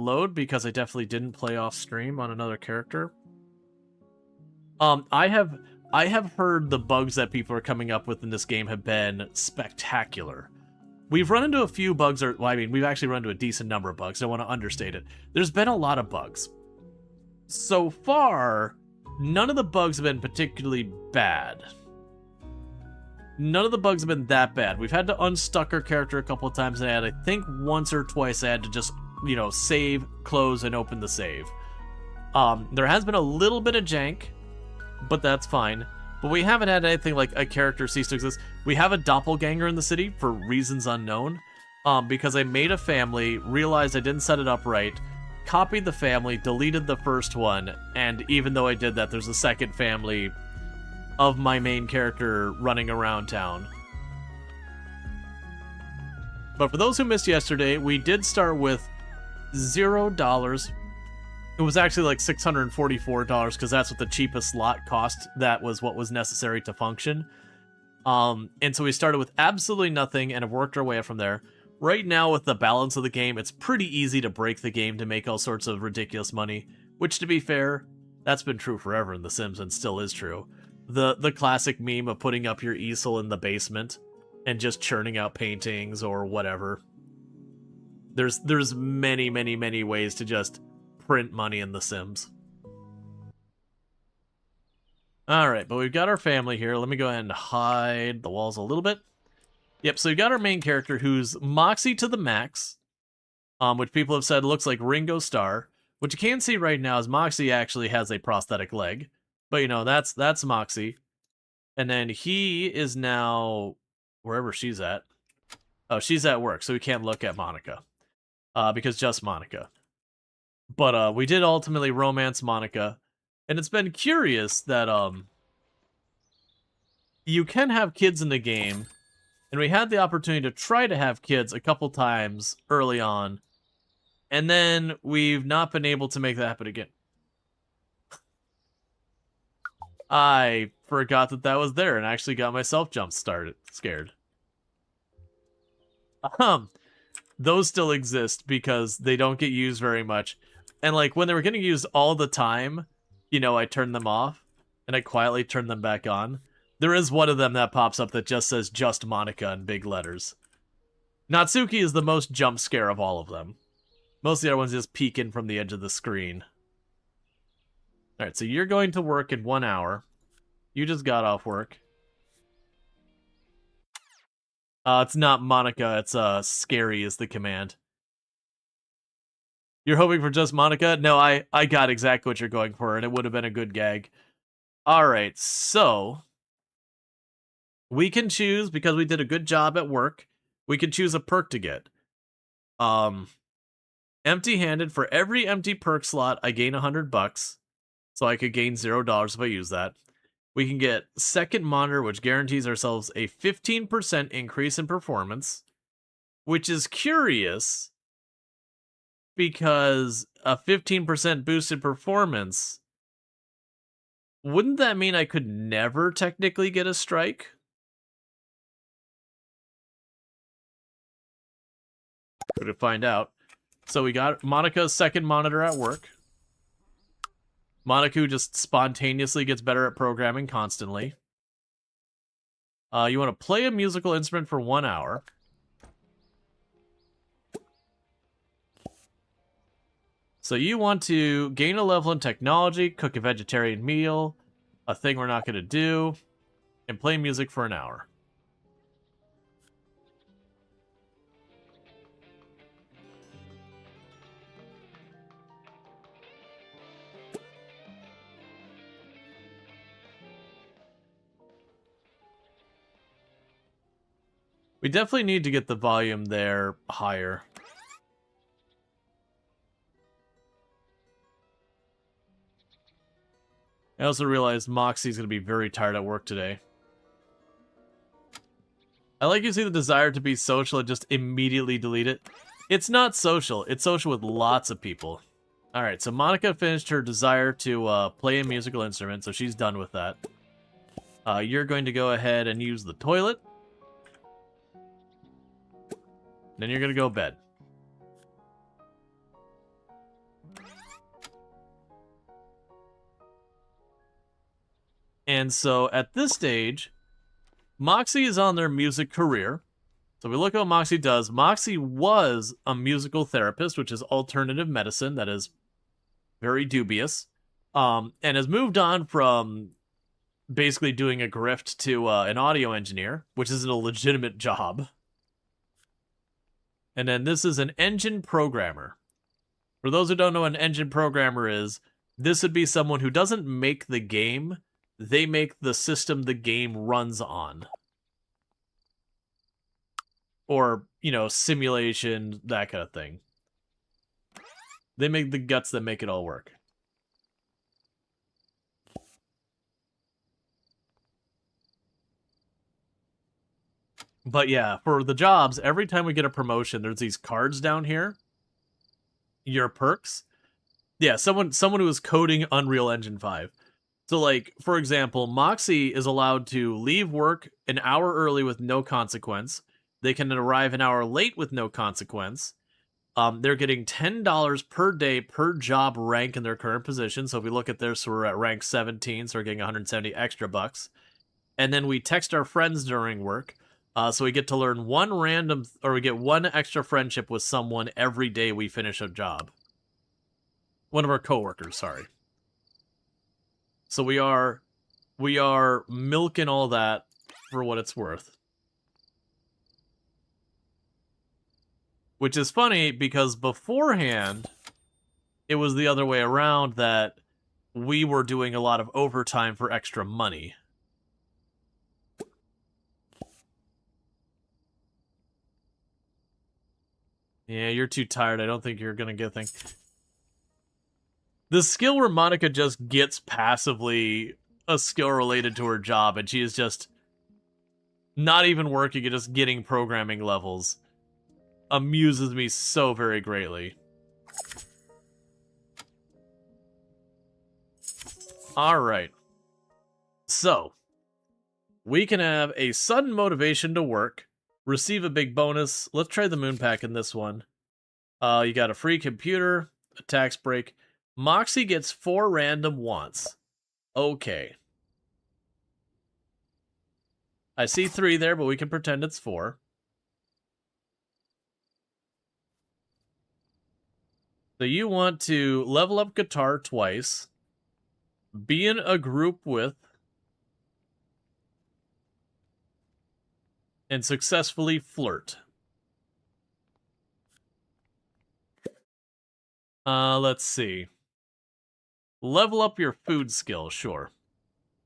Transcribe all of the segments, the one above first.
load because I definitely didn't play off stream on another character. I have heard the bugs that people are coming up with in this game have been spectacular. We've run into a few bugs, or well, I mean, we've actually run into a decent number of bugs. I don't want to understate it. There's been a lot of bugs. So far, none of the bugs have been particularly bad. None of the bugs have been that bad. We've had to unstuck our character a couple of times, and I think once or twice I had to just, you know, save, close, and open the save. There has been a little bit of jank, but that's fine. But we haven't had anything like a character cease to exist. We have a doppelganger in the city for reasons unknown. Because I made a family, realized I didn't set it up right, copied the family, deleted the first one, and even though I did that, there's a second family of my main character running around town. But for those who missed yesterday, we did start with $0. It was actually like $644 because that's what the cheapest slot cost. That was what was necessary to function. And so we started with absolutely nothing and have worked our way up from there. Right now, with the balance of the game, it's pretty easy to break the game to make all sorts of ridiculous money, which, to be fair, that's been true forever in The Sims and still is true. The classic meme of putting up your easel in the basement and just churning out paintings or whatever. There's many, many, many ways to just print money in The Sims. Alright, but we've got our family here. Let me go ahead and hide the walls a little bit. Yep, so we've got our main character who's Moxie to the max, which people have said looks like Ringo Starr. What you can see right now is Moxie actually has a prosthetic leg. But, you know, that's Moxie. And then he is now wherever she's at. Oh, she's at work, so we can't look at Monica. Because just Monica. But we did ultimately romance Monica. And it's been curious that you can have kids in the game. And we had the opportunity to try to have kids a couple times early on. And then we've not been able to make that happen again. I forgot that was there and actually got myself scared. Those still exist because they don't get used very much. And like when they were getting used all the time, you know, I turned them off and I quietly turned them back on. There is one of them that pops up that just says just Monica in big letters. Natsuki is the most jump scare of all of them. Most of the other ones just peek in from the edge of the screen. Alright, so you're going to work in 1 hour. You just got off work. It's not Monica, it's Scary is the command. You're hoping for just Monica? No, I got exactly what you're going for, and it would have been a good gag. Alright, so we can choose, because we did a good job at work, we can choose a perk to get. Empty-handed, for every empty perk slot, I gain $100. So I could gain $0 if I use that. We can get Second Monitor, which guarantees ourselves a 15% increase in performance. Which is curious, because a 15% boosted performance, wouldn't that mean I could never technically get a strike? We're gonna find out. So we got Monica's Second Monitor at work. Monica just spontaneously gets better at programming constantly. You want to play a musical instrument for 1 hour. So you want to gain a level in technology, cook a vegetarian meal, a thing we're not going to do, and play music for an hour. We definitely need to get the volume there higher. I also realized Moxie's going to be very tired at work today. I like you see the desire to be social and just immediately delete it. It's not social. It's social with lots of people. Alright, so Monica finished her desire to play a musical instrument, so she's done with that. You're going to go ahead and use the toilet. Then you're going to go to bed. And so at this stage, Moxie is on their music career. So we look at what Moxie does. Moxie was a musical therapist, which is alternative medicine. That is very dubious. And has moved on from basically doing a grift to an audio engineer, which is a legitimate job. And then this is an engine programmer. For those who don't know what an engine programmer is, this would be someone who doesn't make the game, they make the system the game runs on. Or, you know, simulation, that kind of thing. They make the guts that make it all work. But yeah, for the jobs, every time we get a promotion, there's these cards down here. Your perks. Yeah, someone who is coding Unreal Engine 5. So, like, for example, Moxie is allowed to leave work an hour early with no consequence. They can arrive an hour late with no consequence. They're getting $10 per day per job rank in their current position. So if we look at this, so we're at rank 17, so we're getting 170 extra bucks. And then we text our friends during work. So we get to learn we get one extra friendship with someone every day we finish a job. One of our coworkers, sorry. So we are milking all that for what it's worth. Which is funny because beforehand, it was the other way around, that we were doing a lot of overtime for extra money. Yeah, you're too tired. I don't think you're gonna get things. The skill where Monica just gets passively a skill related to her job, and she is just not even working and just getting programming levels, amuses me so very greatly. Alright. So, we can have a sudden motivation to work, receive a big bonus. Let's try the moon pack in this one. You got a free computer, a tax break. Moxie gets 4 random wants. Okay. I see 3 there, but we can pretend it's 4. So you want to level up guitar twice, be in a group with, and successfully flirt. Let's see. Level up your food skill, sure.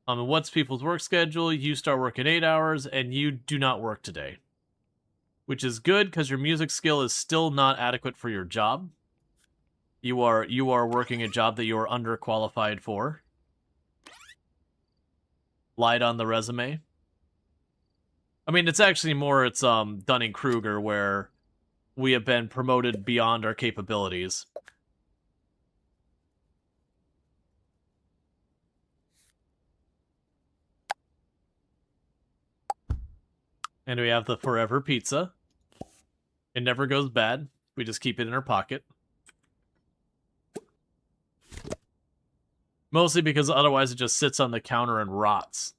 What's people's work schedule? You start working 8 hours, and you do not work today. Which is good, because your music skill is still not adequate for your job. You are working a job that you are underqualified for. Lied on the resume. I mean, it's actually more, it's Dunning-Kruger, where we have been promoted beyond our capabilities. And we have the forever pizza. It never goes bad. We just keep it in our pocket. Mostly because otherwise it just sits on the counter and rots.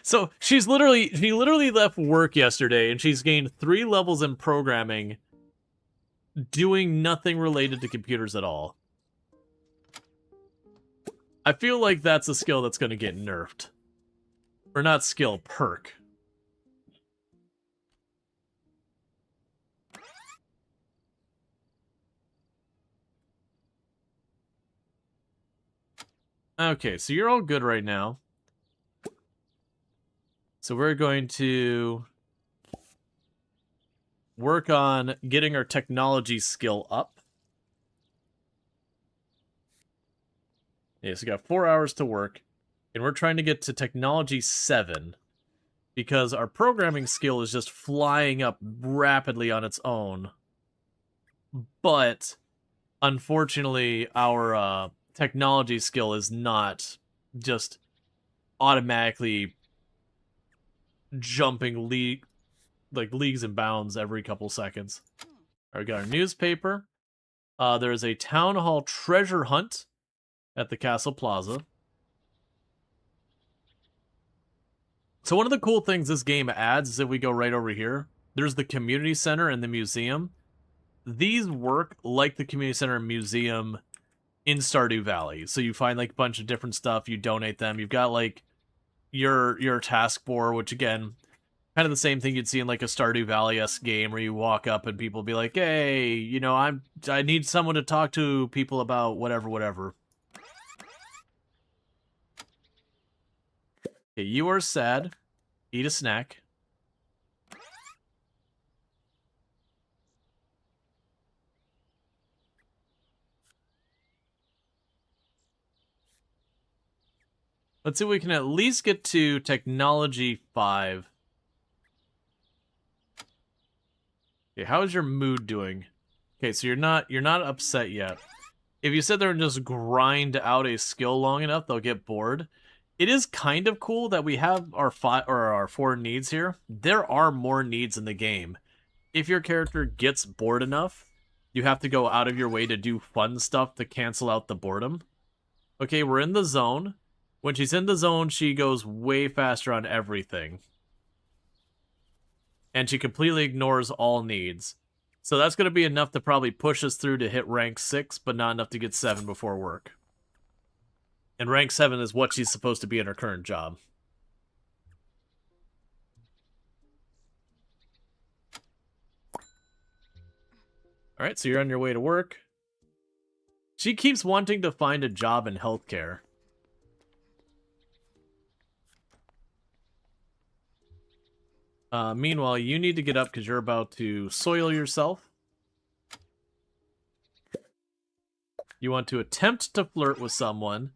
So she literally left work yesterday and she's gained 3 levels in programming doing nothing related to computers at all. I feel like that's a skill that's going to get nerfed. Or not skill, perk. Okay, so you're all good right now. So we're going to work on getting our technology skill up. Yeah, so we got 4 hours to work. And we're trying to get to technology 7. Because our programming skill is just flying up rapidly on its own. But, unfortunately, our technology skill is not just automatically jumping leagues and bounds every couple seconds. All right, we got our newspaper. There is a town hall treasure hunt at the Castle Plaza. So one of the cool things this game adds is if we go right over here, there's the community center and the museum. These work like the community center and museum in Stardew Valley. So you find like a bunch of different stuff, you donate them. You've got like your task board, which again, kind of the same thing you'd see in like a Stardew Valley-esque game where you walk up and people be like, hey, you know, I need someone to talk to people about whatever. Okay, you are sad. Eat a snack. Let's see if we can at least get to Technology 5. Okay, how is your mood doing? Okay, so you're not upset yet. If you sit there and just grind out a skill long enough, they'll get bored. It is kind of cool that we have our 4 needs here. There are more needs in the game. If your character gets bored enough, you have to go out of your way to do fun stuff to cancel out the boredom. Okay, we're in the zone. When she's in the zone, she goes way faster on everything. And she completely ignores all needs. So that's going to be enough to probably push us through to hit rank 6, but not enough to get 7 before work. And rank 7 is what she's supposed to be in her current job. Alright, so you're on your way to work. She keeps wanting to find a job in healthcare. Meanwhile, you need to get up because you're about to soil yourself. You want to attempt to flirt with someone.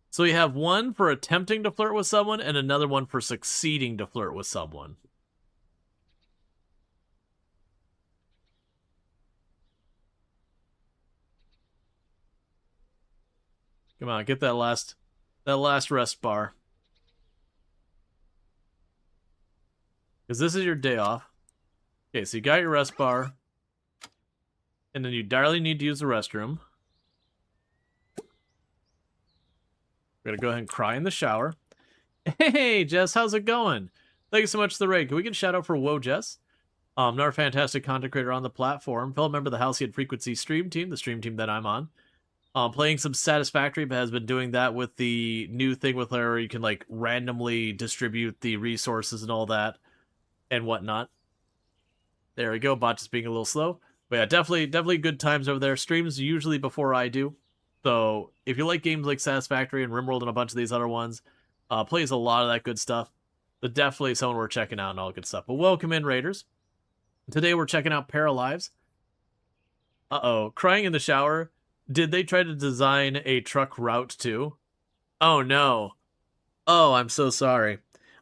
So you have one for attempting to flirt with someone and another one for succeeding to flirt with someone. Come on, get that last rest bar. Because this is your day off. Okay, so you got your rest bar. And then you direly need to use the restroom. We're going to go ahead and cry in the shower. Hey, Jess, how's it going? Thank you so much for the raid. Can we get a shout out for Whoa, Jess? Another fantastic content creator on the platform. Fellow member of the Halcyon Frequency stream team, the stream team that I'm on. Playing some Satisfactory, but has been doing that with the new thing with where you can like randomly distribute the resources and all that. And whatnot. There we go. Bot just being a little slow. But yeah, definitely good times over there. Streams usually before I do. So if you like games like Satisfactory and RimWorld and a bunch of these other ones, plays a lot of that good stuff. But definitely someone we're checking out and all good stuff. But welcome in, Raiders. Today we're checking out Paralives. Uh-oh. Crying in the shower. Did they try to design a truck route too? Oh no. Oh, I'm so sorry.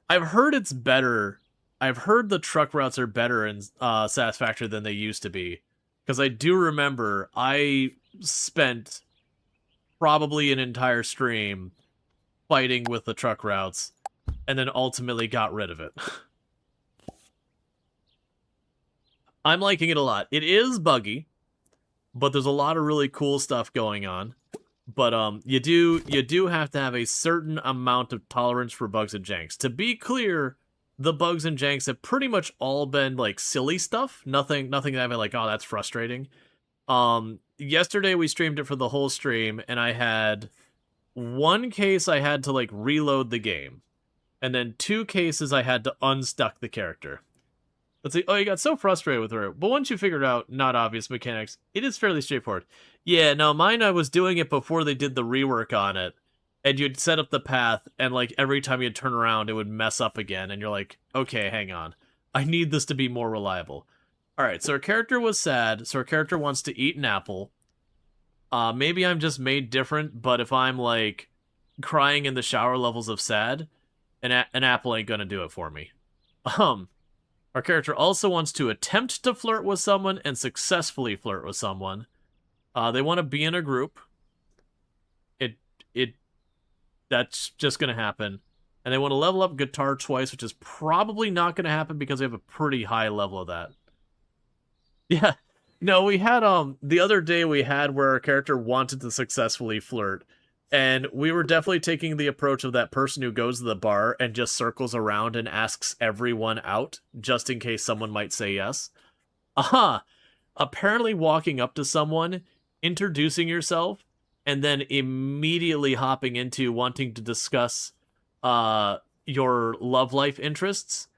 I've heard it's better. I've heard the truck routes are better in Satisfactory than they used to be. Because I do remember I spent probably an entire stream fighting with the truck routes and then ultimately got rid of it. I'm liking it a lot. It is buggy, but there's a lot of really cool stuff going on. But you do have to have a certain amount of tolerance for bugs and janks. To be clear, the bugs and janks have pretty much all been like silly stuff. Nothing that I've been like, oh, that's frustrating. Yesterday we streamed it for the whole stream, and I had one case I had to like reload the game, and then 2 cases I had to unstuck the character. Let's see. Oh, you got so frustrated with her. But once you figured out not obvious mechanics, it is fairly straightforward. Yeah, no, mine I was doing it before they did the rework on it. And you'd set up the path, and like every time you'd turn around, it would mess up again. And you're like, okay, hang on. I need this to be more reliable. Alright, so our character was sad, so our character wants to eat an apple. Maybe I'm just made different, but if I'm like crying in the shower levels of sad, an apple ain't gonna do it for me. Our character also wants to attempt to flirt with someone and successfully flirt with someone. They want to be in a group. That's just going to happen. And they want to level up guitar twice, which is probably not going to happen because they have a pretty high level of that. Yeah. No, we had, the other day we had where our character wanted to successfully flirt. And we were definitely taking the approach of that person who goes to the bar and just circles around and asks everyone out, just in case someone might say yes. Aha! Apparently walking up to someone, introducing yourself, and then immediately hopping into wanting to discuss your love life interests.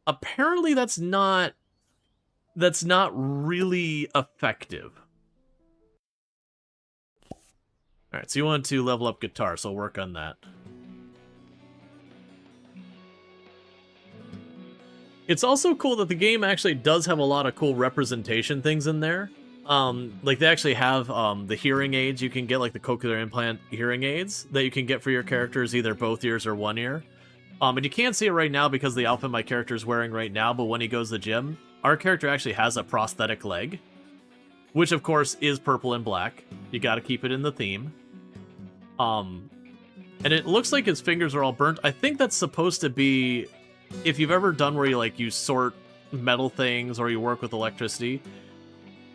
Apparently that's not really effective. Alright, so you want to level up guitar, so I'll work on that. It's also cool that the game actually does have a lot of cool representation things in there. Like they actually have the hearing aids you can get, like the cochlear implant hearing aids that you can get for your characters, either both ears or one ear. And you can't see it right now because of the outfit my character is wearing right now, but when he goes to the gym, our character actually has a prosthetic leg, which of course is purple and black. You gotta keep it in the theme. And it looks like his fingers are all burnt. I think that's supposed to be, if you've ever done where you sort metal things or you work with electricity,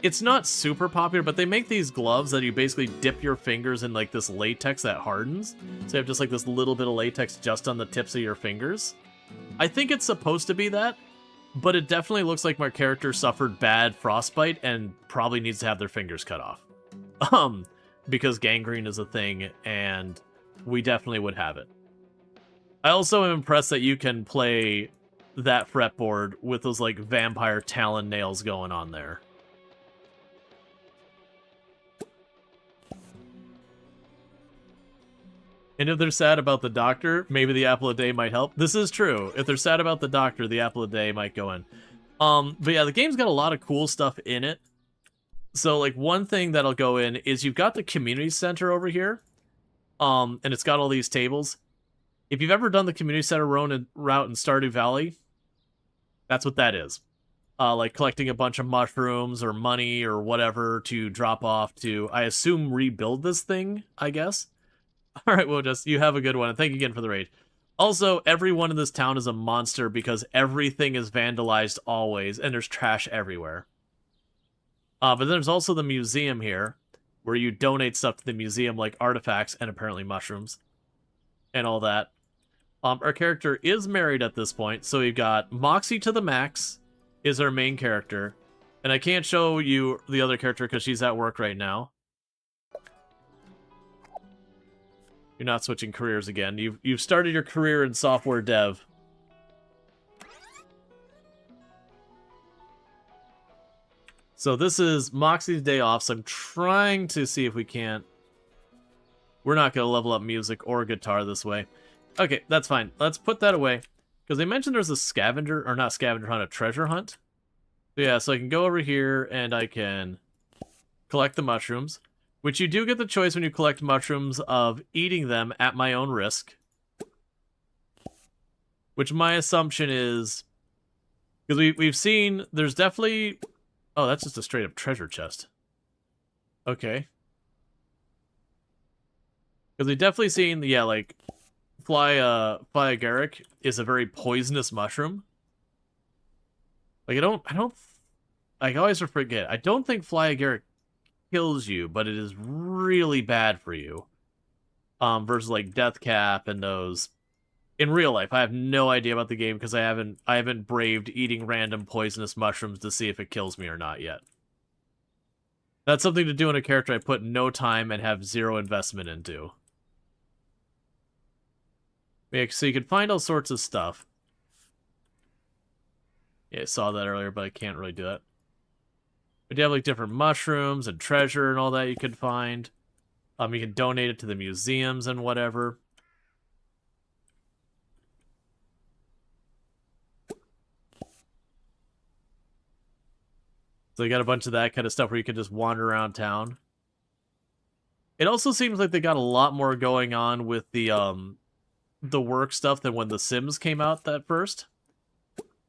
it's not super popular, but they make these gloves that you basically dip your fingers in like this latex that hardens. So you have just like this little bit of latex just on the tips of your fingers. I think it's supposed to be that, but it definitely looks like my character suffered bad frostbite and probably needs to have their fingers cut off. Because gangrene is a thing, and we definitely would have it. I also am impressed that you can play that fretboard with those like vampire talon nails going on there. And if they're sad about the doctor, maybe the apple a day might help. This is true. If they're sad about the doctor, the apple a day might go in. But yeah, the game's got a lot of cool stuff in it. So like one thing that'll go in is you've got the community center over here. And it's got all these tables. If you've ever done the community center route in Stardew Valley, that's what that is. Like collecting a bunch of mushrooms or money or whatever to drop off to, I assume, rebuild this thing, I guess. All right, well, you have a good one, and thank you again for the raid. Also, everyone in this town is a monster because everything is vandalized always, and there's trash everywhere. But then there's also the museum here, where you donate stuff to the museum, like artifacts and apparently mushrooms, and all that. Our character is married at this point, so we've got Moxie to the max is our main character, and I can't show you the other character because she's at work right now. You're not switching careers again. You've started your career in software dev. So this is Moxie's day off, so I'm trying to see if we can't... We're not going to level up music or guitar this way. Okay, that's fine. Let's put that away. Because they mentioned there's a scavenger, or not scavenger hunt, a treasure hunt. So yeah, so I can go over here and I can collect the mushrooms. Which you do get the choice when you collect mushrooms of eating them at my own risk. Which my assumption is... Because we've seen, there's definitely... Oh, that's just a straight up treasure chest. Okay. Because we've definitely seen, yeah, like... Fly agaric is a very poisonous mushroom. Like, I always forget. I don't think fly agaric kills you, but it is really bad for you. Versus like Death Cap and those. In real life, I have no idea about the game because I haven't braved eating random poisonous mushrooms to see if it kills me or not yet. That's something to do in a character I put no time and have zero investment into. Yeah, so you can find all sorts of stuff. Yeah, I saw that earlier, but I can't really do that. But you have like different mushrooms and treasure and all that you could find. You can donate it to the museums and whatever. So you got a bunch of that kind of stuff where you can just wander around town. It also seems like they got a lot more going on with the work stuff than when The Sims came out at first.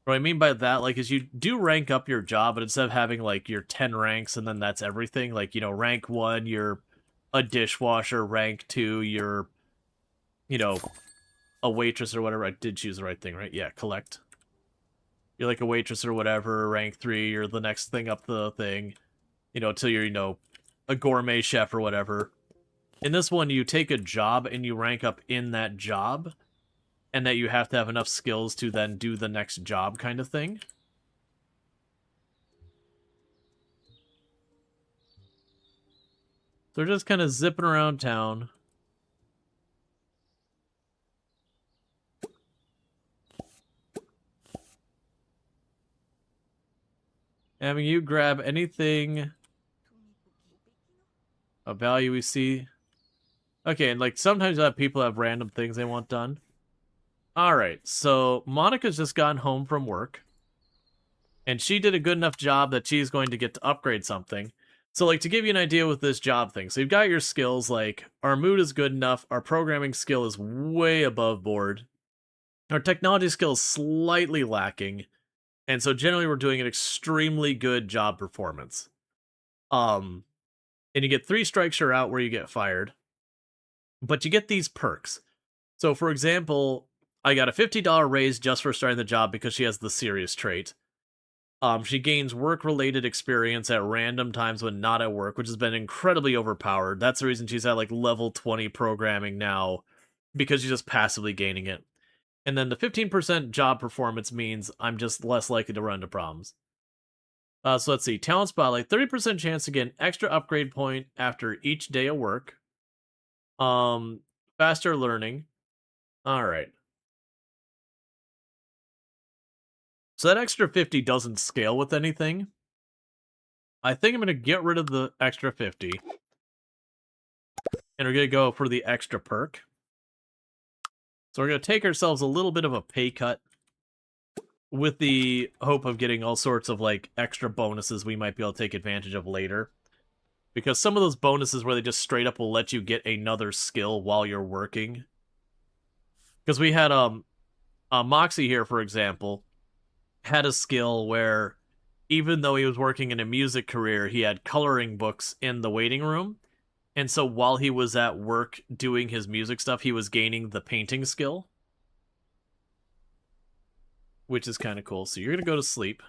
What I mean by that, like, is you do rank up your job, but instead of having, like, your 10 ranks and then that's everything, like, you know, rank 1, you're a dishwasher, rank 2, you're, you know, a waitress or whatever. I did choose the right thing, right? Yeah, collect. You're like a waitress or whatever, rank 3, you're the next thing up the thing, you know, until you're, you know, a gourmet chef or whatever. In this one, you take a job and you rank up in that job, and that you have to have enough skills to then do the next job kind of thing. So we're just kind of zipping around town. Having you grab anything of value we see. Okay, and like sometimes people have random things they want done. Alright, so Monica's just gotten home from work. And she did a good enough job that she's going to get to upgrade something. So, like, to give you an idea with this job thing, so you've got your skills, like, our mood is good enough, our programming skill is way above board, our technology skill is slightly lacking, and so generally we're doing an extremely good job performance. And you get 3 strikes, you're out where you get fired, but you get these perks. So, for example, I got a $50 raise just for starting the job because she has the serious trait. She gains work-related experience at random times when not at work, which has been incredibly overpowered. That's the reason she's at, like, level 20 programming now, because she's just passively gaining it. And then the 15% job performance means I'm just less likely to run into problems. So let's see. Talent Spotlight, 30% chance to get an extra upgrade point after each day of work. Faster learning. Alright. So that extra 50 doesn't scale with anything. I think I'm going to get rid of the extra 50. And we're going to go for the extra perk. So we're going to take ourselves a little bit of a pay cut with the hope of getting all sorts of, like, extra bonuses we might be able to take advantage of later. Because some of those bonuses where they just straight up will let you get another skill while you're working. Because we had, Moxie here, for example, had a skill where even though he was working in a music career, he had coloring books in the waiting room. And so while he was at work doing his music stuff, he was gaining the painting skill. Which is kind of cool. So you're going to go to sleep.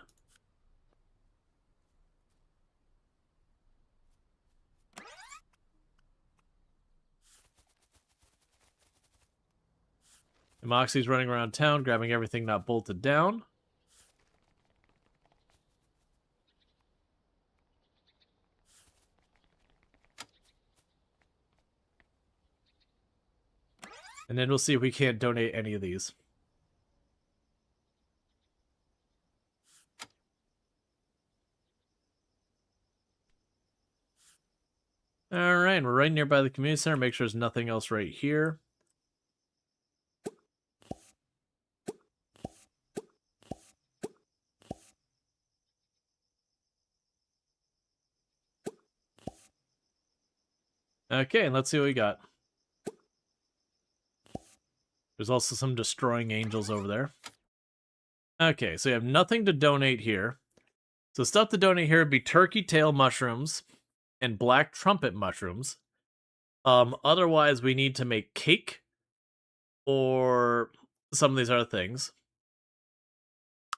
And Moxie's running around town, grabbing everything not bolted down. And then we'll see if we can't donate any of these. Alright, we're right nearby the community center. Make sure there's nothing else right here. Okay, and let's see what we got. There's also some destroying angels over there. Okay, so you have nothing to donate here. So stuff to donate here would be turkey tail mushrooms and black trumpet mushrooms. Otherwise, we need to make cake or some of these other things.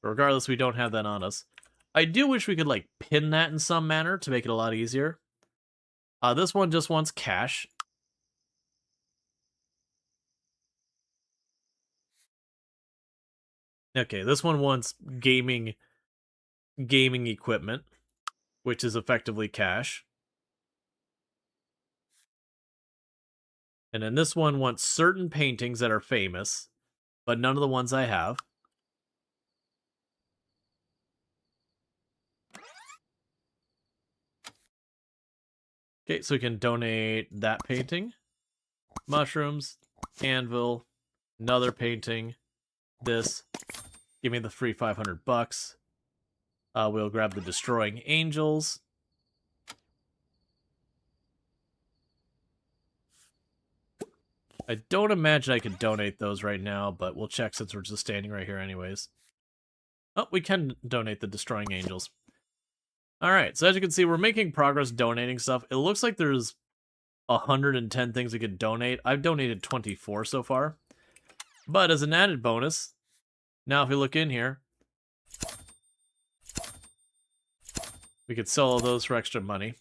Regardless, we don't have that on us. I do wish we could, like, pin that in some manner to make it a lot easier. This one just wants cash. Okay, this one wants gaming equipment, which is effectively cash. And then this one wants certain paintings that are famous, but none of the ones I have. Okay, so we can donate that painting. Mushrooms, anvil, another painting, this. Give me the free 500 bucks. We'll grab the destroying angels. I don't imagine I could donate those right now, but we'll check since we're just standing right here anyways. Oh, we can donate the destroying angels. Alright, so as you can see, we're making progress donating stuff. It looks like there's 110 things we could donate. I've donated 24 so far. But as an added bonus, now if we look in here, we could sell those for extra money.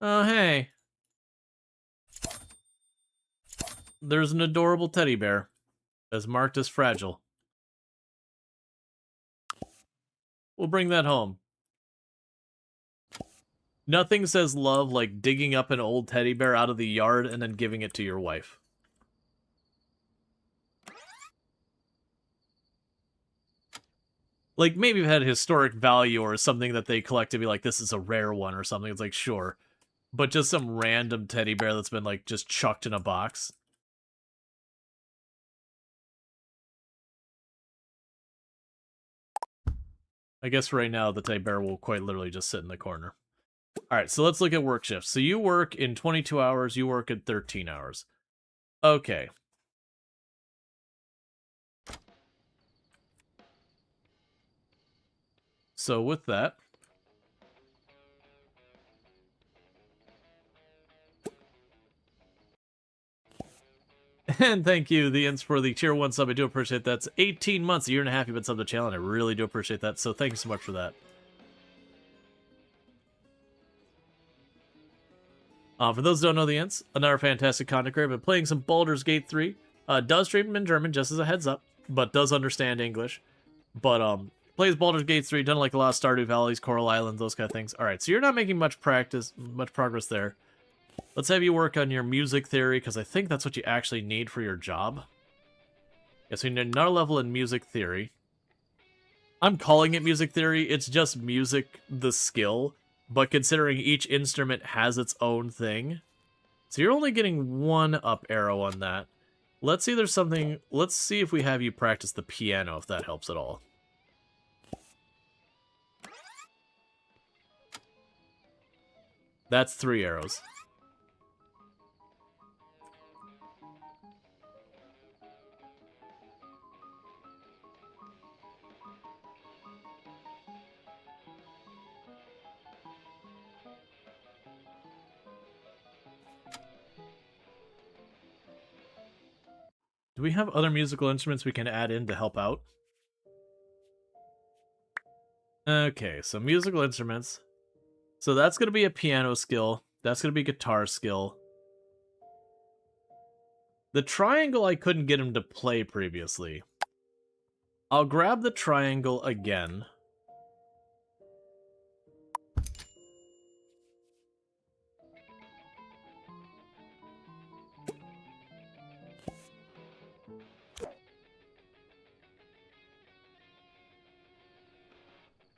Oh, hey. there's an adorable teddy bear that's marked as fragile. We'll bring that home. Nothing says love like digging up an old teddy bear out of the yard and then giving it to your wife. Like, maybe it had historic value or something that they collect to be like, this is a rare one or something. It's like, sure. But just some random teddy bear that's been, like, just chucked in a box. I guess right now the teddy bear will quite literally just sit in the corner. Alright, so let's look at work shifts. So you work in 22 hours, you work at 13 hours. Okay. So with that... And thank you, the Ins, for the tier 1 sub. I do appreciate that. That's 18 months, a year and a half you've been subbed to the channel, and I really do appreciate that. So thank you so much for that. For those who don't know the Ins, another fantastic content creator. I've been playing some Baldur's Gate 3. Does stream in German, just as a heads up, but does understand English. But plays Baldur's Gate 3, done like a lot of Stardew Valleys, Coral Islands, those kind of things. Alright, so you're not making much progress there. Let's have you work on your music theory, because I think that's what you actually need for your job. Yeah, so you need another level in music theory. I'm calling it music theory, it's just music, the skill, but considering each instrument has its own thing. So you're only getting 1 up arrow on that. Let's see if there's something, let's see if we have you practice the piano, if that helps at all. That's 3 arrows. Do we have other musical instruments we can add in to help out? Okay, so musical instruments. So that's going to be a piano skill. That's going to be a guitar skill. The triangle I couldn't get him to play previously. I'll grab the triangle again.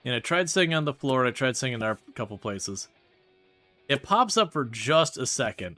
And I tried singing on the floor, I tried singing in a couple places. It pops up for just a second.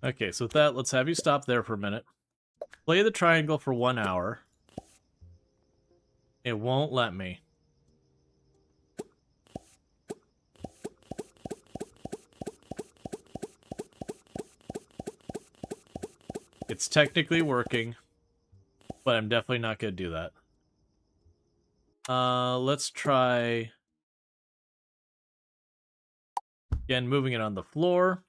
Okay, so with that, let's have you stop there for a minute. Play the triangle for 1 hour. It won't let me. It's technically working, but I'm definitely not going to do that. Let's try... Again, moving it on the floor.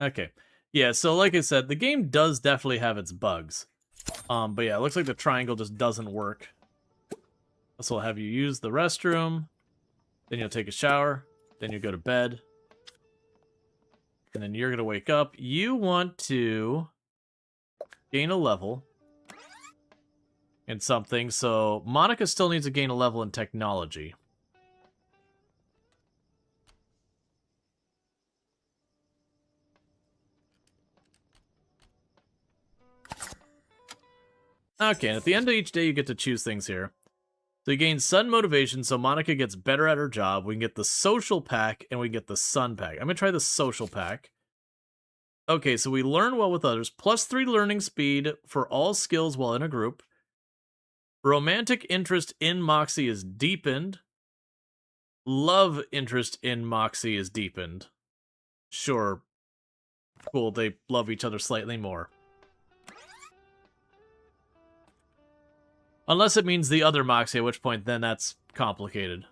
Okay. Yeah, so like I said, the game does definitely have its bugs. But yeah, it looks like the triangle just doesn't work. So I'll have you use the restroom, then you'll take a shower, then you go to bed, and then you're going to wake up. You want to gain a level in something, so Monica still needs to gain a level in technology. Okay, and at the end of each day, you get to choose things here. So you gain Sun Motivation, so Monica gets better at her job. We can get the Social Pack, and we can get the Sun Pack. I'm going to try the Social Pack. Okay, so we learn well with others. +3 learning speed for all skills while in a group. Romantic interest in Moxie is deepened. Love interest in Moxie is deepened. Sure. Cool, they love each other slightly more. Unless it means the other Moxie, at which point then that's complicated.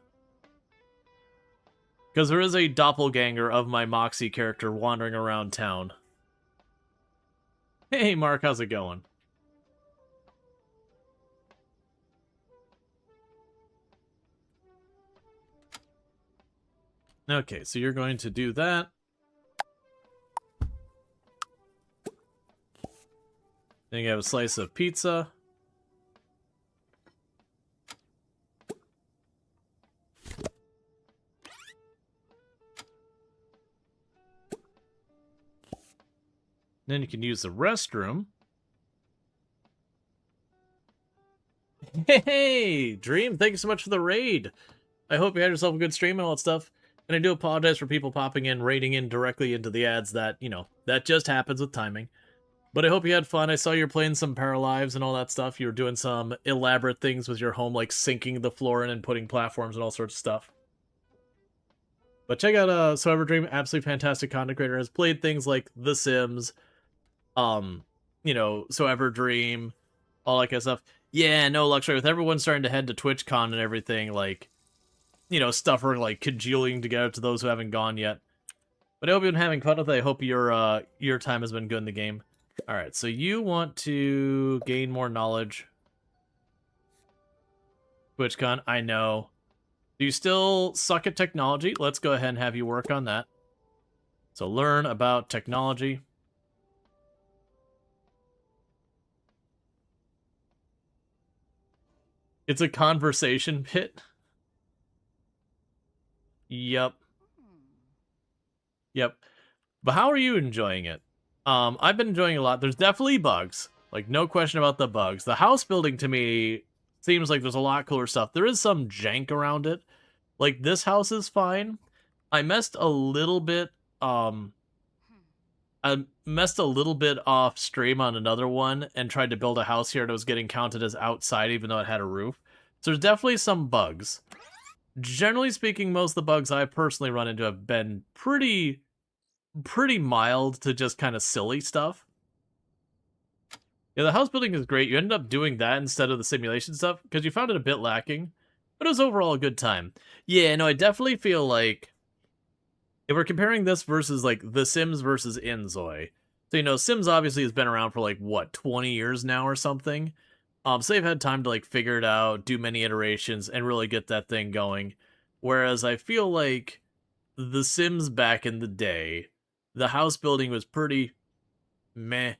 Because there is a doppelganger of my Moxie character wandering around town. Hey, Mark, how's it going? Okay, so you're going to do that. Then you have a slice of pizza. Then you can use the restroom. Hey, Dream, thank you so much for the raid. I hope you had yourself a good stream and all that stuff. And I do apologize for people popping in, raiding in directly into the ads that, you know, that just happens with timing. But I hope you had fun. I saw you were playing some Paralives and all that stuff. You were doing some elaborate things with your home, like sinking the floor in and putting platforms and all sorts of stuff. But check out So Everdream, absolutely fantastic content creator. Has played things like The Sims, you know, So Everdream, all that kind of stuff. Yeah, no, Luxury, with everyone starting to head to TwitchCon and everything, like, you know, stuff are like congealing together to those who haven't gone yet. But I hope you've been having fun with it. I hope your time has been good in the game. Alright, so you want to gain more knowledge. TwitchCon, I know. Do you still suck at technology? Let's go ahead and have you work on that. So learn about technology. It's a conversation pit. Yep. Yep. But how are you enjoying it? I've been enjoying it a lot. There's definitely bugs. Like, no question about the bugs. The house building, to me, seems like there's a lot cooler stuff. There is some jank around it. Like, this house is fine. I messed a little bit, off stream on another one and tried to build a house here and it was getting counted as outside even though it had a roof. So there's definitely some bugs. Generally speaking, most of the bugs I personally run into have been pretty mild to just kind of silly stuff. Yeah, the house building is great. You ended up doing that instead of the simulation stuff because you found it a bit lacking, but it was overall a good time. Yeah, no, I definitely feel like if we're comparing this versus like The Sims versus Inzoi, so you know, Sims obviously has been around for like what 20 years now or something. So they've had time to like figure it out, do many iterations, and really get that thing going. Whereas I feel like The Sims back in the day, the house building was pretty meh,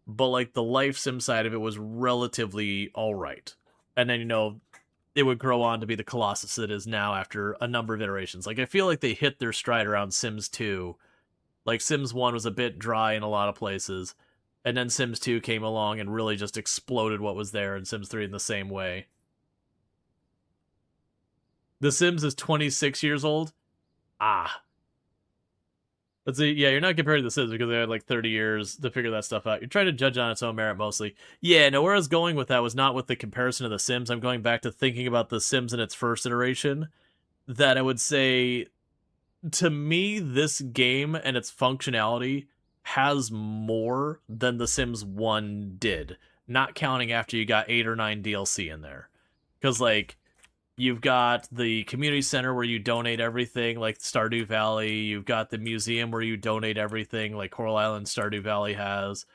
but like the life sim side of it was relatively alright. And then, you know, it would grow on to be the colossus it is now after a number of iterations. Like, I feel like they hit their stride around Sims 2. Like, Sims 1 was a bit dry in a lot of places, and then Sims 2 came along and really just exploded what was there, and Sims 3 in the same way. The Sims is 26 years old? Ah. Let's see, yeah, you're not comparing The Sims because they had like 30 years to figure that stuff out. You're trying to judge on its own merit mostly. Yeah, no, where I was going with that was not with the comparison of The Sims. I'm going back to thinking about The Sims in its first iteration. That I would say, to me, this game and its functionality has more than The Sims 1 did. Not counting after you got 8 or 9 DLC in there. Because, like, you've got the community center where you donate everything, like Stardew Valley. You've got the museum where you donate everything, like Coral Island Stardew Valley has.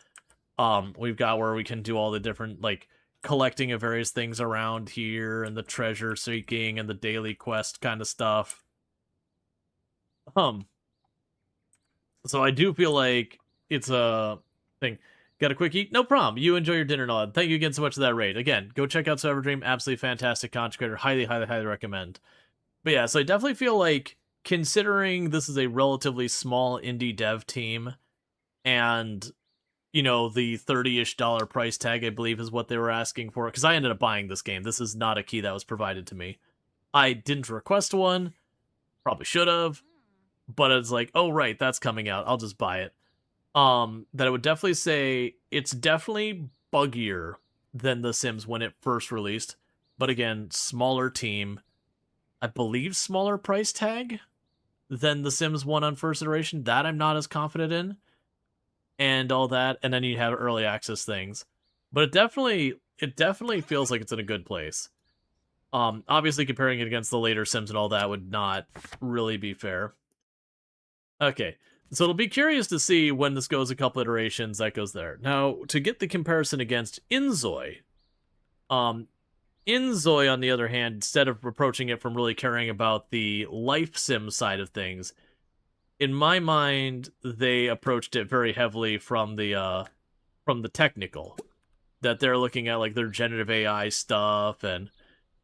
We've got where we can do all the different, like, collecting of various things around here, and the treasure seeking, and the daily quest kind of stuff. So I do feel like it's a thing. Got a quickie? No problem. You enjoy your dinner and all that. Thank you again so much for that raid. Again, go check out Everdream. Absolutely fantastic content creator. Highly, highly, highly recommend. But yeah, so I definitely feel like, considering this is a relatively small indie dev team, and, you know, the $30-ish price tag, I believe, is what they were asking for. Because I ended up buying this game. This is not a key that was provided to me. I didn't request one. Probably should have. But it's like, oh, right, that's coming out. I'll just buy it. That I would definitely say it's definitely buggier than The Sims when it first released. But again, smaller team. I believe smaller price tag than The Sims 1 on first iteration. That I'm not as confident in. and all that, and then you have early access things. But it definitely feels like it's in a good place. Obviously comparing it against the later Sims and all that would not really be fair. Okay, so it'll be curious to see when this goes a couple iterations that goes there. Now, to get the comparison against Inzoi, um, Inzoi, on the other hand, instead of approaching it from really caring about the life sim side of things, in my mind, they approached it very heavily from the technical. That they're looking at like their generative AI stuff and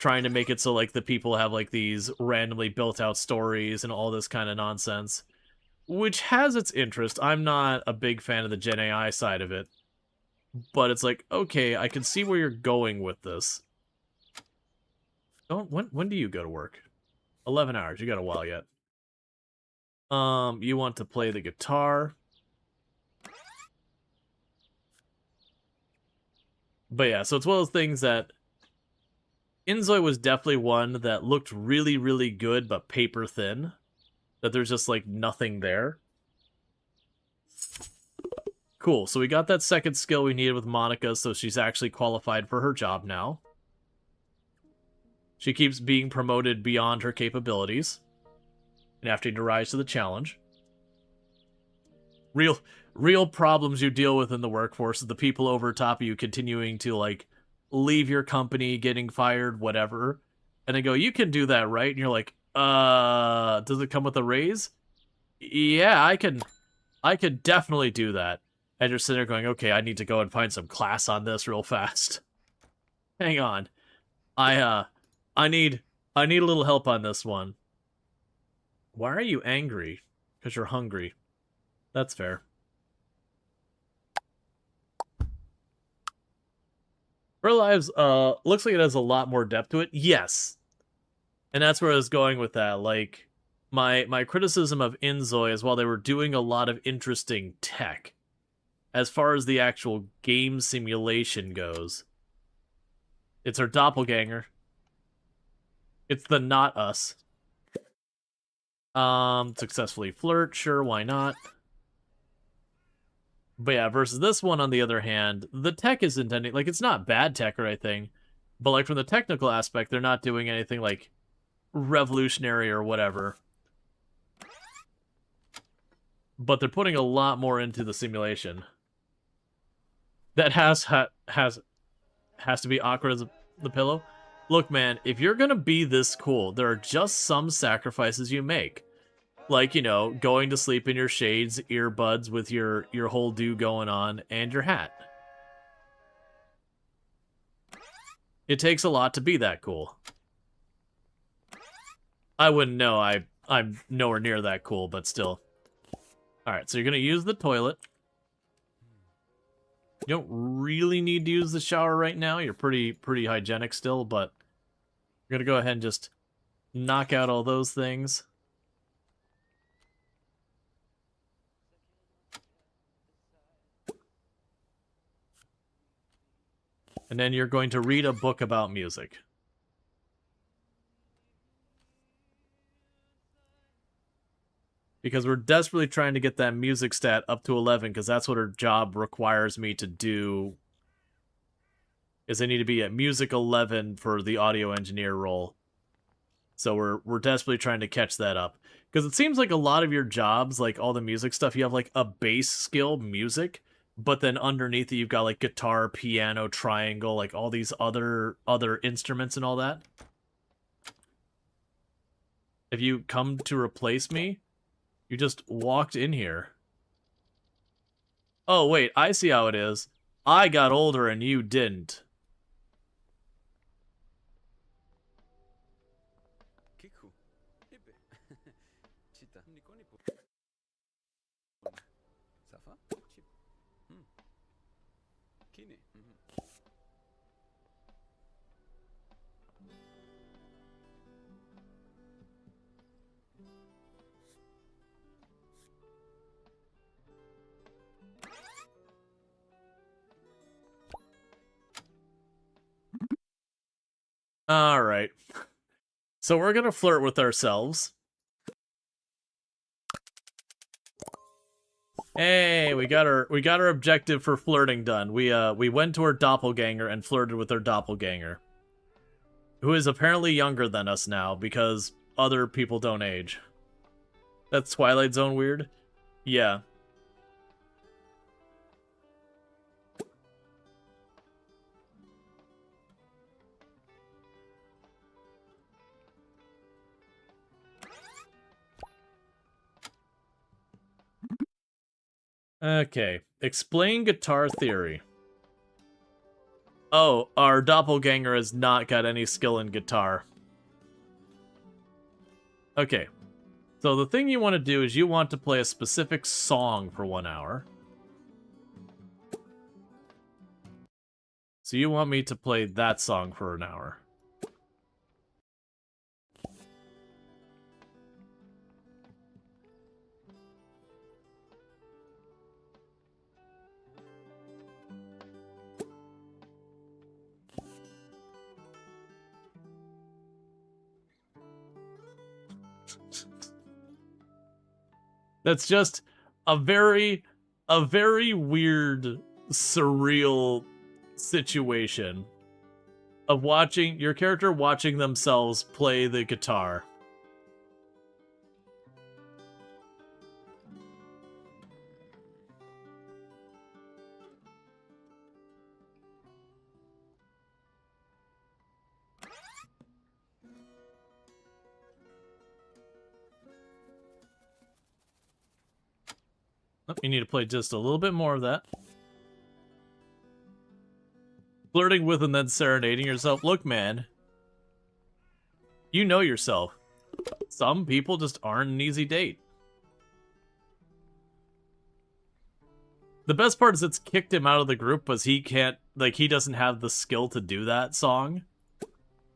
trying to make it so like the people have like these randomly built out stories and all this kind of nonsense, which has its interest. I'm not a big fan of the Gen AI side of it, but it's like, okay, I can see where you're going with this. Oh, when do you go to work? 11 hours. You got a while yet. You want to play the guitar. But yeah, so it's one of those things that Inzoi was definitely one that looked really, really good, but paper thin. That there's just like nothing there. Cool, so we got that second skill we needed with Monica, so she's actually qualified for her job now. She keeps being promoted beyond her capabilities and having to rise to the challenge. Real problems you deal with in the workforce is the people over top of you continuing to like leave your company, getting fired, whatever. And they go, "You can do that, right?" And you're like, does it come with a raise?" "Yeah, I can definitely do that." And you're sitting there going, "Okay, I need to go and find some class on this real fast. Hang on. I I need I need a little help on this one." "Why are you angry?" "Because you're hungry." That's fair. Paralives, looks like it has a lot more depth to it. Yes. And that's where I was going with that. Like, my criticism of Inzoi is while they were doing a lot of interesting tech, as far as the actual game simulation goes, it's our doppelganger. It's the not us. Successfully flirt, sure, why not? But yeah, versus this one, on the other hand, the tech is intending, like, it's not bad tech or anything, but, like, from the technical aspect, they're not doing anything, like, revolutionary or whatever. But they're putting a lot more into the simulation. That has to be awkward as the pillow. Look, man, if you're gonna be this cool, there are just some sacrifices you make. Like, you know, going to sleep in your shades, earbuds with your whole do going on, and your hat. It takes a lot to be that cool. I wouldn't know. I'm nowhere near that cool, but still. Alright, so you're gonna use the toilet. You don't really need to use the shower right now. You're pretty hygienic still, but you're gonna go ahead and just knock out all those things. And then you're going to read a book about music. Because we're desperately trying to get that music stat up to 11, because that's what her job requires me to do. Is I need to be at music 11 for the audio engineer role. So we're desperately trying to catch that up. Because it seems like a lot of your jobs, like all the music stuff, you have like a base skill, music, but then underneath it you've got like guitar, piano, triangle, like all these other instruments and all that. If you come to replace me, you just walked in here. Oh, wait, I see how it is. I got older and you didn't. Alright. So we're gonna flirt with ourselves. Hey, we got our objective for flirting done. We went to our doppelganger and flirted with our doppelganger, who is apparently younger than us now because other people don't age. That's Twilight Zone weird? Yeah. Okay. Explain guitar theory. Oh, our doppelganger has not got any skill in guitar. Okay. So the thing you want to do is you want to play a specific song for 1 hour. So you want me to play that song for an hour. That's just a very weird, surreal situation of watching your character watching themselves play the guitar. Oh, you need to play just a little bit more of that. Flirting with and then serenading yourself. Look, man. You know yourself. Some people just aren't an easy date. The best part is it's kicked him out of the group because he can't, like, he doesn't have the skill to do that song.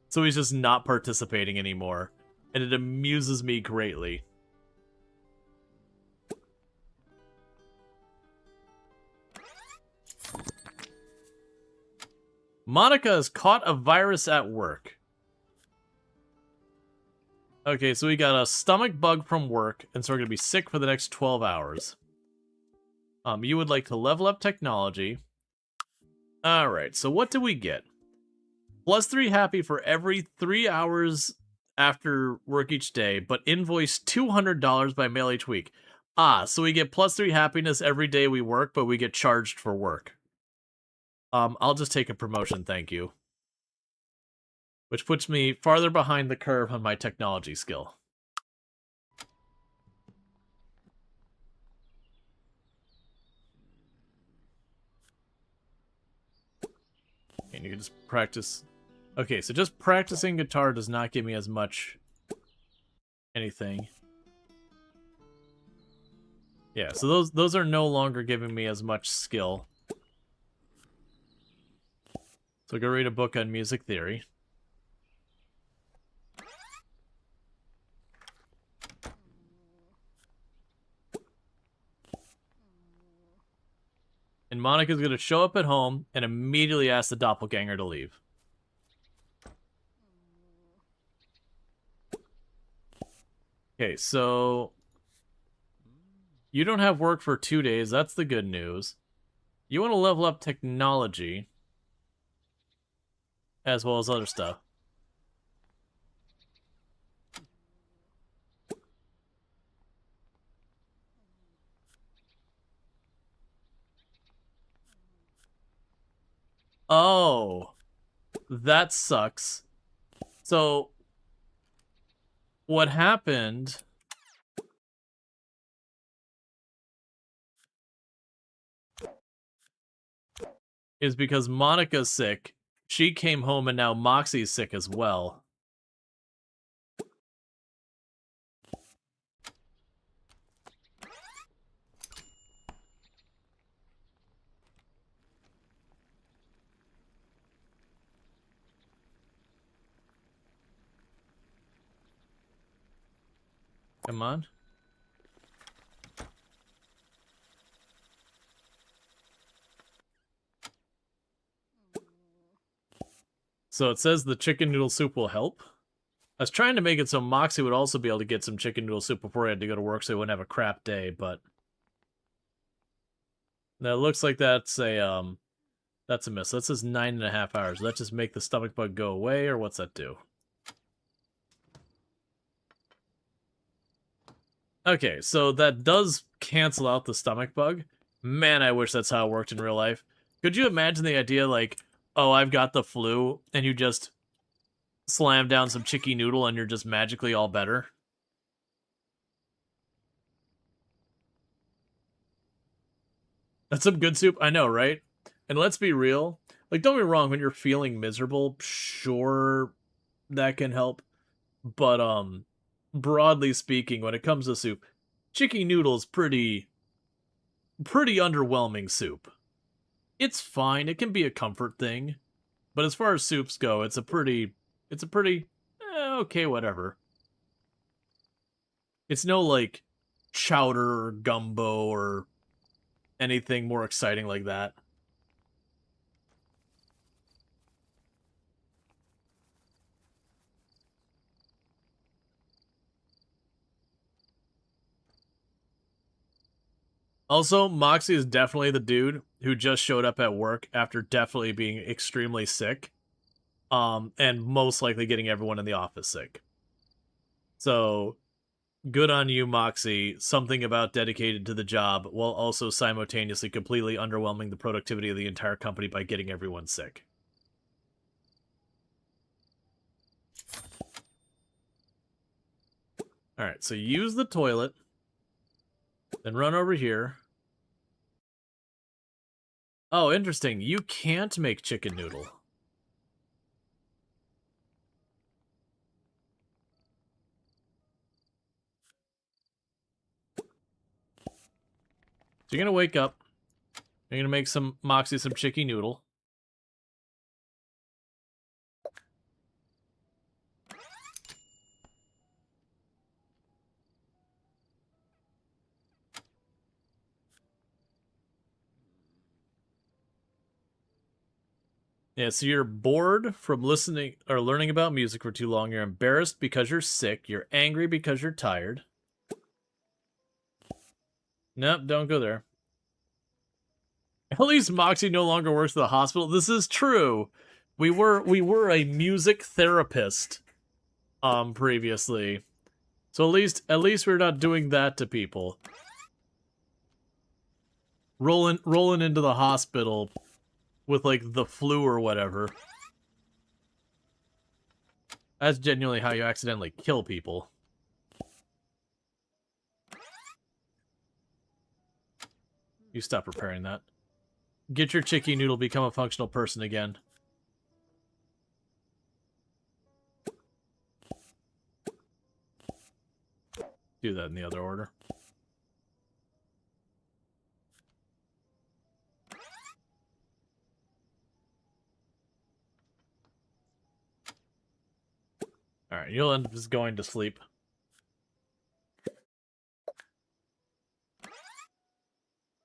So he's just not participating anymore. And it amuses me greatly. Monica has caught a virus at work. Okay, so we got a stomach bug from work, and so we're going to be sick for the next 12 hours. You would like to level up technology. Alright, so what do we get? +3 happy for every 3 hours after work each day, but invoice $200 by mail each week. Ah, so we get +3 happiness every day we work, but we get charged for work. I'll just take a promotion, thank you. Which puts me farther behind the curve on my technology skill. And you can just practice. Okay, so just practicing guitar does not give me as much anything. Yeah, so those are no longer giving me as much skill. So go read a book on music theory. And Monica's going to show up at home and immediately ask the doppelganger to leave. Okay, so you don't have work for 2 days. That's the good news. You want to level up technology as well as other stuff. Oh, that sucks. So what happened is because Monica's sick, she came home and now Moxie's sick as well. Come on. So it says the chicken noodle soup will help. I was trying to make it so Moxie would also be able to get some chicken noodle soup before he had to go to work so he wouldn't have a crap day, but Now it looks like that's a miss. That says 9.5 hours. Does that just make the stomach bug go away, or what's that do? Okay, so that does cancel out the stomach bug. Man, I wish that's how it worked in real life. Could you imagine the idea, like, oh, I've got the flu, and you just slam down some chicky noodle and you're just magically all better? That's some good soup. I know, right? And let's be real. Like, don't be wrong, when you're feeling miserable, sure, that can help. But, broadly speaking, when it comes to soup, chicky noodle's pretty underwhelming soup. It's fine. It can be a comfort thing. But as far as soups go, it's a pretty, okay, whatever. It's no, like, chowder or gumbo or anything more exciting like that. Also, Moxie is definitely the dude who just showed up at work after definitely being extremely sick. And most likely getting everyone in the office sick. So, good on you, Moxie. Something about dedicated to the job while also simultaneously completely underwhelming the productivity of the entire company by getting everyone sick. Alright, so use the toilet. Then run over here. Oh, interesting. You can't make chicken noodle. So you're gonna wake up. You're gonna make some Moxie some chicken noodle. Yeah, so you're bored from listening or learning about music for too long. You're embarrassed because you're sick. You're angry because you're tired. Nope, don't go there. At least Moxie no longer works at the hospital. This is true. We were a music therapist previously. So at least we're not doing that to people. Rolling into the hospital with like the flu or whatever. That's genuinely how you accidentally kill people. You stop repairing that. Get your chicky noodle, become a functional person again. Do that in the other order. Alright, you'll end up just going to sleep.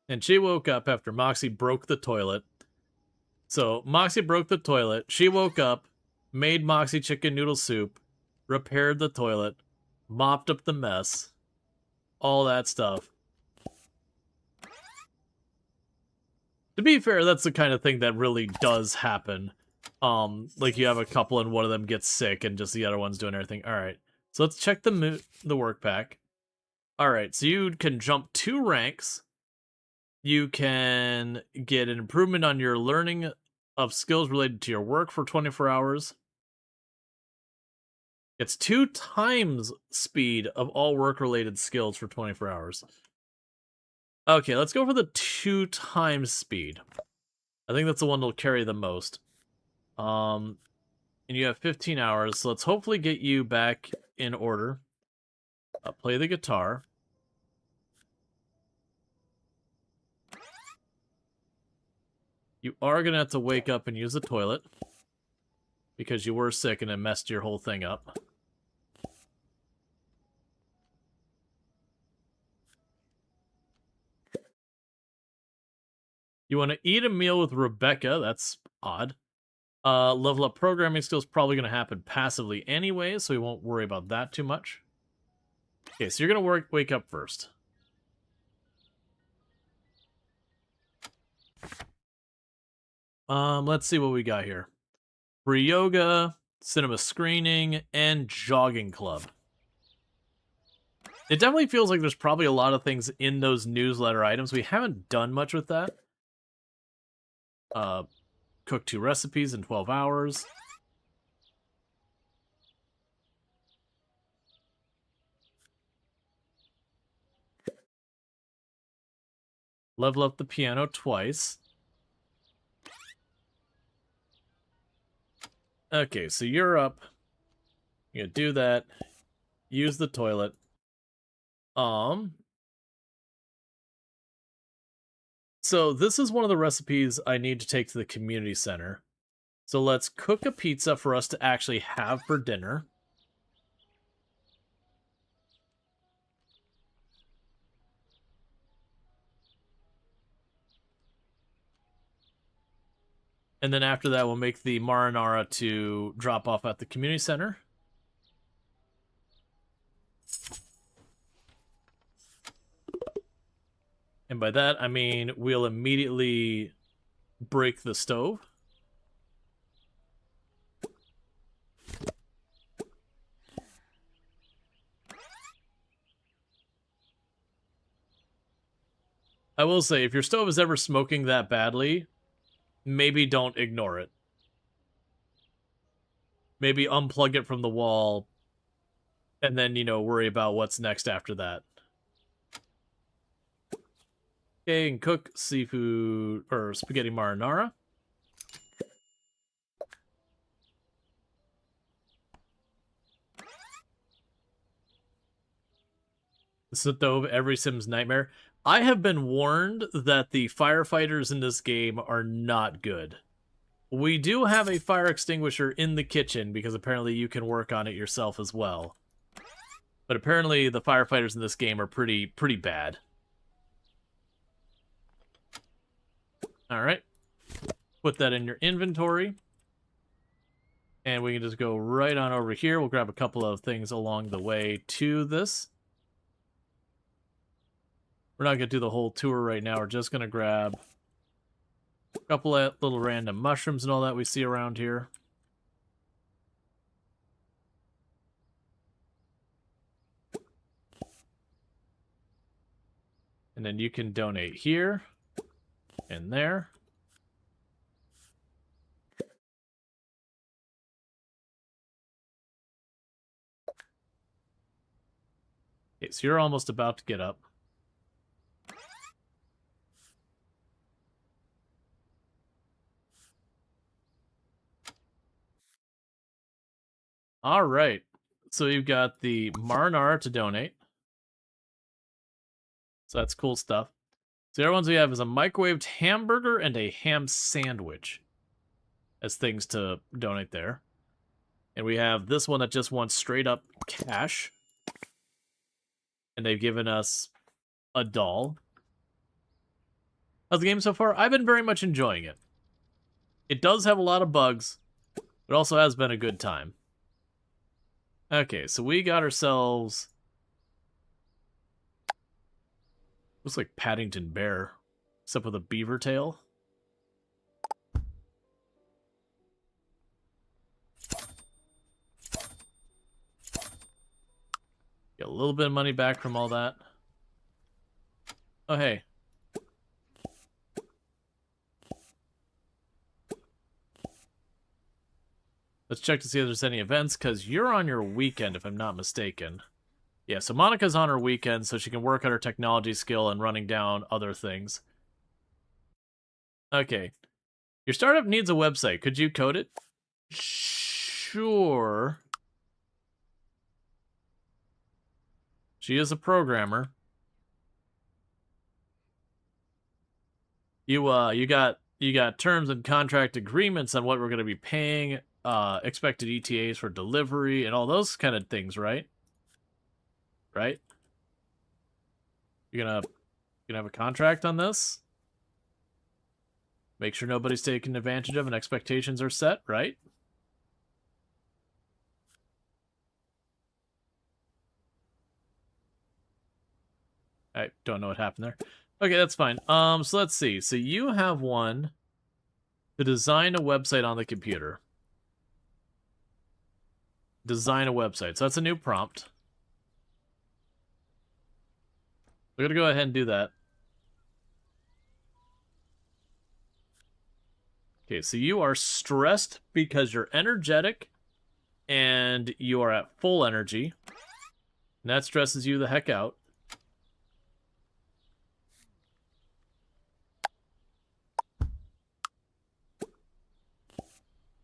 And she woke up after Moxie broke the toilet. So, Moxie broke the toilet. She woke up, made Moxie chicken noodle soup, repaired the toilet, mopped up the mess, all that stuff. To be fair, that's the kind of thing that really does happen. Like you have a couple and one of them gets sick and just the other one's doing everything. Alright, so let's check the work pack. Alright, so you can jump 2 ranks. You can get an improvement on your learning of skills related to your work for 24 hours. It's 2 times speed of all work-related skills for 24 hours. Okay, let's go for the 2 times speed. I think that's the one that'll carry the most. And you have 15 hours, so let's hopefully get you back in order. Play the guitar. You are going to have to wake up and use the toilet. Because you were sick and it messed your whole thing up. You want to eat a meal with Rebecca. That's odd. Level up programming skills probably going to happen passively anyway, so we won't worry about that too much. Okay, so you're going to wake up first. Let's see what we got here. Free yoga, cinema screening, and jogging club. It definitely feels like there's probably a lot of things in those newsletter items. We haven't done much with that. Cook 2 recipes in 12 hours. Level up the piano twice. Okay, so you're up. You're gonna do that. Use the toilet. So this is one of the recipes I need to take to the community center. So let's cook a pizza for us to actually have for dinner. And then after that, we'll make the marinara to drop off at the community center. And by that, I mean we'll immediately break the stove. I will say, if your stove is ever smoking that badly, maybe don't ignore it. Maybe unplug it from the wall, and then, worry about what's next after that. Okay, and cook seafood, or spaghetti marinara. The stove, every Sim's nightmare. I have been warned that the firefighters in this game are not good. We do have a fire extinguisher in the kitchen, because apparently you can work on it yourself as well. But apparently the firefighters in this game are pretty bad. Alright. Put that in your inventory. And we can just go right on over here. We'll grab a couple of things along the way to this. We're not going to do the whole tour right now. We're just going to grab a couple of little random mushrooms and all that we see around here. And then you can donate here and there. Okay, so you're almost about to get up. All right. So you've got the marinara to donate. So that's cool stuff. So the other ones we have is a microwaved hamburger and a ham sandwich as things to donate there. And we have this one that just wants straight up cash. And they've given us a doll. How's the game so far? I've been very much enjoying it. It does have a lot of bugs, but also has been a good time. Okay, so we got ourselves... Looks like Paddington Bear, except with a beaver tail. Get a little bit of money back from all that. Oh, hey. Let's check to see if there's any events, because you're on your weekend, if I'm not mistaken. Yeah, so Monica's on her weekend, so she can work on her technology skill and running down other things. Okay. Your startup needs a website. Could you code it? Sure. She is a programmer. You got terms and contract agreements on what we're going to be paying, expected ETAs for delivery, and all those kind of things, right? Right? You're gonna have a contract on this? Make sure nobody's taken advantage of and expectations are set, right? I don't know what happened there. Okay, that's fine. So let's see. So you have one To design a website on the computer. Design a website. So that's a new prompt. We're going to go ahead and do that. Okay, so you are stressed because you're energetic and you are at full energy. And that stresses you the heck out.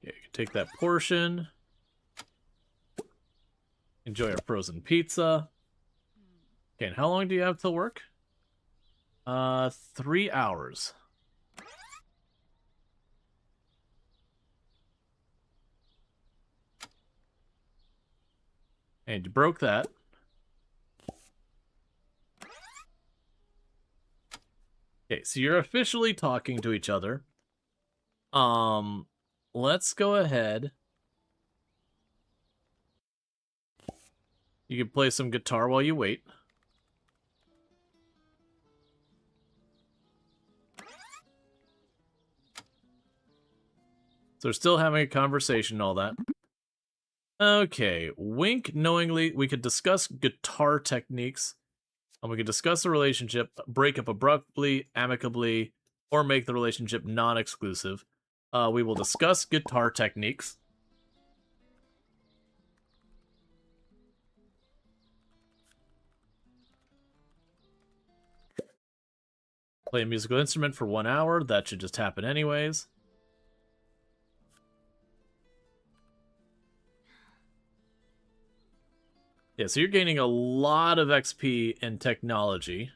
Okay, you can take that portion. Enjoy our frozen pizza. Okay, and how long do you have till work? 3 hours. And you broke that. Okay, so you're officially talking to each other. Let's go ahead. You can play some guitar while you wait. So they're still having a conversation and all that. Okay, wink knowingly. We could discuss guitar techniques. And we could discuss the relationship, break up abruptly, amicably, or make the relationship non-exclusive. We will discuss guitar techniques. Play a musical instrument for 1 hour. That should just happen anyways. Yeah, so you're gaining a lot of XP in technology.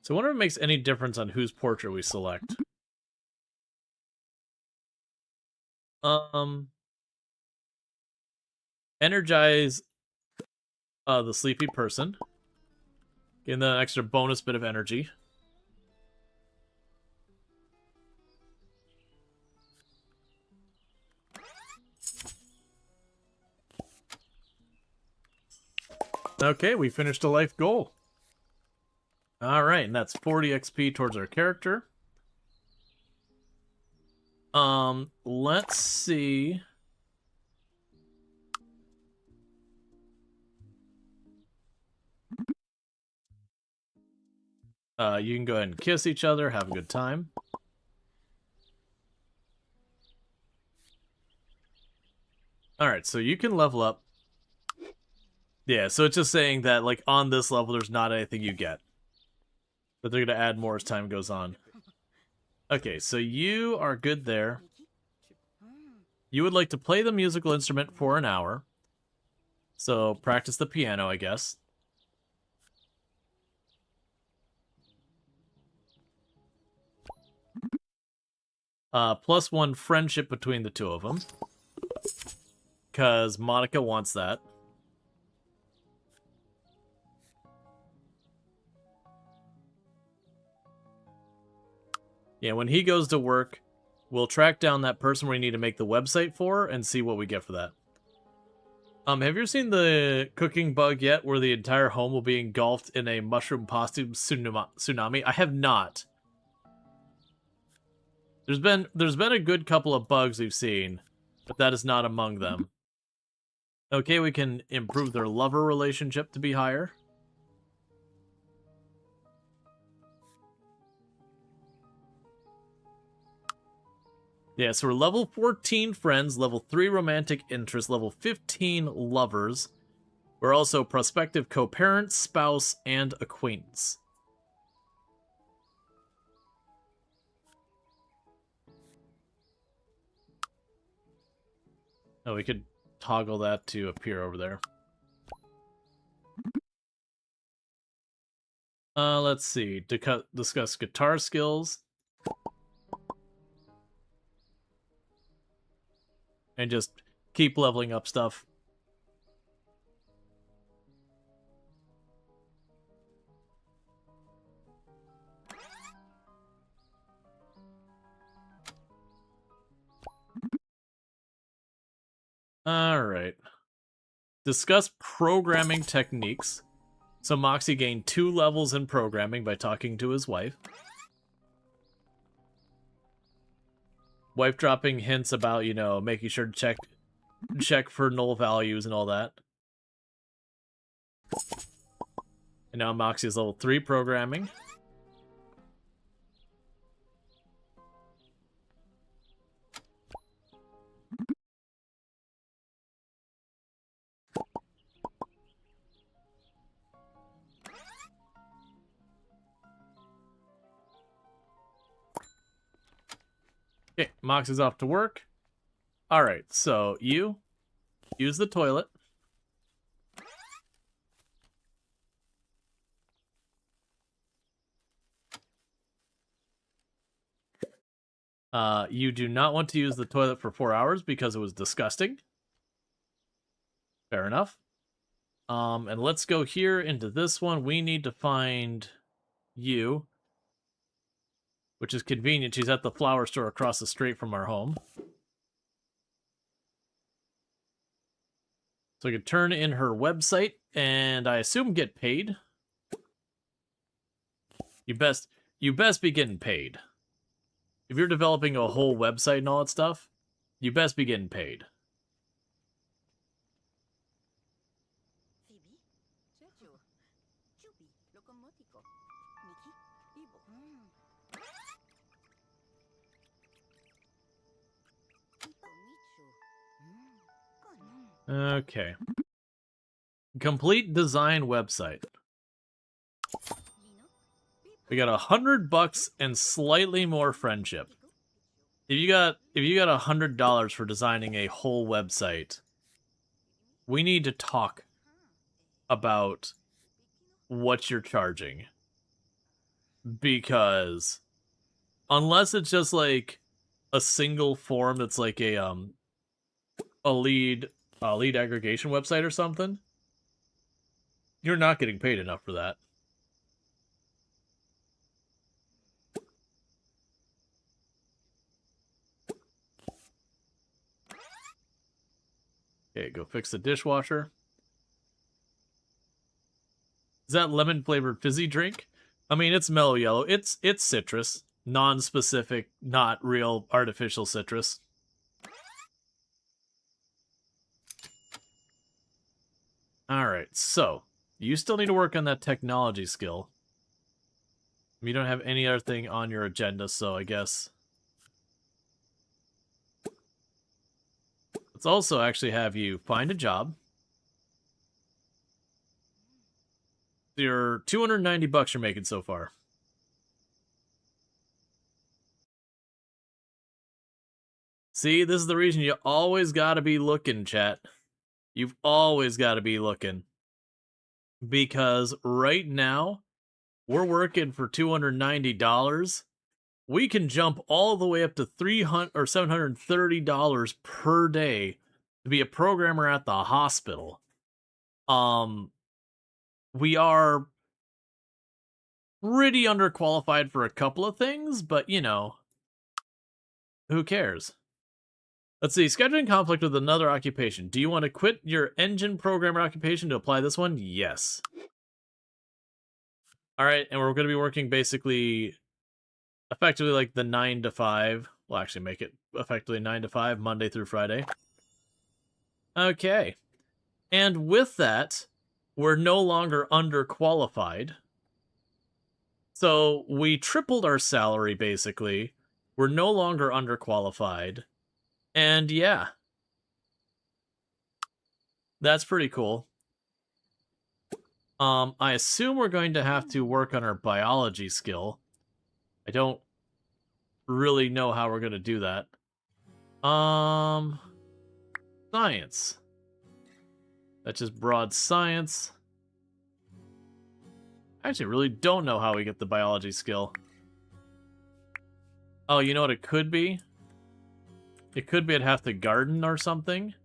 So I wonder if it makes any difference on whose portrait we select. Energize the sleepy person. Getting the extra bonus bit of energy. Okay, we finished a life goal. Alright, and that's 40 XP towards our character. Let's see. You can go ahead and kiss each other, have a good time. Alright, so you can level up. Yeah, so it's just saying that, like, on this level, there's not anything you get. But they're going to add more as time goes on. Okay, so you are good there. You would like to play the musical instrument for an hour. So practice the piano, I guess. +1 friendship between the two of them. Because Monica wants that. Yeah, when he goes to work, we'll track down that person we need to make the website for and see what we get for that. Have you ever seen the cooking bug yet, where the entire home will be engulfed in a mushroom costume tsunami? I have not. There's been a good couple of bugs we've seen, but that is not among them. Okay, we can improve their lover relationship to be higher. Yeah, so we're level 14 friends, level 3 romantic interest, level 15 lovers. We're also prospective co-parent, spouse, and acquaintance. Oh, we could toggle that to appear over there. Let's see. Discuss guitar skills. And just keep leveling up stuff. Alright. Discuss programming techniques. So Moxie gained 2 levels in programming by talking to his wife. Wife dropping hints about, you know, making sure to check for null values and all that. And now Moxie is level 3 programming. Okay, Moxie's off to work. Alright, so you use the toilet. You do not want to use the toilet for 4 hours because it was disgusting. Fair enough. And let's go here into this one. We need to find you, which is convenient. She's at the flower store across the street from our home. So I could turn in her website, and I assume get paid. You best be getting paid. If you're developing a whole website and all that stuff, you best be getting paid. Okay. Complete design website. We got $100 and slightly more friendship. If you got $100 for designing a whole website, we need to talk about what you're charging. Because unless it's just like a single form that's like a lead aggregation website or something, you're not getting paid enough for that. Okay, go fix the dishwasher. Is that lemon flavored fizzy drink? I mean, it's mellow yellow. It's citrus, non-specific, not real artificial citrus. All right, so you still need to work on that technology skill. You don't have any other thing on your agenda, so I guess let's also actually have you find a job. Your $290 you're making so far. See, this is the reason you always gotta be looking, chat. You've always gotta be looking. Because right now, we're working for $290. We can jump all the way up to $300 or $730 per day to be a programmer at the hospital. We are pretty underqualified for a couple of things, but you know, who cares? Let's see, scheduling conflict with another occupation. Do you want to quit your engine programmer occupation to apply this one? Yes. All right, and we're going to be working basically effectively like the 9 to 5. We'll actually make it effectively 9 to 5, Monday through Friday. Okay. And with that, we're no longer underqualified. So we tripled our salary, basically. We're no longer underqualified. And yeah. That's pretty cool. I assume we're going to have to work on our biology skill. I don't really know how we're going to do that. Science. That's just broad science. I actually really don't know how we get the biology skill. Oh, you know what it could be? It could be I'd have to garden or something.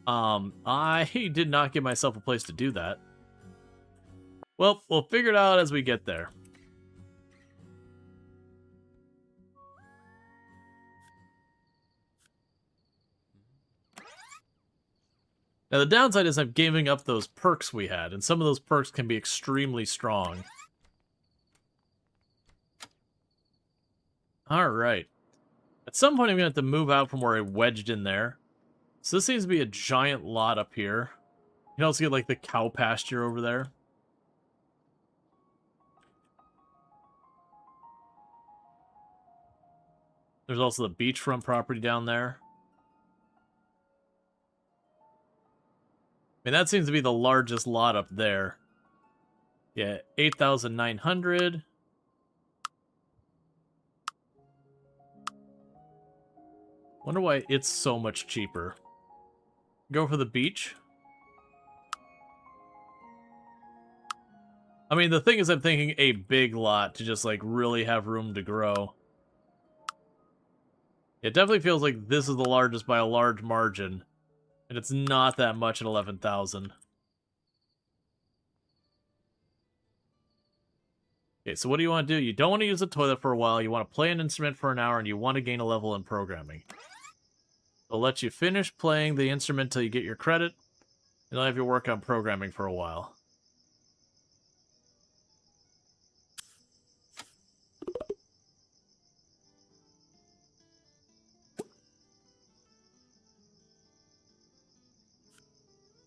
I did not give myself a place to do that. Well, we'll figure it out as we get there. Now, the downside is I'm giving up those perks we had, and some of those perks can be extremely strong. Alright. At some point, I'm going to have to move out from where I wedged in there. So this seems to be a giant lot up here. You can also get, like, the cow pasture over there. There's also the beachfront property down there. I mean, that seems to be the largest lot up there. Yeah, 8,900. Wonder why it's so much cheaper. Go for the beach. I mean, the thing is, I'm thinking a big lot to just, like, really have room to grow. It definitely feels like this is the largest by a large margin. And it's not that much at 11,000. Okay, so what do you want to do? You don't want to use the toilet for a while, you want to play an instrument for an hour, and you want to gain a level in programming. They'll let you finish playing the instrument till you get your credit, and they'll have you work on programming for a while.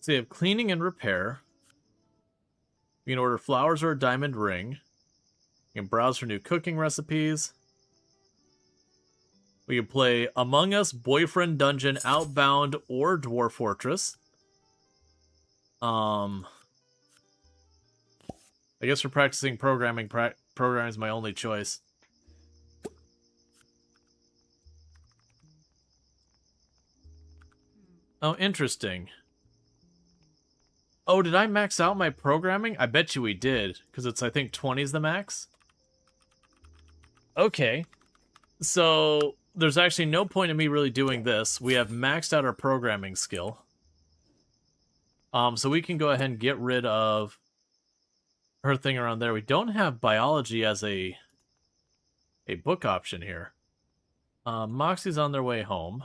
So you have cleaning and repair. You can order flowers or a diamond ring. You can browse for new cooking recipes. We can play Among Us, Boyfriend Dungeon, Outbound, or Dwarf Fortress. I guess for practicing programming, programming is my only choice. Oh, interesting. Oh, did I max out my programming? I bet you we did, because it's, I think, 20 is the max. Okay. So, there's actually no point in me really doing this. We have maxed out our programming skill. So we can go ahead and get rid of her thing around there. We don't have biology as a book option here. Moxie's on their way home.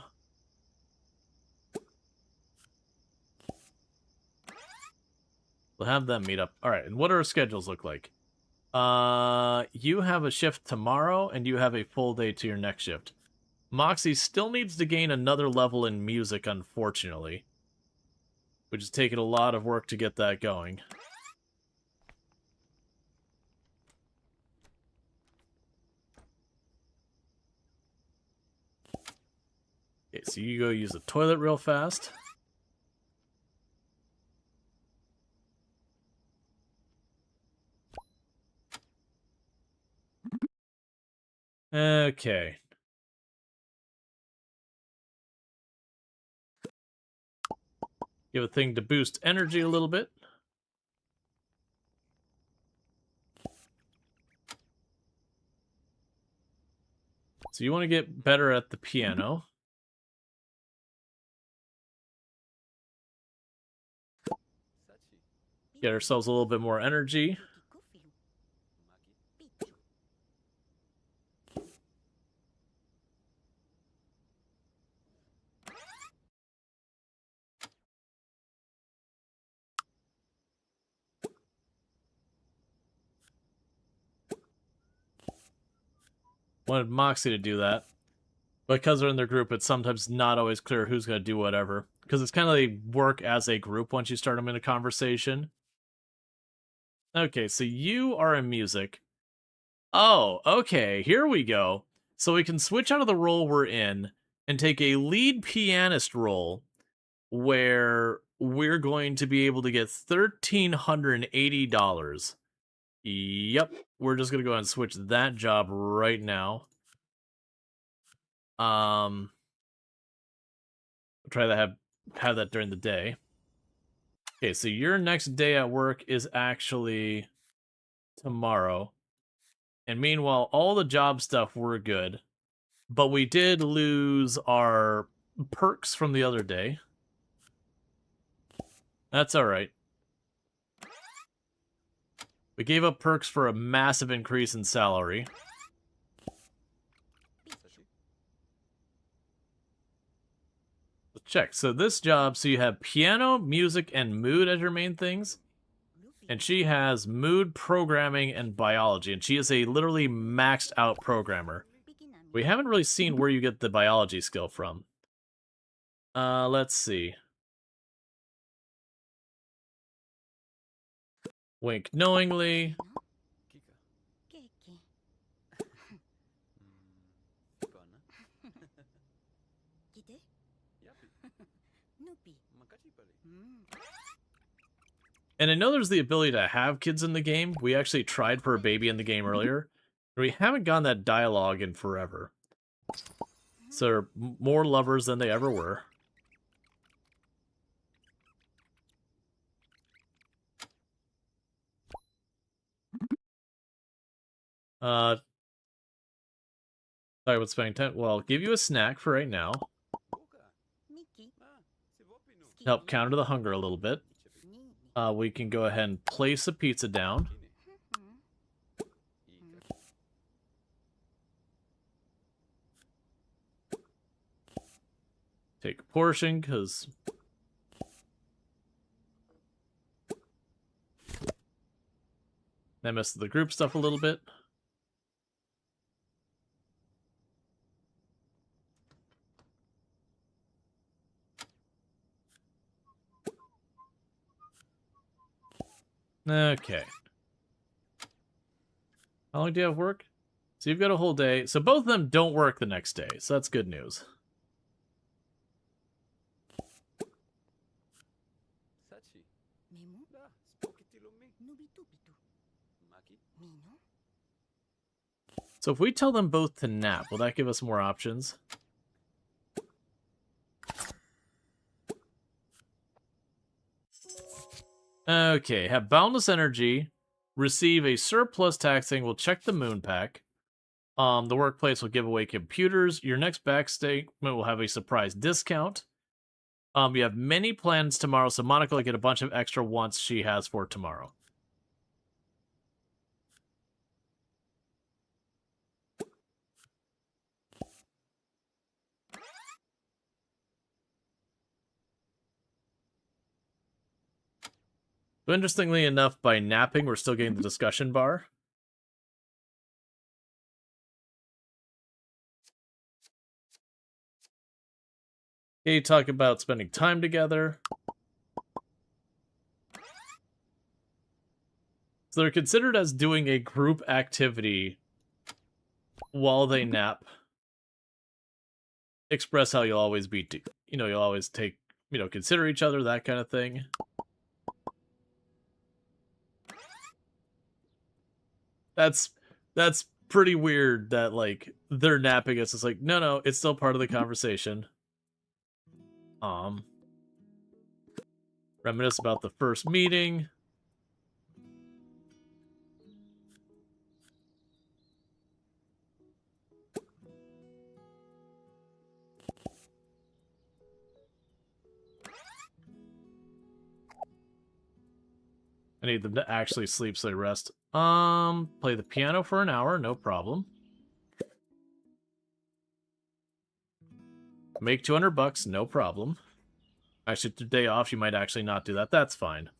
We'll have them meet up. Alright, and what do our schedules look like? You have a shift tomorrow, and you have a full day to your next shift. Moxie still needs to gain another level in music, unfortunately. Which is taking a lot of work to get that going. Okay, so you go use the toilet real fast. Okay. Give a thing to boost energy a little bit. So you want to get better at the piano. Get ourselves a little bit more energy. Wanted Moxie to do that. Because they're in their group, it's sometimes not always clear who's going to do whatever. Because it's kind of they work as a group once you start them in a conversation. Okay, so you are in music. Oh, okay, here we go. So we can switch out of the role we're in and take a lead pianist role where we're going to be able to get $1,380. Yep, we're just going to go ahead and switch that job right now. We'll try to have that during the day. Okay, so your next day at work is actually tomorrow. And meanwhile, all the job stuff were good. But we did lose our perks from the other day. That's alright. We gave up perks for a massive increase in salary. check. So this job, so you have piano, music, and mood as your main things. And she has mood, programming, and biology. And she is a literally maxed out programmer. We haven't really seen where you get the biology skill from. Let's see. Wink knowingly. And I know there's the ability to have kids in the game. We actually tried for a baby in the game earlier. We haven't gotten that dialogue in forever. So they're more lovers than they ever were. Sorry about spending time. Well, I'll give you a snack for right now. Help counter the hunger a little bit. We can go ahead and place a pizza down. Take a portion, because... I messed the group stuff a little bit. Okay. How long do you have work? So you've got a whole day. So both of them don't work the next day, so that's good news. So if we tell them both to nap, will that give us more options? Okay, have boundless energy, receive a surplus taxing, we'll check the moon pack. The workplace will give away computers. Your next back statement will have a surprise discount. You have many plans tomorrow, so Monica will get a bunch of extra wants she has for tomorrow. So interestingly enough, by napping, we're still getting the discussion bar. Okay, talk about spending time together. So they're considered as doing a group activity while they nap. Express how you'll always be, you'll always take, consider each other, that kind of thing. That's pretty weird that, like, they're napping. It's just like, no, it's still part of the conversation. Reminisce about the first meeting. I need them to actually sleep so they rest. Play the piano for an hour, no problem. Make $200, no problem. Actually, today off, you might actually not do that. That's fine.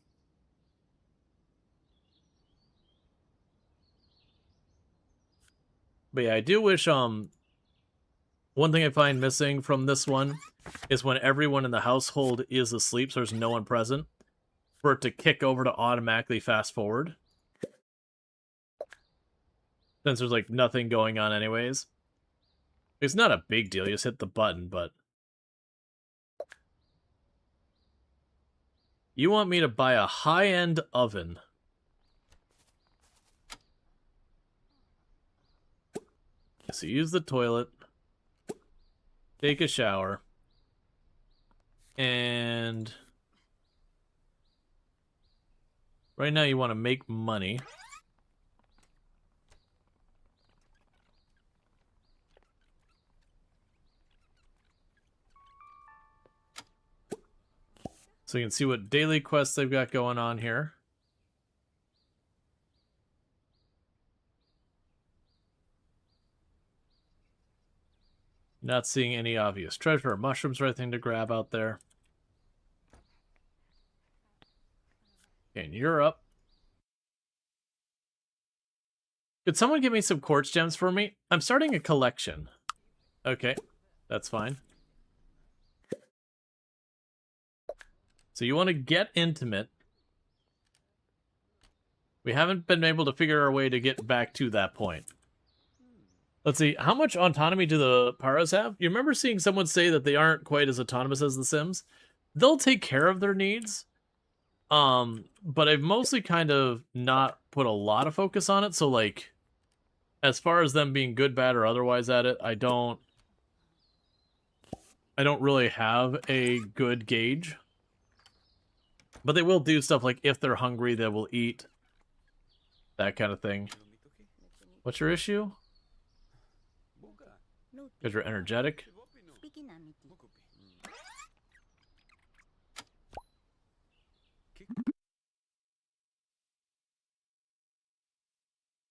But yeah, I do wish, one thing I find missing from this one is when everyone in the household is asleep, so there's no one present, for it to kick over to automatically fast forward. Since there's, like, nothing going on anyways. It's not a big deal, you just hit the button, but... You want me to buy a high-end oven. So use the toilet. Take a shower. And... right now you want to make money. So you can see what daily quests they've got going on here. Not seeing any obvious treasure or mushrooms or anything to grab out there. Okay, and you're up. Could someone give me some quartz gems for me? I'm starting a collection. Okay, that's fine. So you want to get intimate. We haven't been able to figure our way to get back to that point. Let's see, how much autonomy do the Paras have? You remember seeing someone say that they aren't quite as autonomous as the Sims? They'll take care of their needs. But I've mostly kind of not put a lot of focus on it, so like, as far as them being good, bad, or otherwise at it, I don't really have a good gauge. But they will do stuff like if they're hungry, they will eat. That kind of thing. What's your issue? Because you're energetic.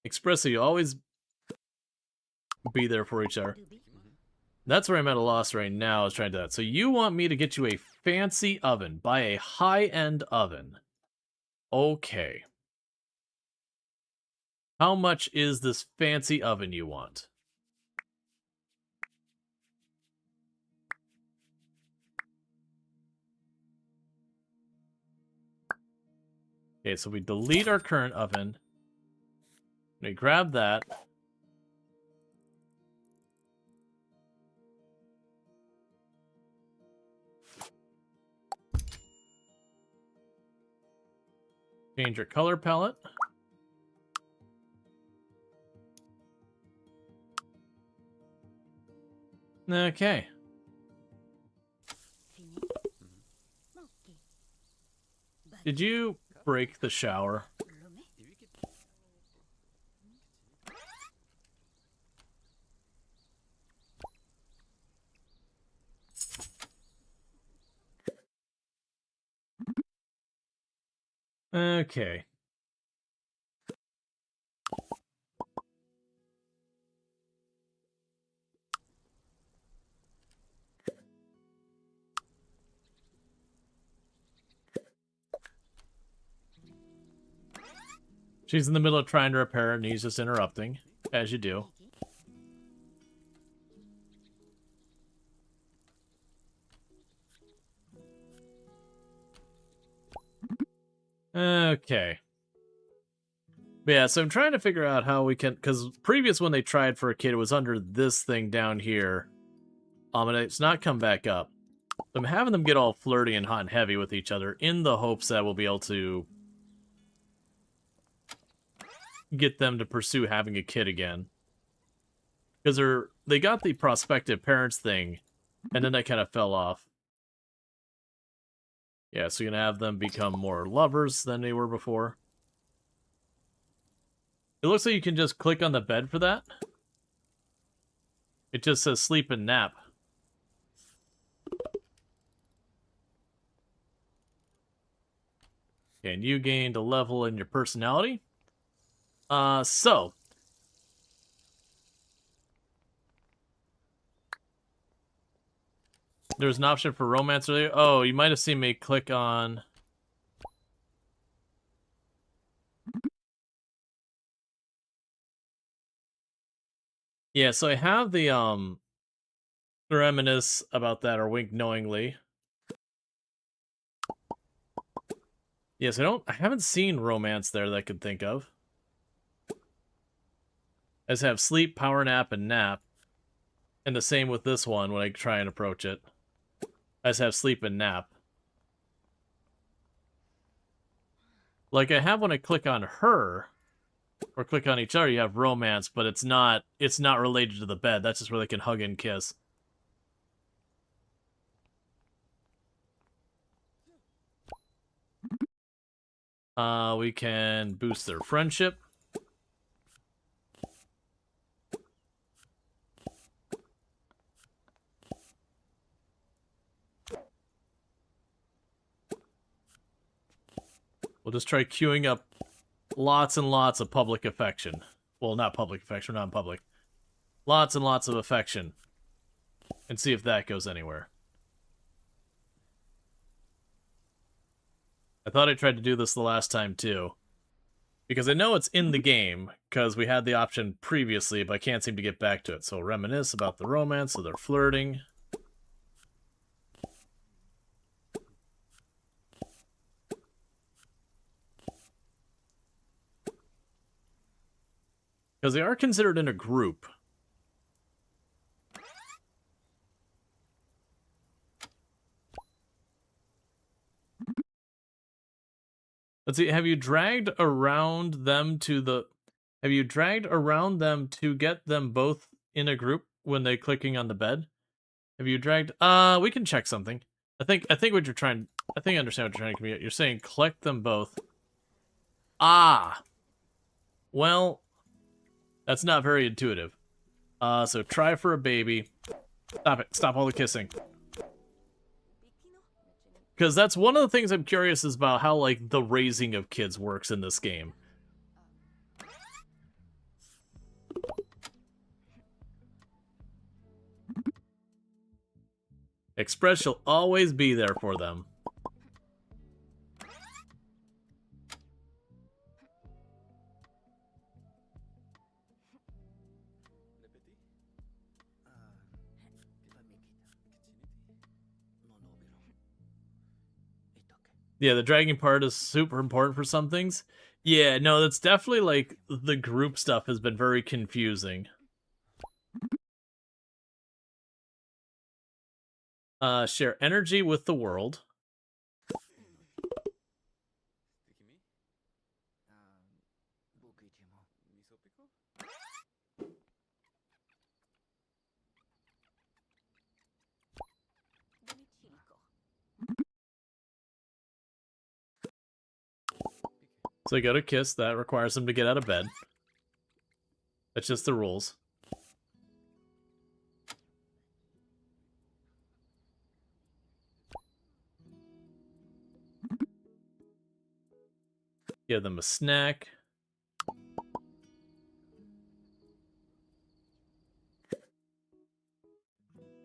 Expressive, you always be there for each other. That's where I'm at a loss right now, is trying to do that. So you want me to get you a fancy oven. Buy a high-end oven. Okay. How much is this fancy oven you want? Okay, so we delete our current oven. We grab that. Change your color palette. Okay. Did you break the shower? Okay. She's in the middle of trying to repair and he's just interrupting, as you do. Okay. But yeah, so I'm trying to figure out how we can, because previous when they tried for a kid, it was under this thing down here. And it's not come back up. So I'm having them get all flirty and hot and heavy with each other in the hopes that we'll be able to get them to pursue having a kid again. Because they got the prospective parents thing, and then that kind of fell off. Yeah, so you're going to have them become more lovers than they were before. It looks like you can just click on the bed for that. It just says sleep and nap. Okay, and you gained a level in your personality. So. There's an option for romance earlier. Oh, you might have seen me click on... Yeah, so I have the, reminisce about that or wink knowingly. Yes, I haven't seen romance there that I could think of. I just have sleep, power nap, and nap. And the same with this one when I try and approach it. I just have sleep and nap. Like I have when I click on her, or click on each other, you have romance, but it's not related to the bed. That's just where they can hug and kiss. We can boost their friendship. We'll just try queuing up lots and lots of public affection. Well, not public affection, not in public. Lots and lots of affection. and see if that goes anywhere. I thought I tried to do this the last time too. Because I know it's in the game, because we had the option previously, but I can't seem to get back to it. So reminisce about the romance, so they're flirting. Because they are considered in a group. Let's see, have you dragged around them to the... Have you dragged around them to get them both in a group when they're clicking on the bed? Have you dragged... we can check something. I think what you're trying... I think I understand what you're trying to communicate. You're saying collect them both. Ah! Well, that's not very intuitive. So try for a baby. Stop it. Stop all the kissing. Because that's one of the things I'm curious is about how, like, the raising of kids works in this game. Express shall always be there for them. Yeah, the dragging part is super important for some things. Yeah, no, that's definitely, like, the group stuff has been very confusing. Share energy with the world. So you go to kiss, that requires them to get out of bed. That's just the rules. Give them a snack.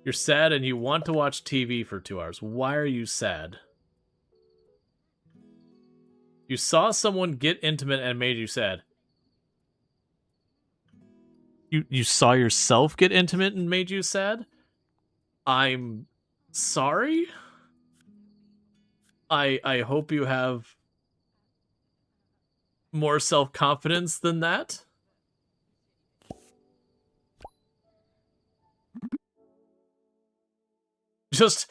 You're sad and you want to watch TV for 2 hours. Why are you sad? You saw someone get intimate and made you sad. You saw yourself get intimate and made you sad? I'm sorry? I hope you have more self-confidence than that. Just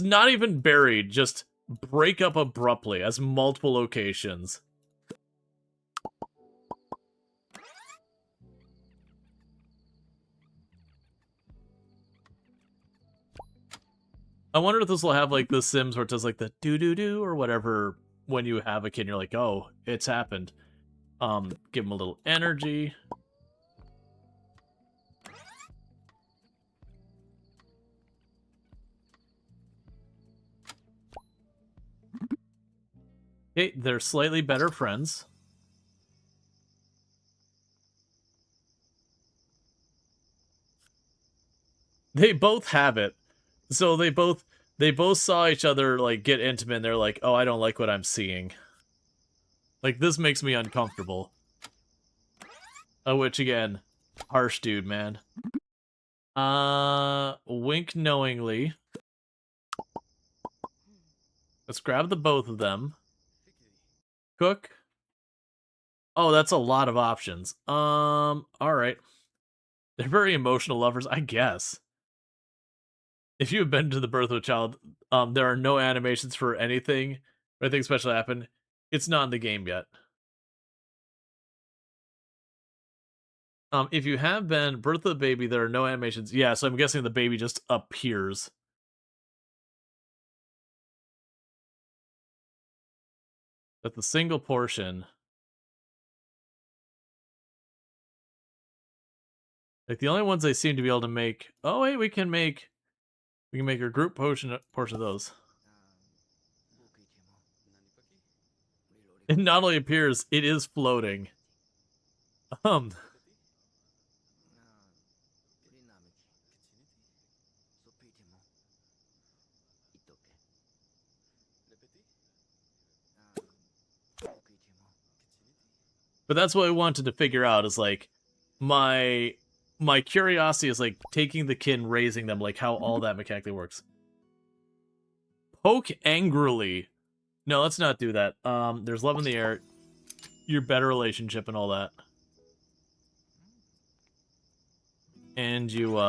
not even buried, just break up abruptly as multiple locations. I wonder if this will have like the Sims where it does like the do-do-do or whatever when you have a kid and you're like, oh, it's happened. Give them a little energy. Okay, they're slightly better friends. They both have it. So they both saw each other like get intimate and they're like, "Oh, I don't like what I'm seeing." Like this makes me uncomfortable. Which again, harsh dude, man. Wink knowingly. Let's grab the both of them. Cook. Oh, that's a lot of options. All right. They're very emotional lovers, I guess. If you have been to the birth of a child, there are no animations for anything. Or anything special happened. It's not in the game yet. If you have been birth of the baby, there are no animations. Yeah, so I'm guessing the baby just appears. But the single portion. Like the only ones they seem to be able to make. Oh wait, we can make a group portion of those. It not only appears, it is floating. But that's what I wanted to figure out is like my curiosity is like taking the kid and raising them, like how all that mechanically works. Poke angrily. No, let's not do that. There's love in the air, your better relationship and all that. And you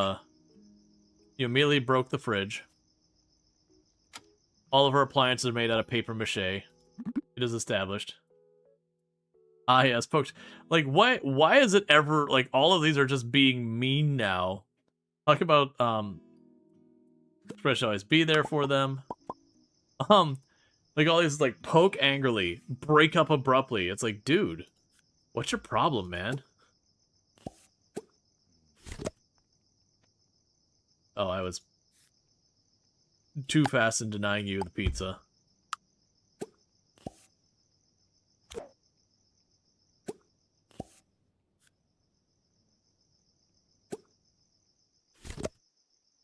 immediately broke the fridge. All of our appliances are made out of paper mache. It is established. Ah, yes, poked. Like, why is it ever, like, all of these are just being mean now? Talk about, Fresh always be there for them. Like, all these, like, poke angrily, break up abruptly. It's like, dude, what's your problem, man? Oh, I was too fast in denying you the pizza.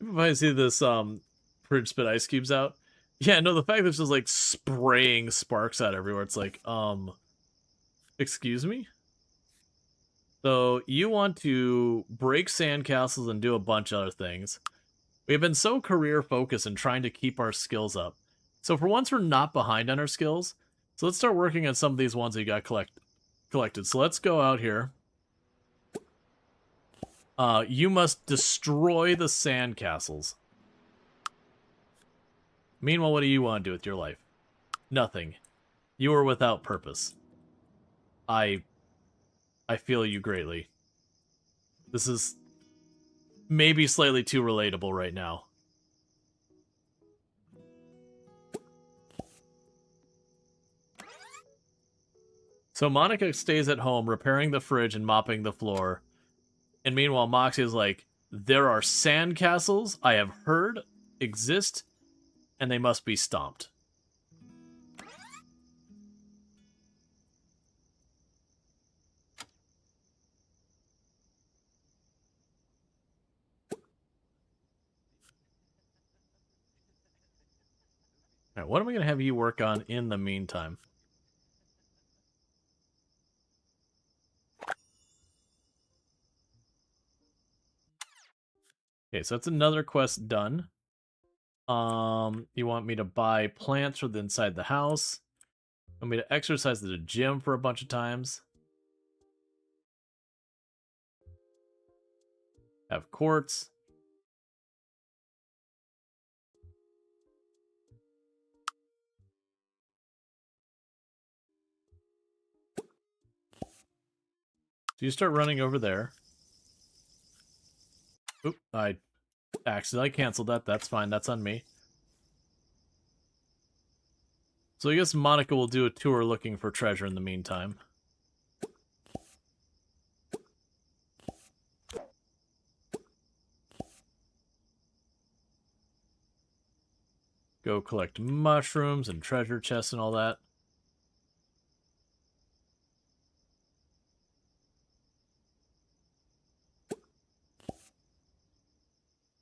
If I see this fridge spit ice cubes out. Yeah, no, the fact that it's just like spraying sparks out everywhere, it's like, excuse me? So you want to break sandcastles and do a bunch of other things. We've been so career focused and trying to keep our skills up. So for once we're not behind on our skills. So let's start working on some of these ones that you got collected. So let's go out here. You must destroy the sandcastles. Meanwhile, what do you want to do with your life? Nothing. You are without purpose. I feel you greatly. This is maybe slightly too relatable right now. So Monica stays at home repairing the fridge and mopping the floor. And meanwhile, Moxie is like, there are sandcastles I have heard exist, and they must be stomped. All right, what am I going to have you work on in the meantime? Okay, so that's another quest done. You want me to buy plants for the inside the house. You want me to exercise at the gym for a bunch of times. Have quartz. So you start running over there. Oop, I accidentally canceled that. That's fine. That's on me. So I guess Monica will do a tour looking for treasure in the meantime. Go collect mushrooms and treasure chests and all that.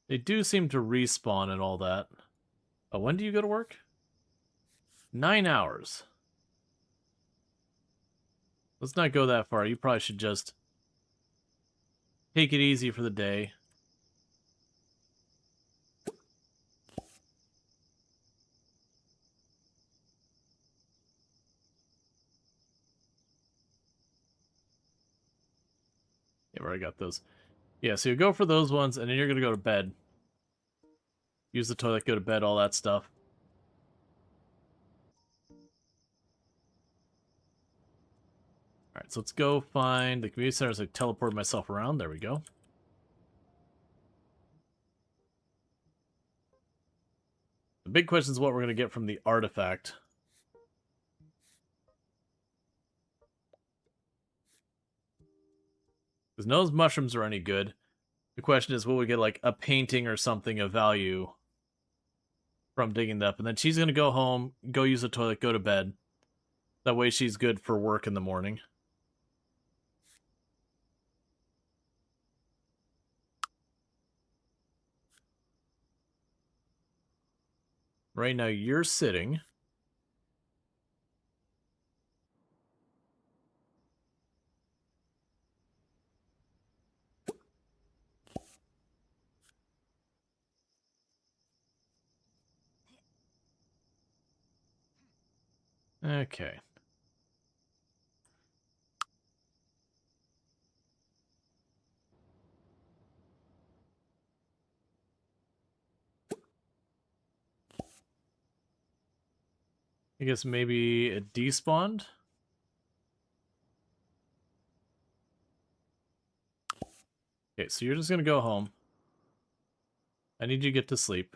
They do seem to respawn and all that. Oh, when do you go to work? 9 hours. Let's not go that far. You probably should just take it easy for the day. Yeah, we already got those. Yeah, so you go for those ones, and then you're going to go to bed. Use the toilet, go to bed, all that stuff. Alright, so let's go find the community center. So I teleport myself around. There we go. The big question is what we're going to get from the artifact. Because no mushrooms are any good. The question is, will we get like a painting or something of value from digging that up? And then she's going to go home, go use the toilet, go to bed. That way she's good for work in the morning. Right now you're sitting. Okay. I guess maybe it despawned? Okay, so you're just gonna go home. I need you to get to sleep.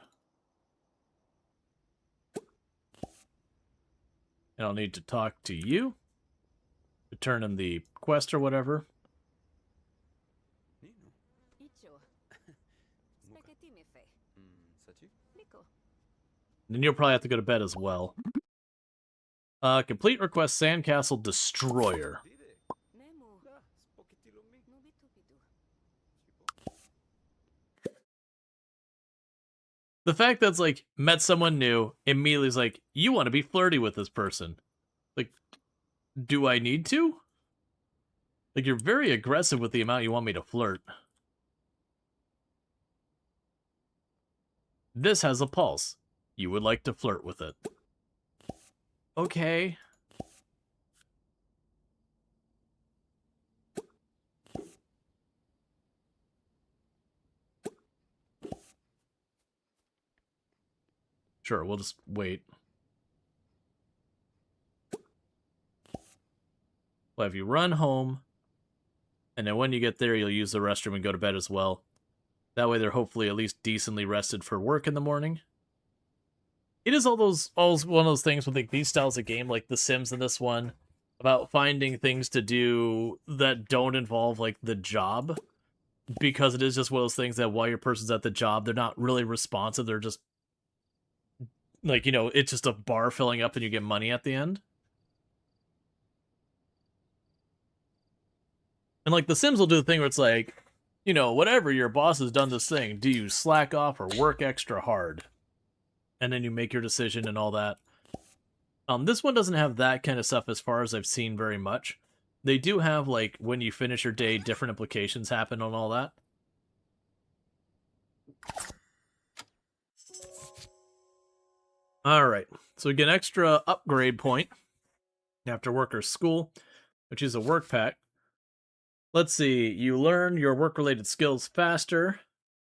And I'll need to talk to you to turn in the quest or whatever. And then you'll probably have to go to bed as well. Complete request Sandcastle Destroyer. The fact that's like, met someone new, immediately is like, you want to be flirty with this person. Like, do I need to? Like, you're very aggressive with the amount you want me to flirt. This has a pulse. You would like to flirt with it. Okay. Sure, we'll just wait. We'll have you run home, and then when you get there, you'll use the restroom and go to bed as well. That way they're hopefully at least decently rested for work in the morning. It is all one of those things with like these styles of game, like The Sims and this one, about finding things to do that don't involve like the job. Because it is just one of those things that while your person's at the job, they're not really responsive. They're just like, you know, it's just a bar filling up and you get money at the end. And like The Sims will do the thing where it's like, you know, whatever, your boss has done this thing. Do you slack off or work extra hard? And then you make your decision and all that. This one doesn't have that kind of stuff as far as I've seen very much. They do have, like, when you finish your day, different implications happen on all that. Alright, so we get an extra upgrade point after worker's school, which is a work pack. Let's see, you learn your work-related skills faster.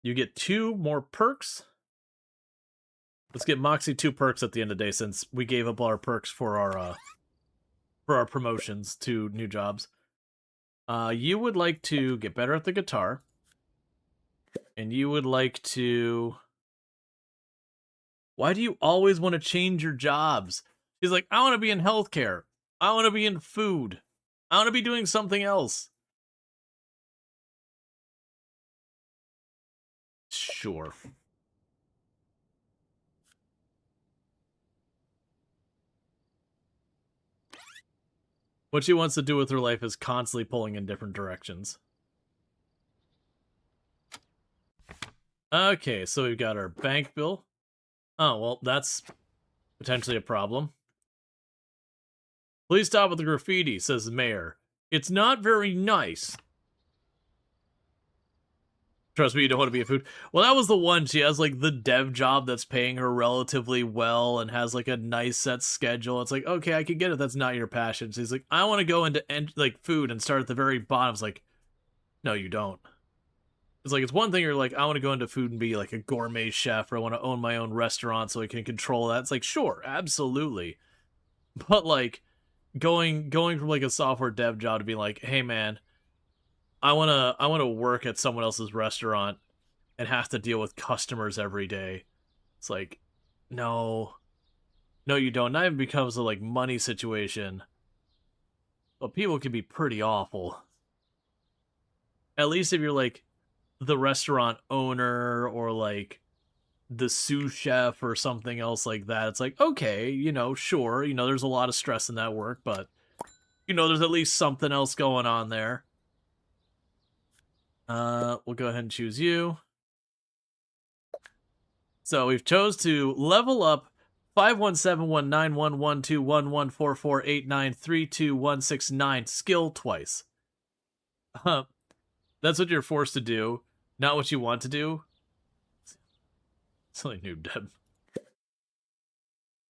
You get 2 more perks. Let's get Moxie 2 perks at the end of the day, since we gave up all our perks for our promotions to new jobs. You would like to get better at the guitar. And you would like to... Why do you always want to change your jobs? She's like, I want to be in healthcare. I want to be in food. I want to be doing something else. Sure. What she wants to do with her life is constantly pulling in different directions. Okay, so we've got our bank bill. Oh, well, that's potentially a problem. Please stop with the graffiti, says the mayor. It's not very nice. Trust me, you don't want to be a food. Well, that was the one. She has, like, the dev job that's paying her relatively well and has, like, a nice set schedule. It's like, okay, I can get it. That's not your passion. She's like, I want to go into, like, food and start at the very bottom. It's like, no, you don't. It's like, it's one thing you're like, I want to go into food and be, like, a gourmet chef, or I want to own my own restaurant so I can control that. It's like, sure, absolutely. But, like, going from, like, a software dev job to be like, hey, man, I wanna work at someone else's restaurant and have to deal with customers every day. It's like, no, you don't. Not even because of like money situation, but people can be pretty awful. At least if you're like the restaurant owner or like the sous chef or something else like that, it's like, okay, you know, sure, you know, there's a lot of stress in that work, but you know, there's at least something else going on there. We'll go ahead and choose you. So we've chose to level up 5171911211448932169 skill twice. That's what you're forced to do, not what you want to do. Silly noob deb.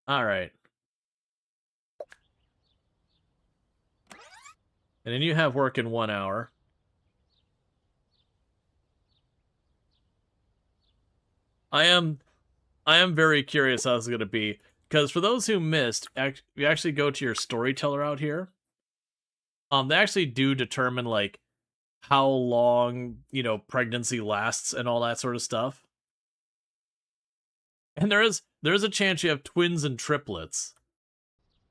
Alright. And then you have work in 1 hour. I am very curious how this is going to be, because for those who missed, you actually go to your storyteller out here. They actually do determine like how long, pregnancy lasts and all that sort of stuff. And there is a chance you have twins and triplets.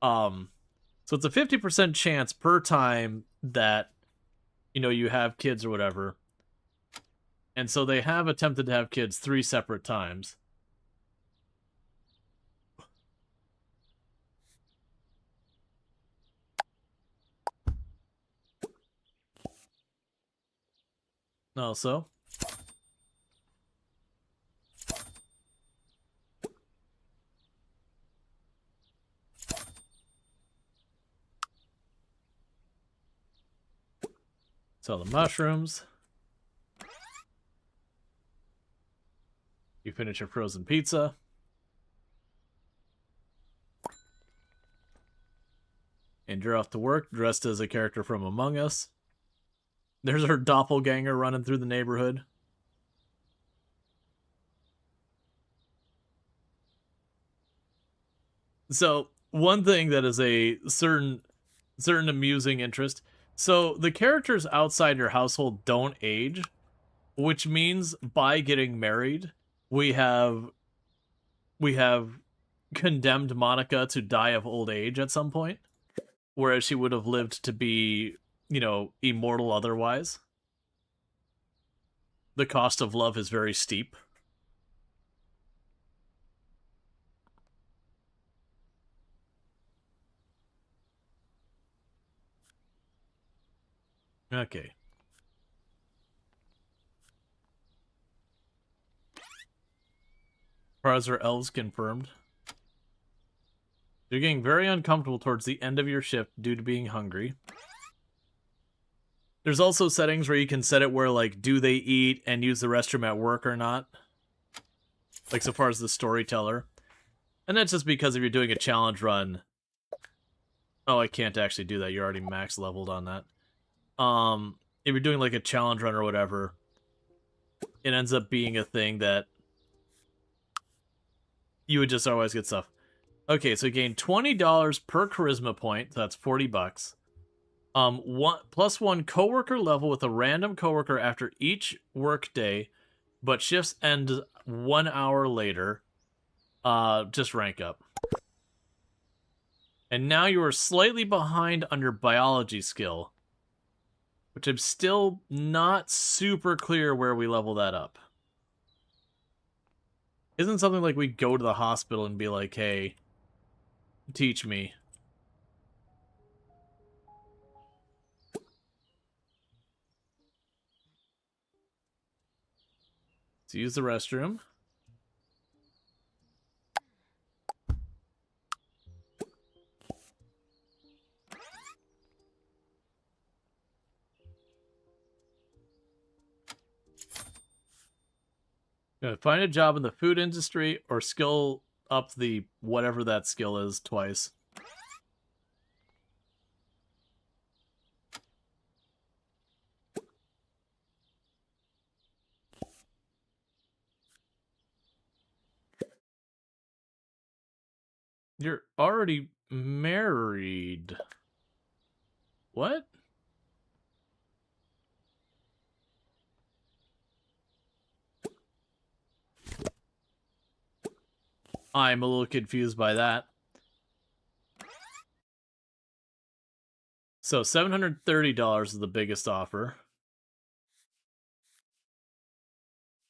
So it's a 50% chance per time that you have kids or whatever. And so they have attempted to have kids 3 separate times. Also, sell the mushrooms. You finish your frozen pizza. And you're off to work, dressed as a character from Among Us. There's our doppelganger running through the neighborhood. So, one thing that is a certain amusing interest. So, the characters outside your household don't age, which means by getting married, we have condemned Monica to die of old age at some point, whereas she would have lived to be, immortal otherwise. The cost of love is very steep. Okay. As far as our elves confirmed. You're getting very uncomfortable towards the end of your shift due to being hungry. There's also settings where you can set it where, like, do they eat and use the restroom at work or not? Like, so far as the storyteller. And that's just because if you're doing a challenge run... Oh, I can't actually do that. You're already max leveled on that. If you're doing, like, a challenge run or whatever, it ends up being a thing that you would just always get stuff. Okay, so you gain $20 per charisma point. So that's $40. +1 coworker level with a random coworker after each work day, but shifts end 1 hour later. Just rank up. And now you are slightly behind under biology skill, which I'm still not super clear where we level that up. Isn't something like we go to the hospital and be like, hey, teach me. So use the restroom. Find a job in the food industry or skill up the whatever that skill is twice. You're already married. What? I'm a little confused by that. So $730 is the biggest offer.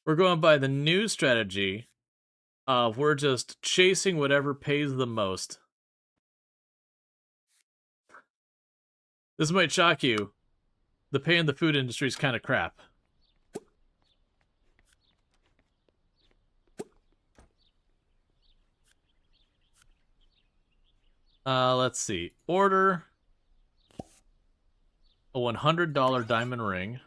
We're going by the new strategy of we're just chasing whatever pays the most. This might shock you. The pay in the food industry is kind of crap. Let's see. Order a $100 diamond ring.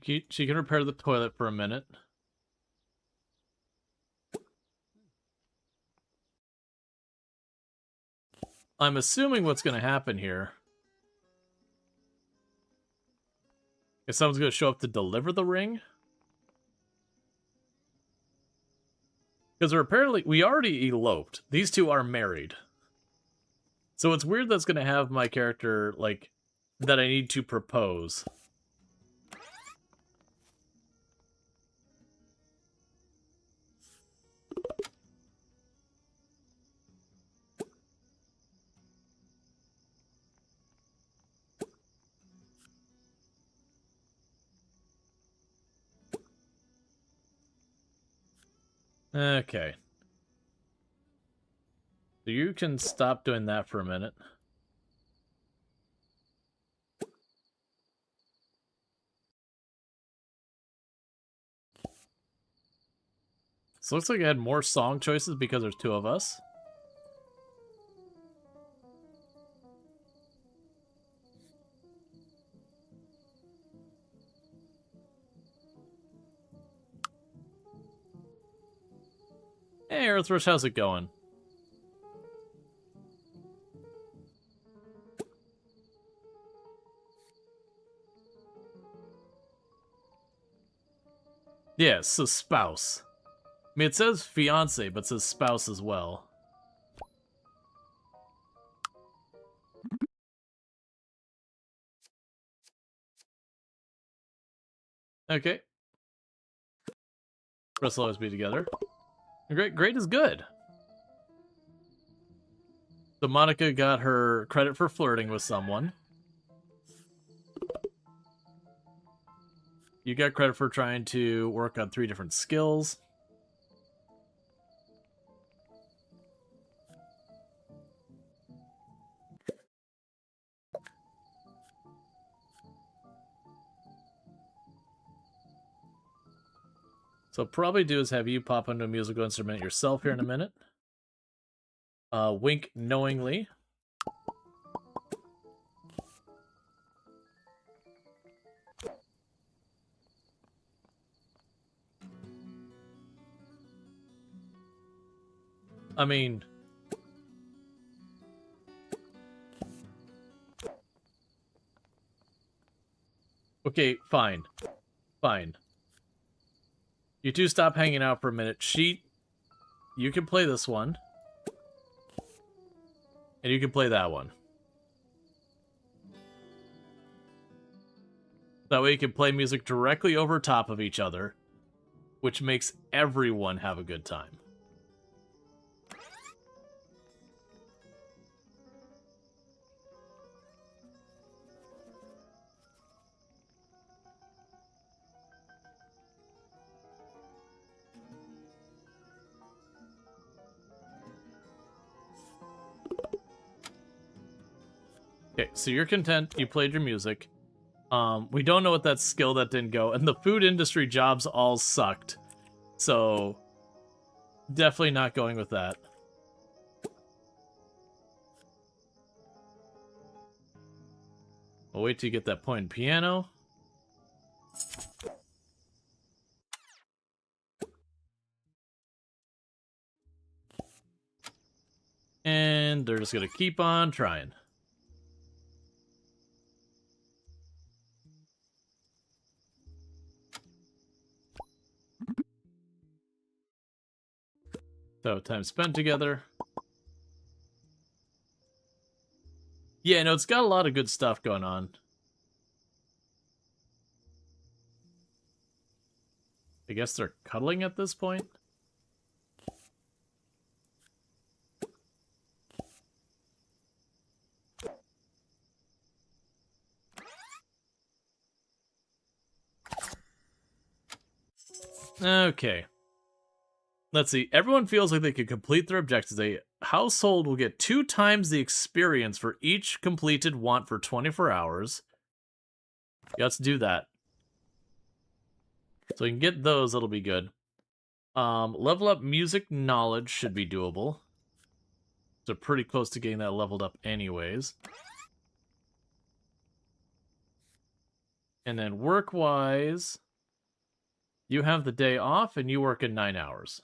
She can repair the toilet for a minute. I'm assuming what's going to happen here is someone's going to show up to deliver the ring. Because apparently, we already eloped. These two are married. So it's weird that's going to have my character, like, that I need to propose. Okay. So you can stop doing that for a minute. So it looks like I had more song choices because there's two of us. Hey, Earthrush, how's it going? Yeah, so spouse. I mean, it says fiance, but it says spouse as well. Okay. Let's always be together. Great is good. So Monica got her credit for flirting with someone. You got credit for trying to work on 3 different skills. So probably do is have you pop into a musical instrument yourself here in a minute. Wink knowingly. I mean... Okay, fine. Fine. You two stop hanging out for a minute. You can play this one. And you can play that one. That way you can play music directly over top of each other, which makes everyone have a good time. Okay, so you're content. You played your music. We don't know what that skill that didn't go, and the food industry jobs all sucked. So, definitely not going with that. I'll wait till you get that point in piano. And they're just gonna keep on trying. So, time spent together. Yeah, no, it's got a lot of good stuff going on. I guess they're cuddling at this point. Okay. Let's see. Everyone feels like they can complete their objectives. A household will get 2 times the experience for each completed want for 24 hours. Let's do that. So we can get those, that'll be good. Level up music knowledge should be doable. So pretty close to getting that leveled up anyways. And then work-wise, you have the day off and you work in 9 hours.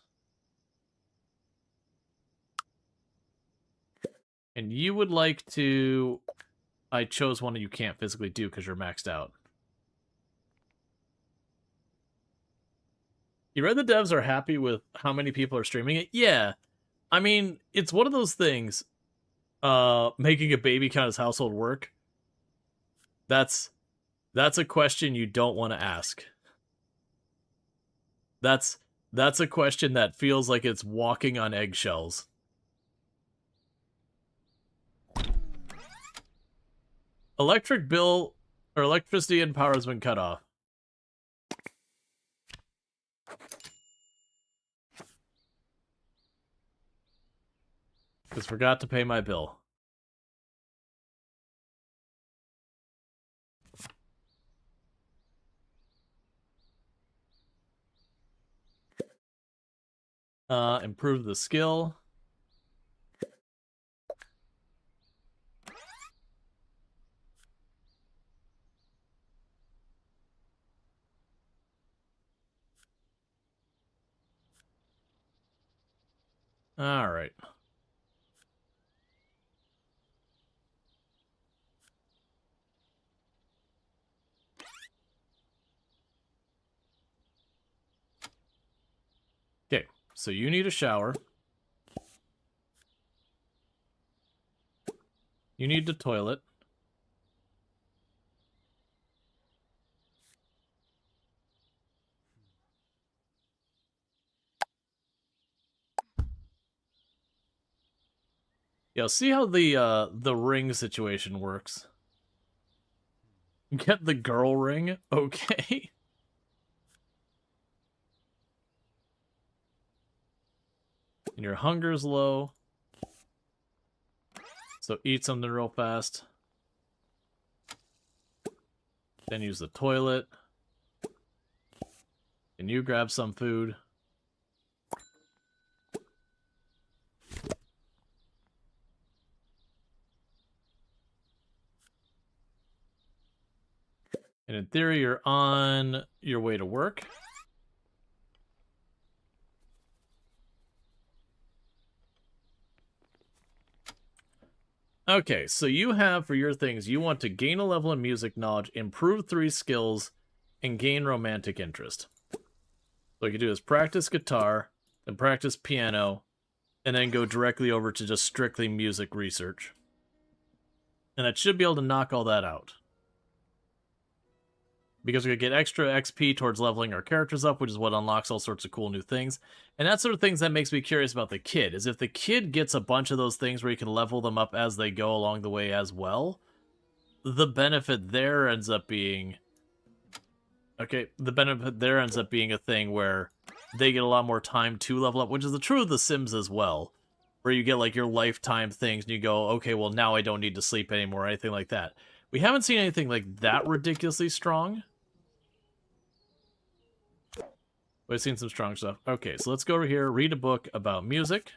And you would like to... I chose one that you can't physically do because you're maxed out. You read the devs are happy with how many people are streaming it? Yeah. I mean, it's one of those things. Making a baby count as household work? That's a question you don't want to ask. That's a question that feels like it's walking on eggshells. Electric bill or electricity and power has been cut off. Just forgot to pay my bill. Improve the skill. All right. Okay, so you need a shower. You need the toilet. Yeah, see how the ring situation works. Get the girl ring? Okay. And your hunger's low. So eat something real fast. Then use the toilet. And you grab some food. And in theory, you're on your way to work. Okay, so you have, for your things, you want to gain a level in music knowledge, improve 3 skills, and gain romantic interest. So what you can do is practice guitar, then practice piano, and then go directly over to just strictly music research. And that should be able to knock all that out. Because we get extra XP towards leveling our characters up, which is what unlocks all sorts of cool new things. And that's sort of things that makes me curious about the kid, is if the kid gets a bunch of those things where you can level them up as they go along the way as well, the benefit there ends up being... Okay, the benefit there ends up being a thing where they get a lot more time to level up, which is the true of The Sims as well, where you get like your lifetime things and you go, okay, well now I don't need to sleep anymore or anything like that. We haven't seen anything like that ridiculously strong. We've seen some strong stuff. Okay, so let's go over here, read a book about music.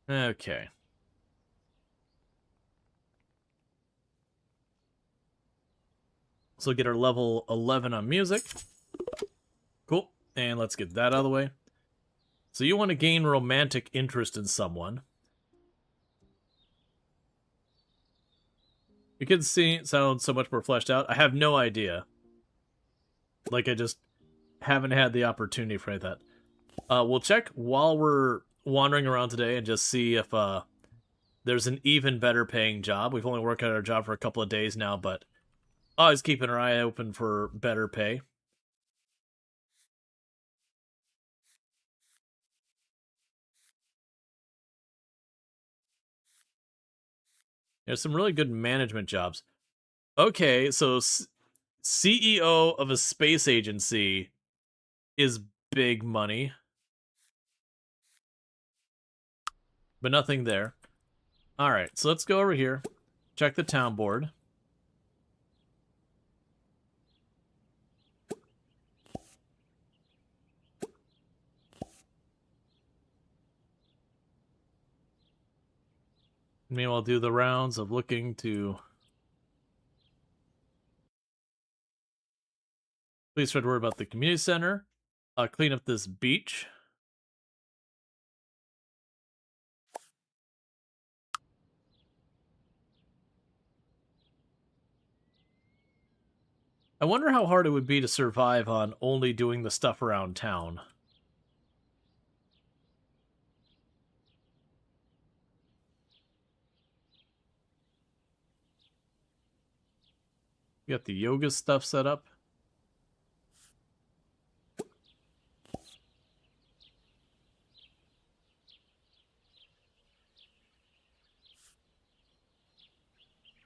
Okay. So get our level 11 on music. Cool. And let's get that out of the way. So you want to gain romantic interest in someone. You can see it sounds so much more fleshed out. I have no idea. Like, I just haven't had the opportunity for that. We'll check while we're wandering around today and just see if there's an even better paying job. We've only worked at our job for a couple of days now, but always keeping our eye open for better pay. There's some really good management jobs. Okay, so CEO of a space agency is big money. But nothing there. Alright, so let's go over here. Check the town board. Meanwhile, do the rounds of looking to... Please try to worry about the community center. Clean up this beach. I wonder how hard it would be to survive on only doing the stuff around town. You got the yoga stuff set up.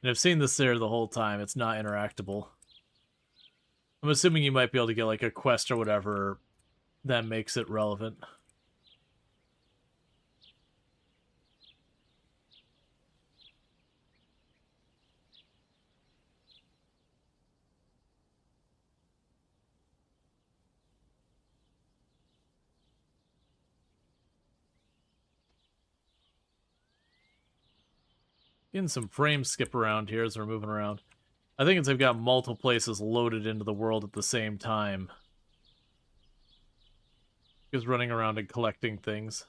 And I've seen this there the whole time. It's not interactable. I'm assuming you might be able to get like a quest or whatever that makes it relevant. Getting some frame skip around here as we're moving around. I think it's I've got multiple places loaded into the world at the same time. Just running around and collecting things.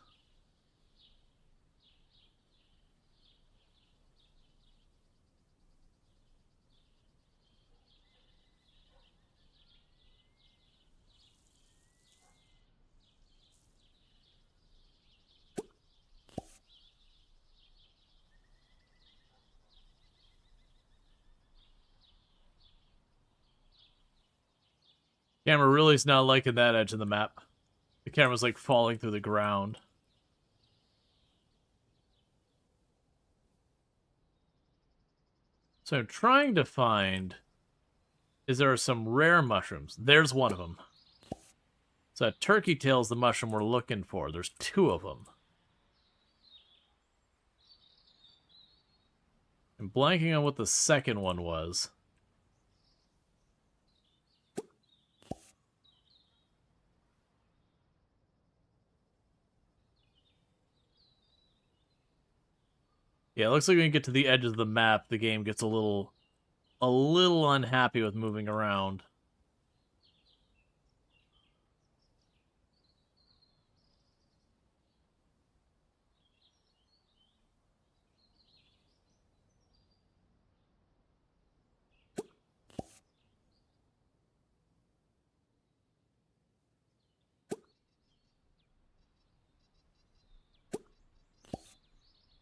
Camera really is not liking that edge of the map. The camera's like falling through the ground. So I'm trying to find... Is there some rare mushrooms? There's one of them. So that turkey tail's the mushroom we're looking for. There's two of them. I'm blanking on what the second one was. Yeah, it looks like when you get to the edge of the map, the game gets a little unhappy with moving around.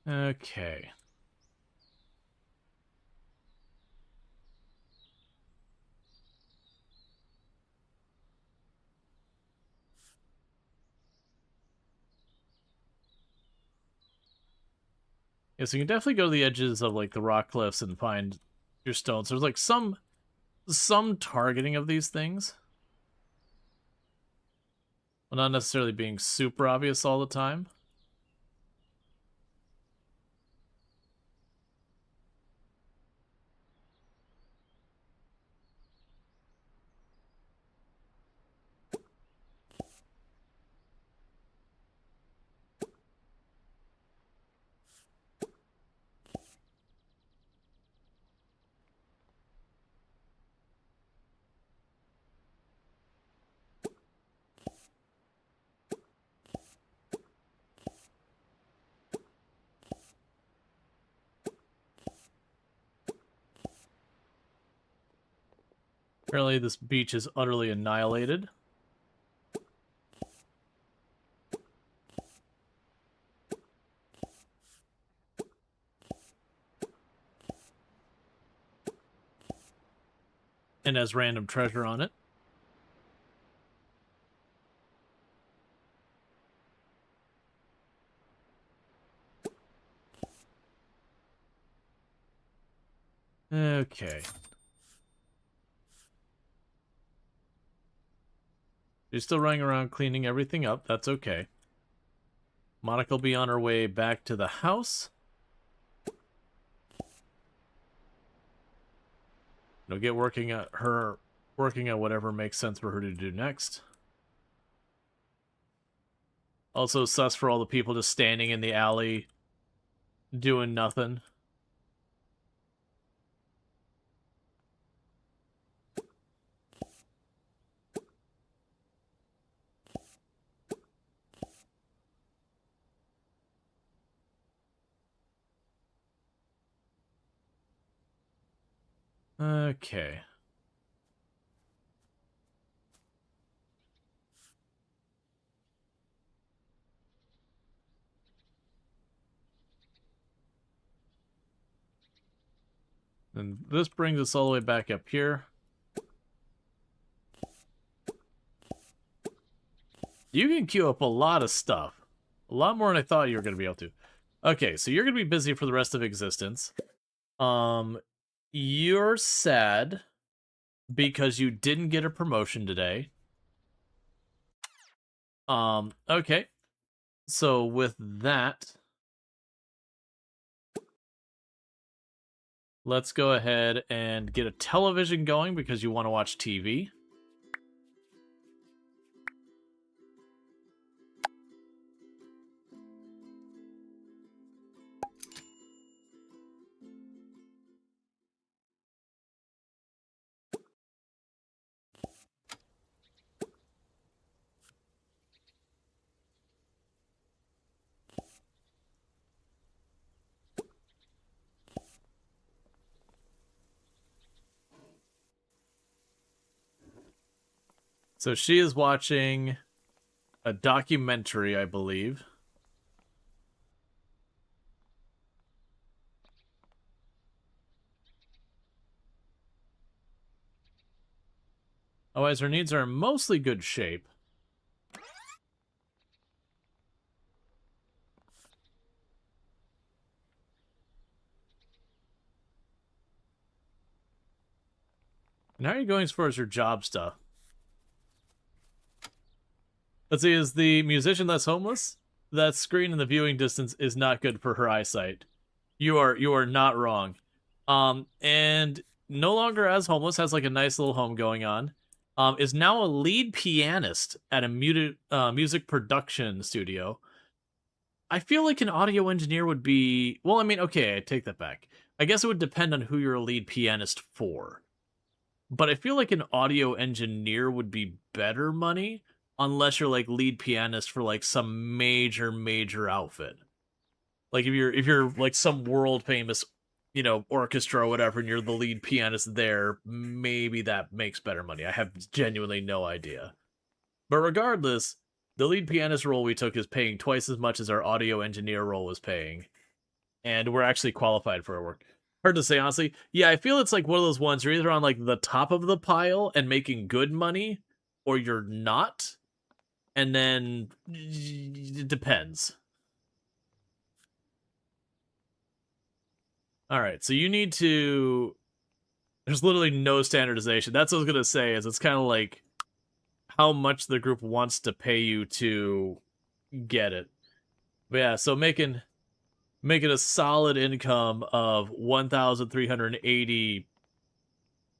Okay. Yeah, so you can definitely go to the edges of like the rock cliffs and find your stones. There's like some targeting of these things. Well, not necessarily being super obvious all the time. Apparently this beach is utterly annihilated. And has random treasure on it. Okay. You're still running around cleaning everything up. That's okay. Monica will be on her way back to the house. You'll get working at whatever makes sense for her to do next. Also sus for all the people just standing in the alley, doing nothing. Okay. And this brings us all the way back up here. You can queue up a lot of stuff. A lot more than I thought you were going to be able to. Okay, so you're going to be busy for the rest of existence. You're sad because you didn't get a promotion today. Okay. So with that, let's go ahead and get a television going because you want to watch TV. So she is watching a documentary, I believe. Otherwise, her needs are in mostly good shape. And how are you going as far as your job stuff? Let's see, is the musician that's homeless? That screen in the viewing distance is not good for her eyesight. You are not wrong. And no longer as homeless, has like a nice little home going on. Is now a lead pianist at a music production studio. I feel like an audio engineer would be, well, I mean, okay, I take that back. I guess it would depend on who you're a lead pianist for. But I feel like an audio engineer would be better money unless you're like lead pianist for like some major outfit. Like if you're like some world famous, orchestra or whatever, and you're the lead pianist there, maybe that makes better money. I have genuinely no idea. But regardless, the lead pianist role we took is paying twice as much as our audio engineer role was paying. And we're actually qualified for our work. Hard to say, honestly. Yeah, I feel it's like one of those ones you're either on like the top of the pile and making good money, or you're not. And then it depends. All right, so you need to. There's literally no standardization. That's what I was gonna say. Is it's kind of like how much the group wants to pay you to get it. But yeah, so making a solid income of 1,380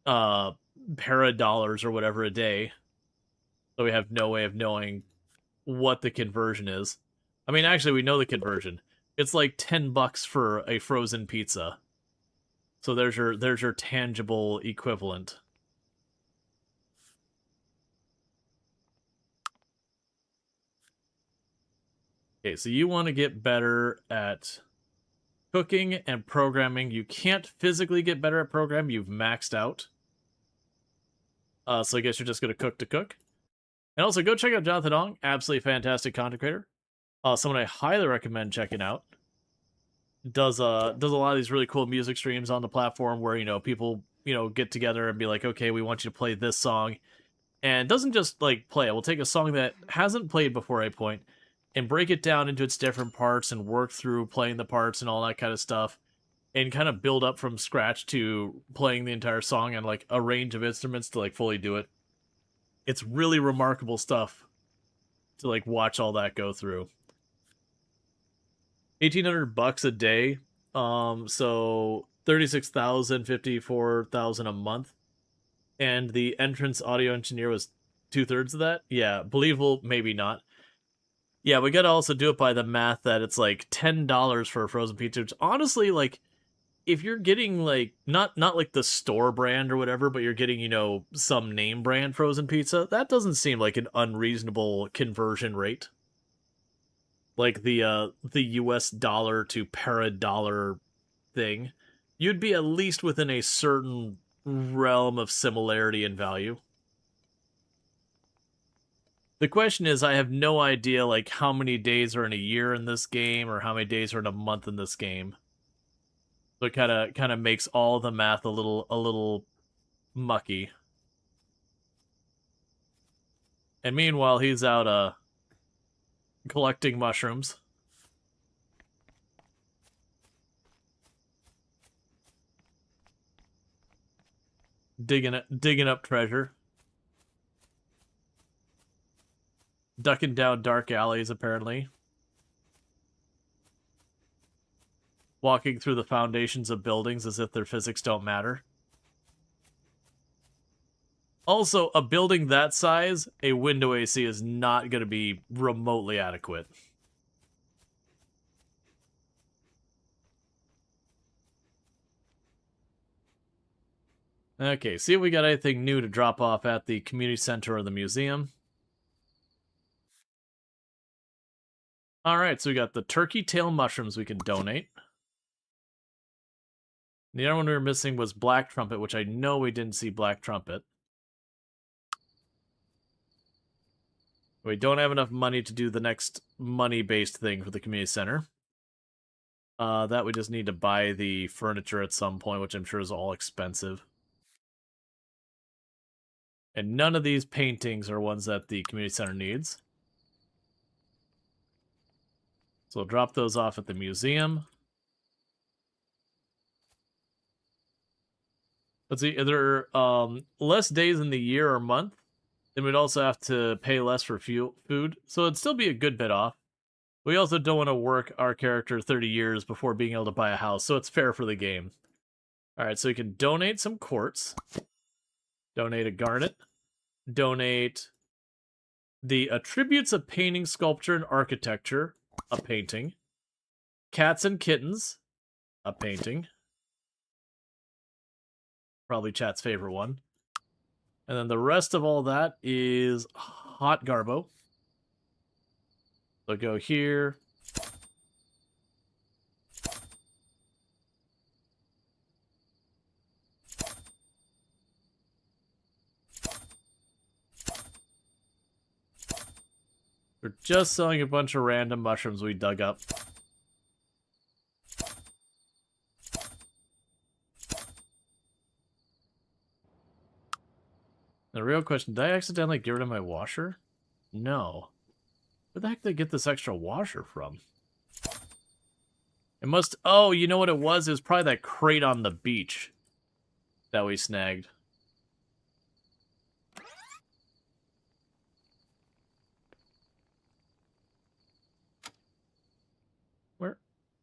para dollars or whatever a day. So we have no way of knowing what the conversion is. I mean, actually, we know the conversion. It's like $10 for a frozen pizza. So there's your tangible equivalent. Okay, so you want to get better at cooking and programming. You can't physically get better at programming. You've maxed out. So I guess you're just going to cook. And also, go check out Jonathan Ong. Absolutely fantastic content creator. Someone I highly recommend checking out. Does a lot of these really cool music streams on the platform where, people, get together and be like, okay, we want you to play this song. And doesn't just, like, play it. We'll take a song that hasn't played before a point and break it down into its different parts and work through playing the parts and all that kind of stuff. And kind of build up from scratch to playing the entire song and, like, a range of instruments to, like, fully do it. It's really remarkable stuff to, like, watch all that go through. $1,800 a day. So 36,000, 54,000 a month. And the entrance audio engineer was 2/3 of that. Yeah, believable, maybe not. Yeah, we gotta also do it by the math that it's like $10 for a frozen pizza, which honestly, like, if you're getting like not like the store brand or whatever, but you're getting, you know, some name brand frozen pizza, that doesn't seem like an unreasonable conversion rate. Like the US dollar to paradollar thing. You'd be at least within a certain realm of similarity and value. The question is, I have no idea like how many days are in a year in this game or how many days are in a month in this game. So it kind of makes all the math a little mucky. And meanwhile, he's out collecting mushrooms, digging up treasure, ducking down dark alleys apparently, walking through the foundations of buildings as if their physics don't matter. Also, a building that size, a window AC is not going to be remotely adequate. Okay, see if we got anything new to drop off at the community center or the museum. Alright, so we got the turkey tail mushrooms we can donate. The other one we were missing was Black Trumpet, which I know we didn't see Black Trumpet. We don't have enough money to do the next money-based thing for the community center. That we just need to buy the furniture at some point, which I'm sure is all expensive. And none of these paintings are ones that the community center needs. So we'll drop those off at the museum. Let's see, are there less days in the year or month, then we'd also have to pay less for food. So it'd still be a good bit off. We also don't want to work our character 30 years before being able to buy a house, so it's fair for the game. Alright, so we can donate some quartz. Donate a garnet. Donate the attributes of painting, sculpture, and architecture, a painting. Cats and kittens, a painting. Probably chat's favorite one. And then the rest of all that is hot garbo. So go here. We're just selling a bunch of random mushrooms we dug up. The real question, did I accidentally get rid of my washer? No. Where the heck did I get this extra washer from? It must... Oh, you know what it was? It was probably that crate on the beach that we snagged.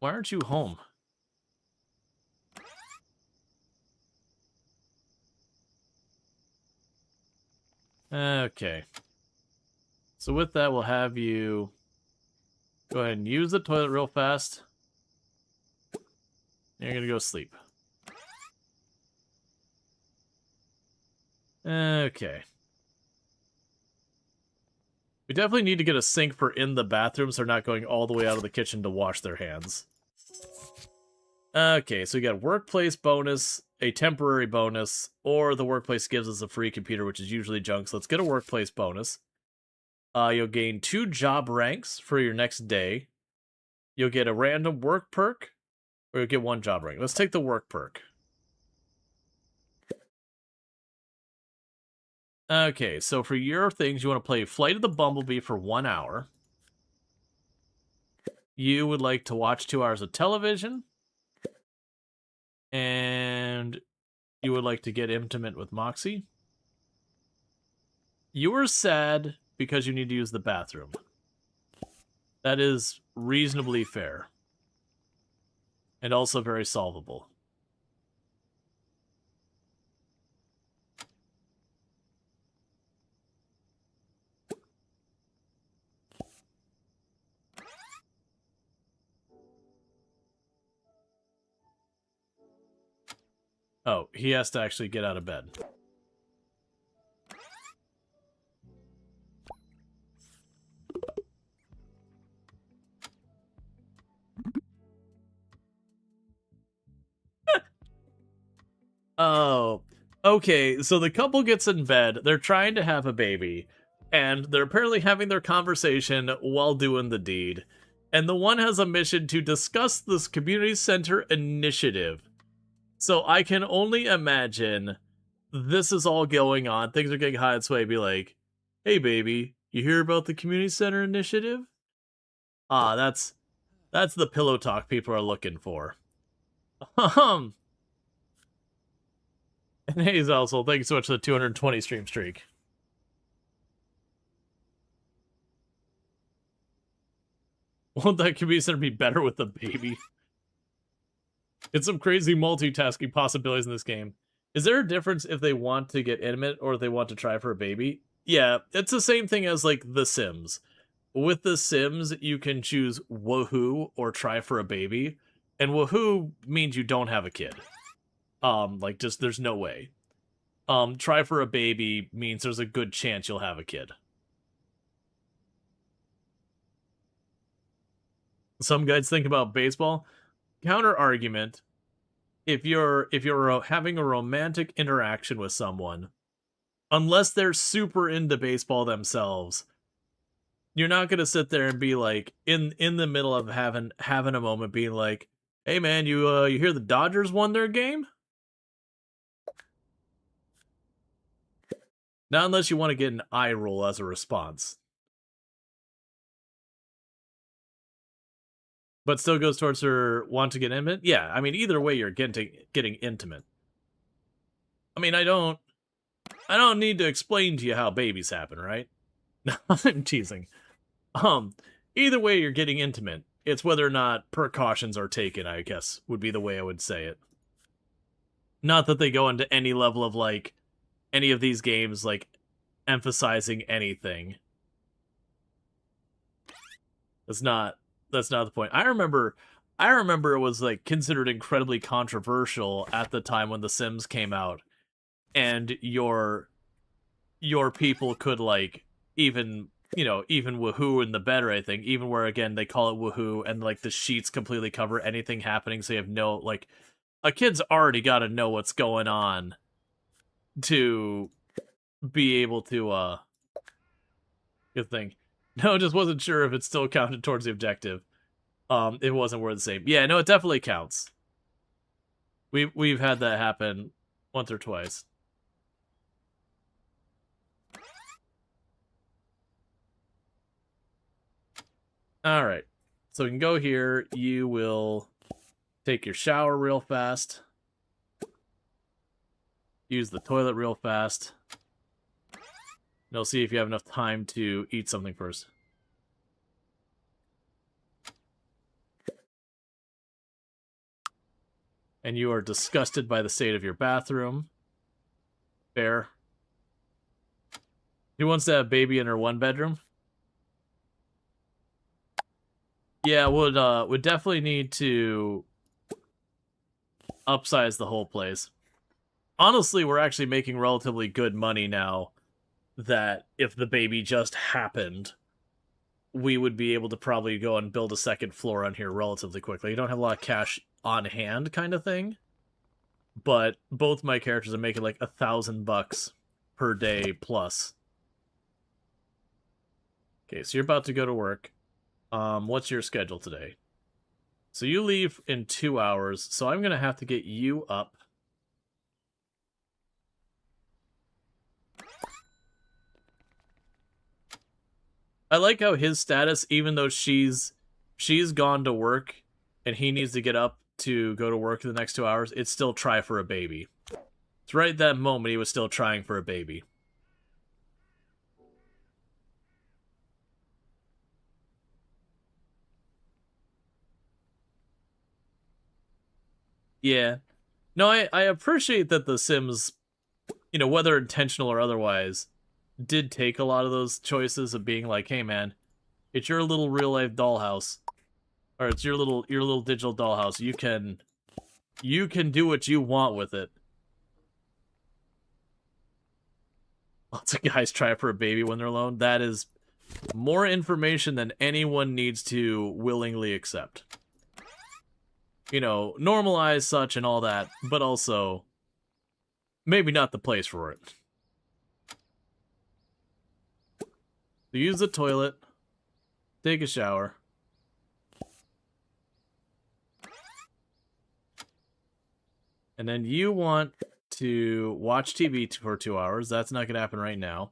Why aren't you home? Okay. So with that, we'll have you go ahead and use the toilet real fast. You're gonna go sleep. Okay. We definitely need to get a sink for in the bathroom so they're not going all the way out of the kitchen to wash their hands. Okay, so we got workplace bonus, a temporary bonus, or the workplace gives us a free computer, which is usually junk. So let's get a workplace bonus. You'll gain 2 job ranks for your next day. You'll get a random work perk, or you'll get 1 job rank. Let's take the work perk. Okay, so for your things, you want to play Flight of the Bumblebee for 1 hour. You would like to watch 2 hours of television. And you would like to get intimate with Moxie. You are sad because you need to use the bathroom. That is reasonably fair. And also very solvable. Oh, he has to actually get out of bed. Oh, okay. So the couple gets in bed. They're trying to have a baby, and they're apparently having their conversation while doing the deed. And the one has a mission to discuss this community center initiative. So I can only imagine this is all going on. Things are getting hot and sway. Be like, hey, baby, you hear about the community center initiative? Ah, that's the pillow talk people are looking for. Um, and hey, also, thank you so much for the 220 stream streak. Won't that community center be better with the baby? It's some crazy multitasking possibilities in this game. Is there a difference if they want to get intimate or if they want to try for a baby? Yeah, it's the same thing as, like, The Sims. With The Sims, you can choose woohoo or try for a baby. And woohoo means you don't have a kid. Like, just, there's no way. Try for a baby means there's a good chance you'll have a kid. Some guys think about baseball. Counter argument: if you're having a romantic interaction with someone, unless they're super into baseball themselves, you're not gonna sit there and be like in the middle of having a moment, being like, "Hey man, you hear the Dodgers won their game?" Not unless you want to get an eye roll as a response. But still goes towards her want to get intimate? Yeah, I mean, either way, you're getting intimate. I mean, I don't need to explain to you how babies happen, right? No, I'm teasing. Either way, you're getting intimate. It's whether or not precautions are taken, I guess, would be the way I would say it. Not that they go into any level of, like, any of these games, like, emphasizing anything. That's not the point. I remember it was, like, considered incredibly controversial at the time when The Sims came out, and your people could, like, even woohoo in the bed or anything, even where, again, they call it woohoo, and, like, the sheets completely cover anything happening, so you have no, like, a kid's already got to know what's going on to be able to, good thing. No, just wasn't sure if it still counted towards the objective. It wasn't worth the same. Yeah, no, it definitely counts. We've had that happen once or twice. All right, so we can go here. You will take your shower real fast. Use the toilet real fast. And I'll see if you have enough time to eat something first. And you are disgusted by the state of your bathroom. Fair. Who wants to have a baby in her one bedroom? Yeah, would definitely need to upsize the whole place. Honestly, we're actually making relatively good money now that if the baby just happened, we would be able to probably go and build a second floor on here relatively quickly. You don't have a lot of cash on hand kind of thing, but both my characters are making like $1,000 per day plus. Okay, so you're about to go to work. What's your schedule today? So you leave in 2 hours, so I'm gonna have to get you up. I like how his status, even though she's gone to work and he needs to get up to go to work in the next 2 hours, it's still try for a baby. It's right at that moment he was still trying for a baby. Yeah. No, I appreciate that The Sims, whether intentional or otherwise, did take a lot of those choices of being like, hey man, it's your little real life dollhouse. Or it's your little digital dollhouse. You can do what you want with it. Lots of guys try for a baby when they're alone. That is more information than anyone needs to willingly accept. You know, normalize such and all that, but also maybe not the place for it. So use the toilet, take a shower. And then you want to watch TV for 2 hours. That's not going to happen right now.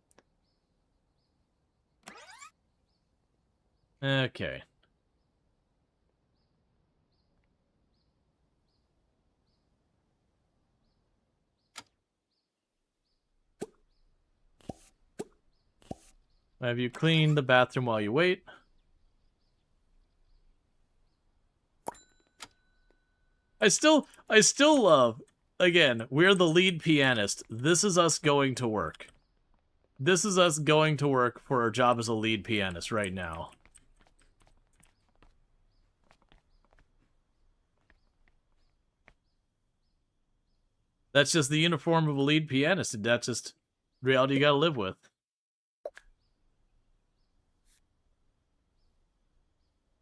Okay. Have you cleaned the bathroom while you wait? I still love, again, we're the lead pianist. This is us going to work. This is us going to work for our job as a lead pianist right now. That's just the uniform of a lead pianist. That's just reality you gotta live with.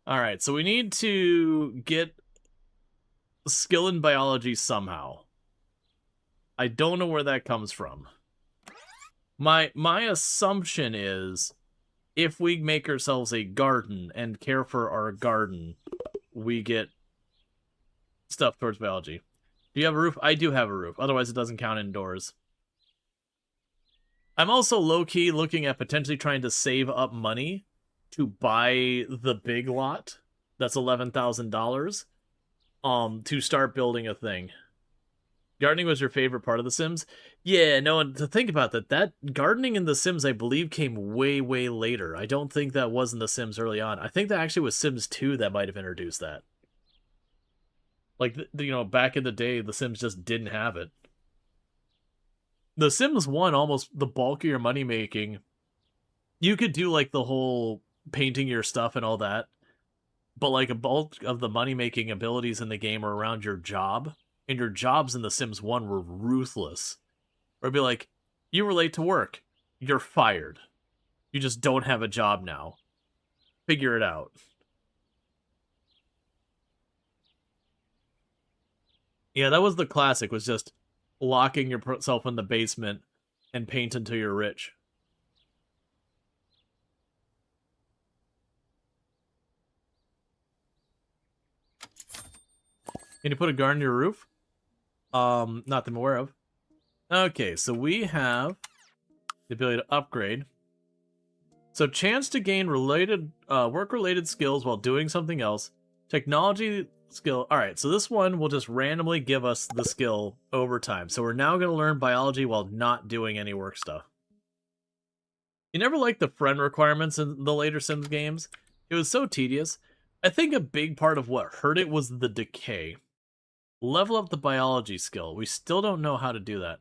Alright, so we need to get skill in biology somehow. I don't know where that comes from. My assumption is if we make ourselves a garden and care for our garden, we get stuff towards biology. Do you have a roof? I do have a roof. Otherwise, it doesn't count indoors. I'm also low-key looking at potentially trying to save up money to buy the big lot. That's $11,000. To start building a thing. Gardening was your favorite part of The Sims? Yeah, no, and to think about that gardening in The Sims, I believe, came way, way later. I don't think that was in The Sims early on. I think that actually was Sims 2 that might have introduced that. Like, you know, back in the day, The Sims just didn't have it. The Sims 1, almost the bulk of your money making, you could do, like, the whole painting your stuff and all that, but, like, a bulk of the money making abilities in the game are around your job, and your jobs in The Sims 1 were ruthless. Or it'd be like, you were late to work, you're fired. You just don't have a job now. Figure it out. Yeah, that was the classic, was just locking yourself in the basement and paint until you're rich. Can you put a garden on your roof? Not that I'm aware of. Okay, so we have the ability to upgrade. So chance to gain related work-related skills while doing something else. Technology skill. All right, so this one will just randomly give us the skill over time. So we're now going to learn biology while not doing any work stuff. You never liked the friend requirements in the later Sims games? It was so tedious. I think a big part of what hurt it was the decay. Level up the biology skill. We still don't know how to do that.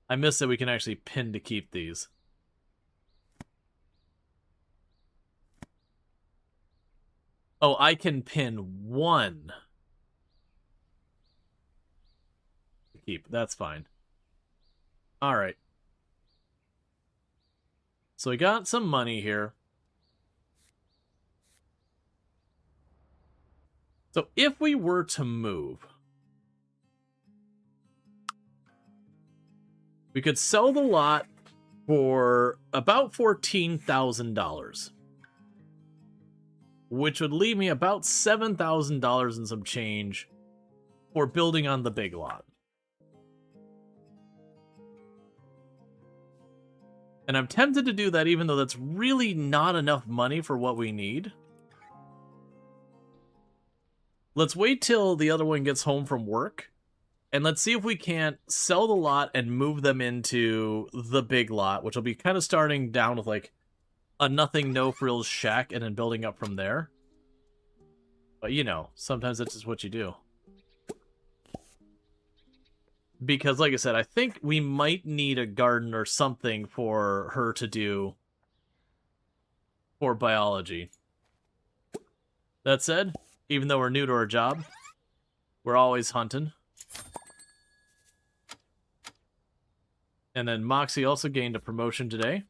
I miss that we can actually pin to keep these. Oh, I can pin one to keep. That's fine. All right. So we got some money here. So if we were to move, we could sell the lot for about $14,000, which would leave me about $7,000 and some change for building on the big lot. And I'm tempted to do that even though that's really not enough money for what we need. Let's wait till the other one gets home from work, and let's see if we can't sell the lot and move them into the big lot, which will be kind of starting down with like a nothing, no frills shack and then building up from there. But you know, sometimes that's just what you do. Because like I said, I think we might need a garden or something for her to do for biology. That said, even though we're new to our job, we're always hunting. And then Moxie also gained a promotion today.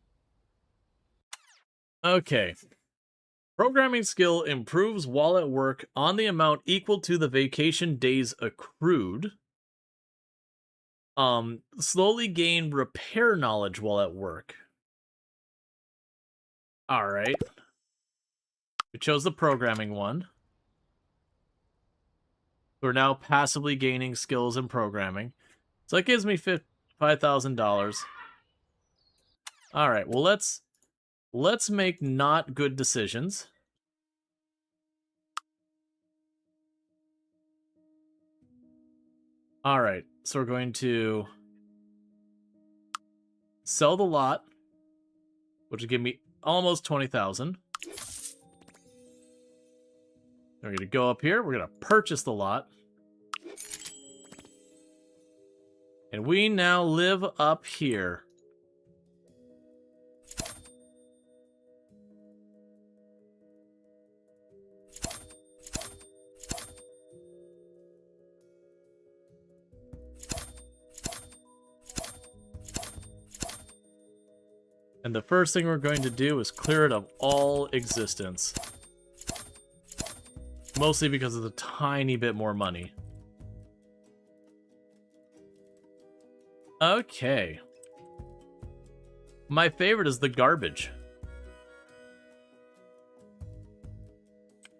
Okay. Programming skill improves while at work on the amount equal to the vacation days accrued. Slowly gain repair knowledge while at work. Alright. We chose the programming one. We're now passively gaining skills in programming. So that gives me $5,000. Alright, well let's make not good decisions. Alright, so we're going to sell the lot, which will give me almost 20,000. We're going to go up here. We're going to purchase the lot. And we now live up here. And the first thing we're going to do is clear it of all existence. Mostly because of the tiny bit more money. Okay. My favorite is the garbage.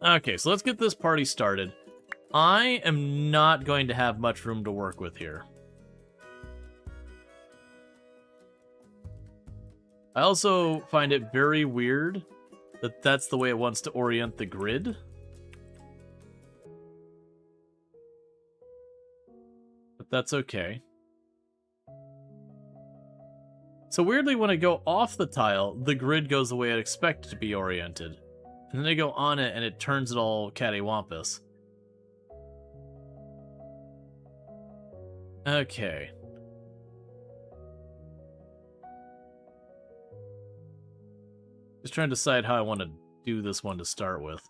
Okay, so let's get this party started. I am not going to have much room to work with here. I also find it very weird that that's the way it wants to orient the grid. But that's okay. So weirdly, when I go off the tile, the grid goes the way I'd expect it to be oriented. And then I go on it and it turns it all cattywampus. Okay. Just trying to decide how I want to do this one to start with.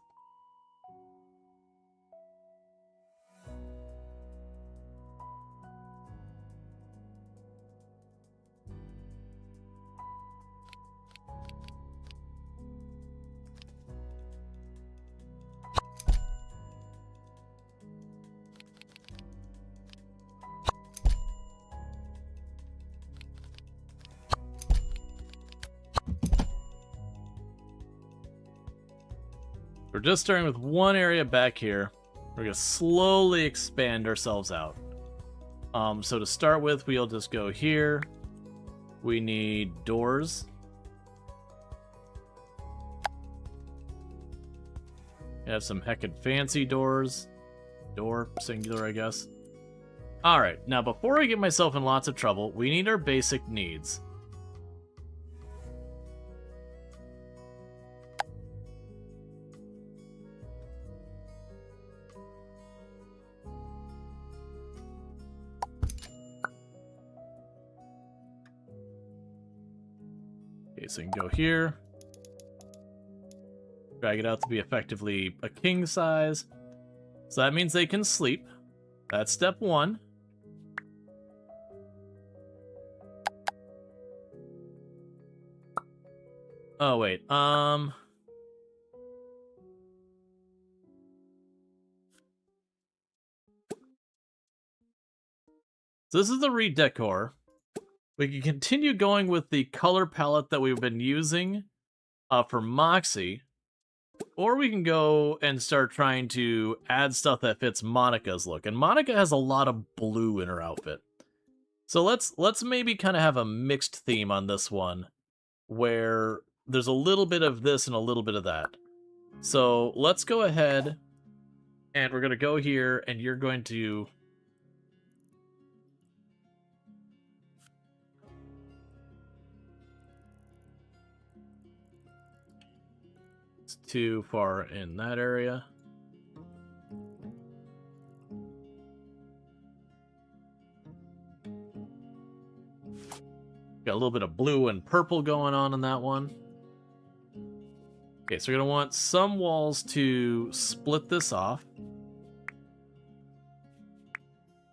We're just starting with one area back here. We're going to slowly expand ourselves out. So to start with, we'll just go here. We need doors. We have some heckin' fancy doors. Door, singular, I guess. Alright, now before I get myself in lots of trouble, we need our basic needs. Okay, so you can go here. Drag it out to be effectively a king size. So that means they can sleep. That's step one. Oh, wait. So this is the redecor. We can continue going with the color palette that we've been using for Moxie. Or we can go and start trying to add stuff that fits Monica's look. And Monica has a lot of blue in her outfit. So let's maybe kind of have a mixed theme on this one, where there's a little bit of this and a little bit of that. So let's go ahead, and we're going to go here, and you're going to... It's too far in that area. Got a little bit of blue and purple going on in that one. Okay, so we're going to want some walls to split this off.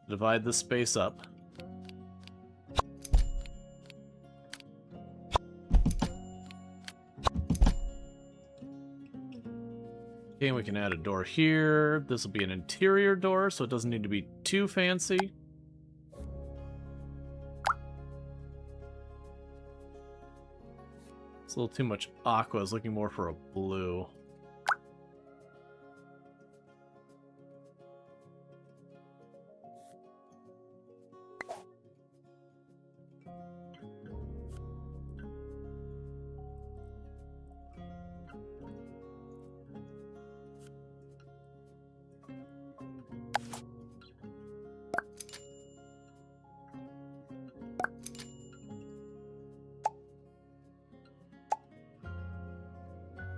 Divide this space up. Okay, we can add a door here. This will be an interior door, so it doesn't need to be too fancy. It's a little too much aqua. I was looking more for a blue.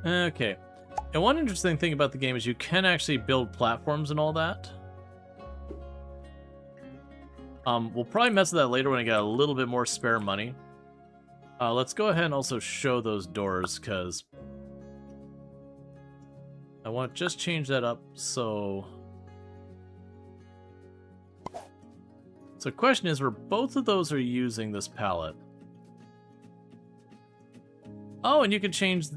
Okay. And one interesting thing about the game is you can actually build platforms and all that. We'll probably mess with that later when I got a little bit more spare money. Let's go ahead and also show those doors, because I want to just change that up so... So the question is, where both of those are using this palette. Oh, and you can change...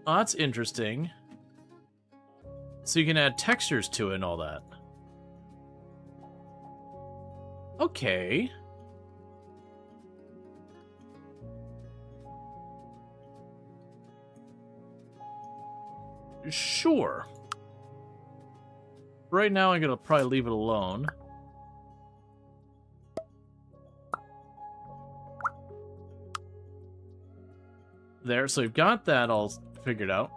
Oh, that's interesting. So you can add textures to it and all that. Okay. Sure. Right now I'm gonna probably leave it alone. There, so we've got that all figured out.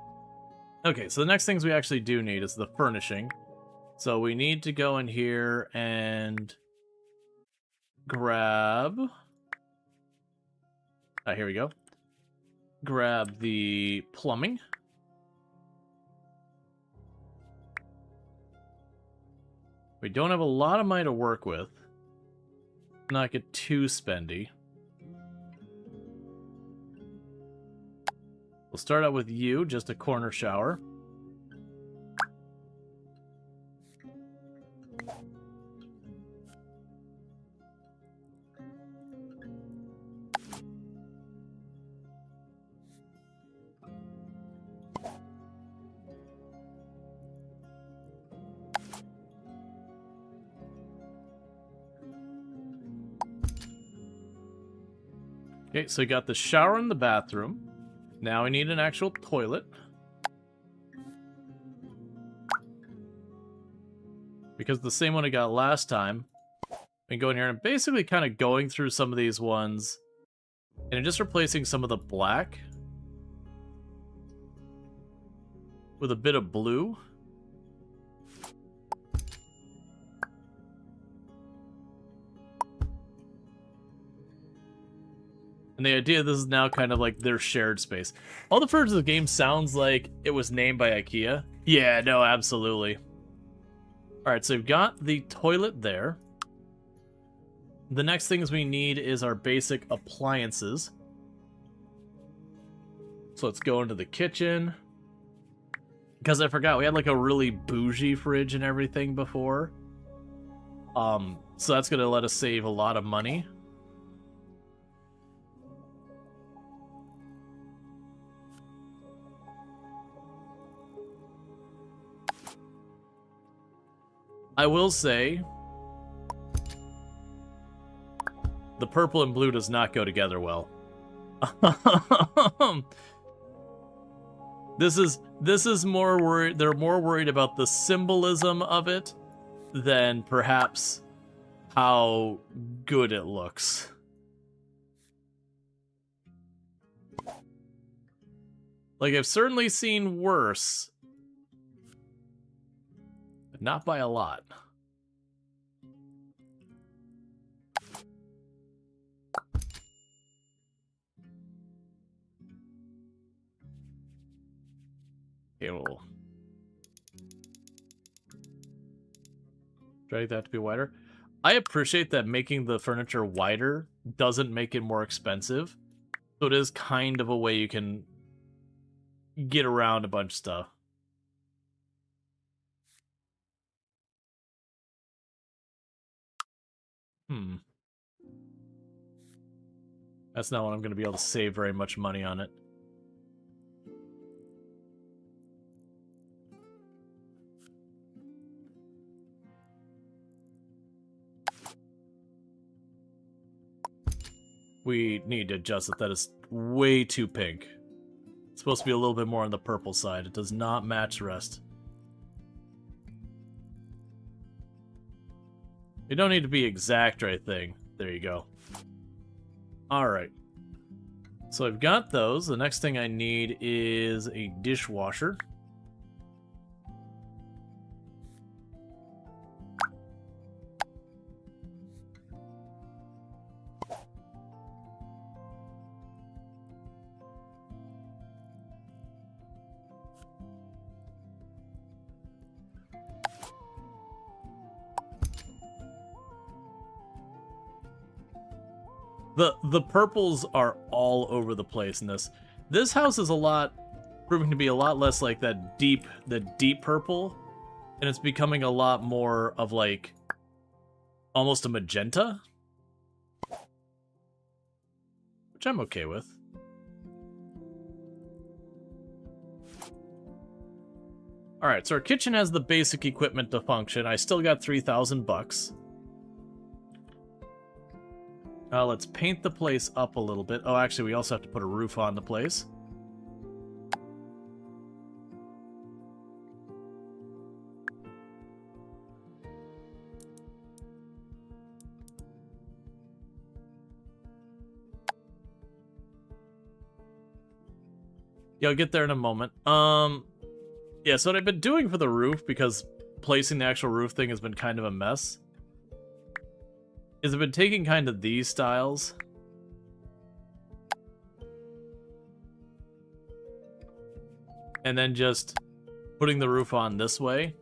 Okay, so the next things we actually do need is the furnishing. So we need to go in here and grab... here we go. Grab the plumbing. We don't have a lot of money to work with. Not get too spendy. We'll start out with you, just a corner shower. Okay, so we got the shower in the bathroom. Now we need an actual toilet. Because the same one I got last time. We can go in here and basically kind of going through some of these ones. And just replacing some of the black with a bit of blue. And the idea this is now kind of like their shared space. All the furniture of the game sounds like it was named by IKEA. Yeah, no, absolutely. Alright, so we've got the toilet there. The next things we need is our basic appliances. So let's go into the kitchen. Because I forgot, we had like a really bougie fridge and everything before. So that's going to let us save a lot of money. I will say, the purple and blue does not go together well. This is more worried. They're more worried about the symbolism of it than perhaps how good it looks. Like, I've certainly seen worse. But not by a lot. Okay, we'll drag that to be wider. I appreciate that making the furniture wider doesn't make it more expensive. So it is kind of a way you can get around a bunch of stuff. That's not what I'm going to be able to save very much money on it. We need to adjust it. That is way too pink. It's supposed to be a little bit more on the purple side. It does not match the rest. You don't need to be exact right thing. There you go. Alright. So I've got those. The next thing I need is a dishwasher. The purples are all over the place in this. This house is proving to be a lot less like the deep purple, and it's becoming a lot more of like almost a magenta, which I'm okay with. All right, so our kitchen has the basic equipment to function. I still got $3,000. Let's paint the place up a little bit. Oh, actually, we also have to put a roof on the place. Yeah, I'll get there in a moment. Yeah, so what I've been doing for the roof, because placing the actual roof thing has been kind of a mess, is I've been taking kind of these styles and then just putting the roof on this way.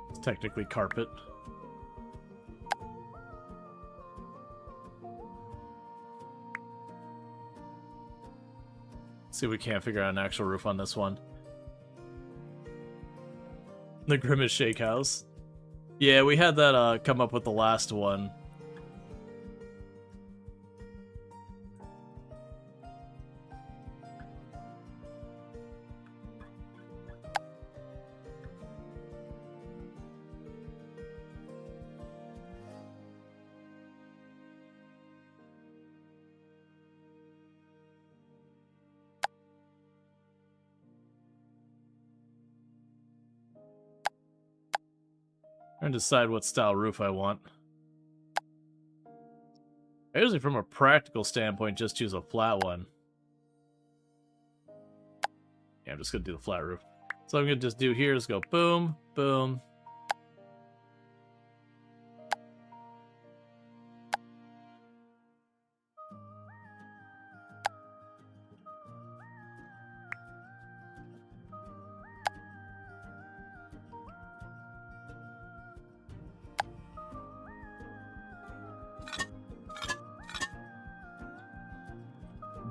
It's technically carpet. See if we can't figure out an actual roof on this one. The Grimace Shake House. Yeah, we had that come up with the last one. And decide what style roof I want. I usually, from a practical standpoint, just choose a flat one. Yeah, I'm just gonna do the flat roof. So I'm gonna just do here is go boom, boom.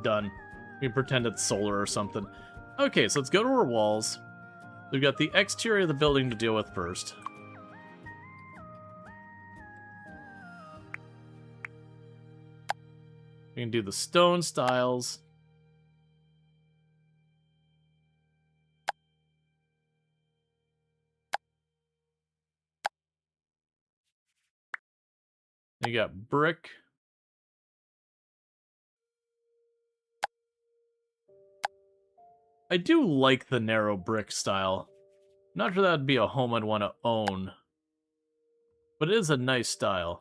Done. We can pretend it's solar or something. Okay, so let's go to our walls. We've got the exterior of the building to deal with first. We can do the stone styles. You got brick. I do like the narrow brick style. Not sure that would be a home I'd want to own, but it is a nice style.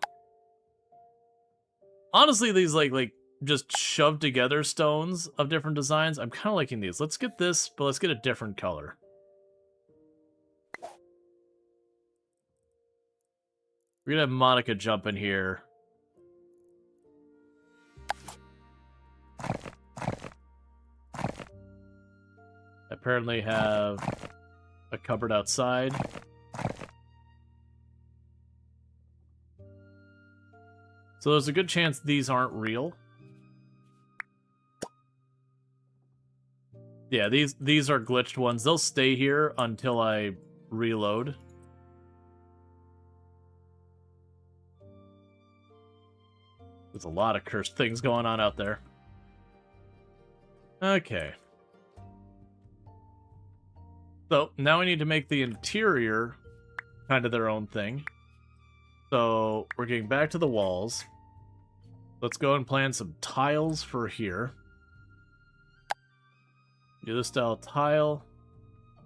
Honestly, these like just shoved together stones of different designs, I'm kind of liking these. Let's get this, but let's get a different color. We're gonna have Monica jump in here. Apparently have a cupboard outside. So there's a good chance these aren't real. Yeah, these are glitched ones. They'll stay here until I reload. There's a lot of cursed things going on out there. Okay. So, now we need to make the interior kind of their own thing. So, we're getting back to the walls. Let's go and plan some tiles for here. Do this style tile.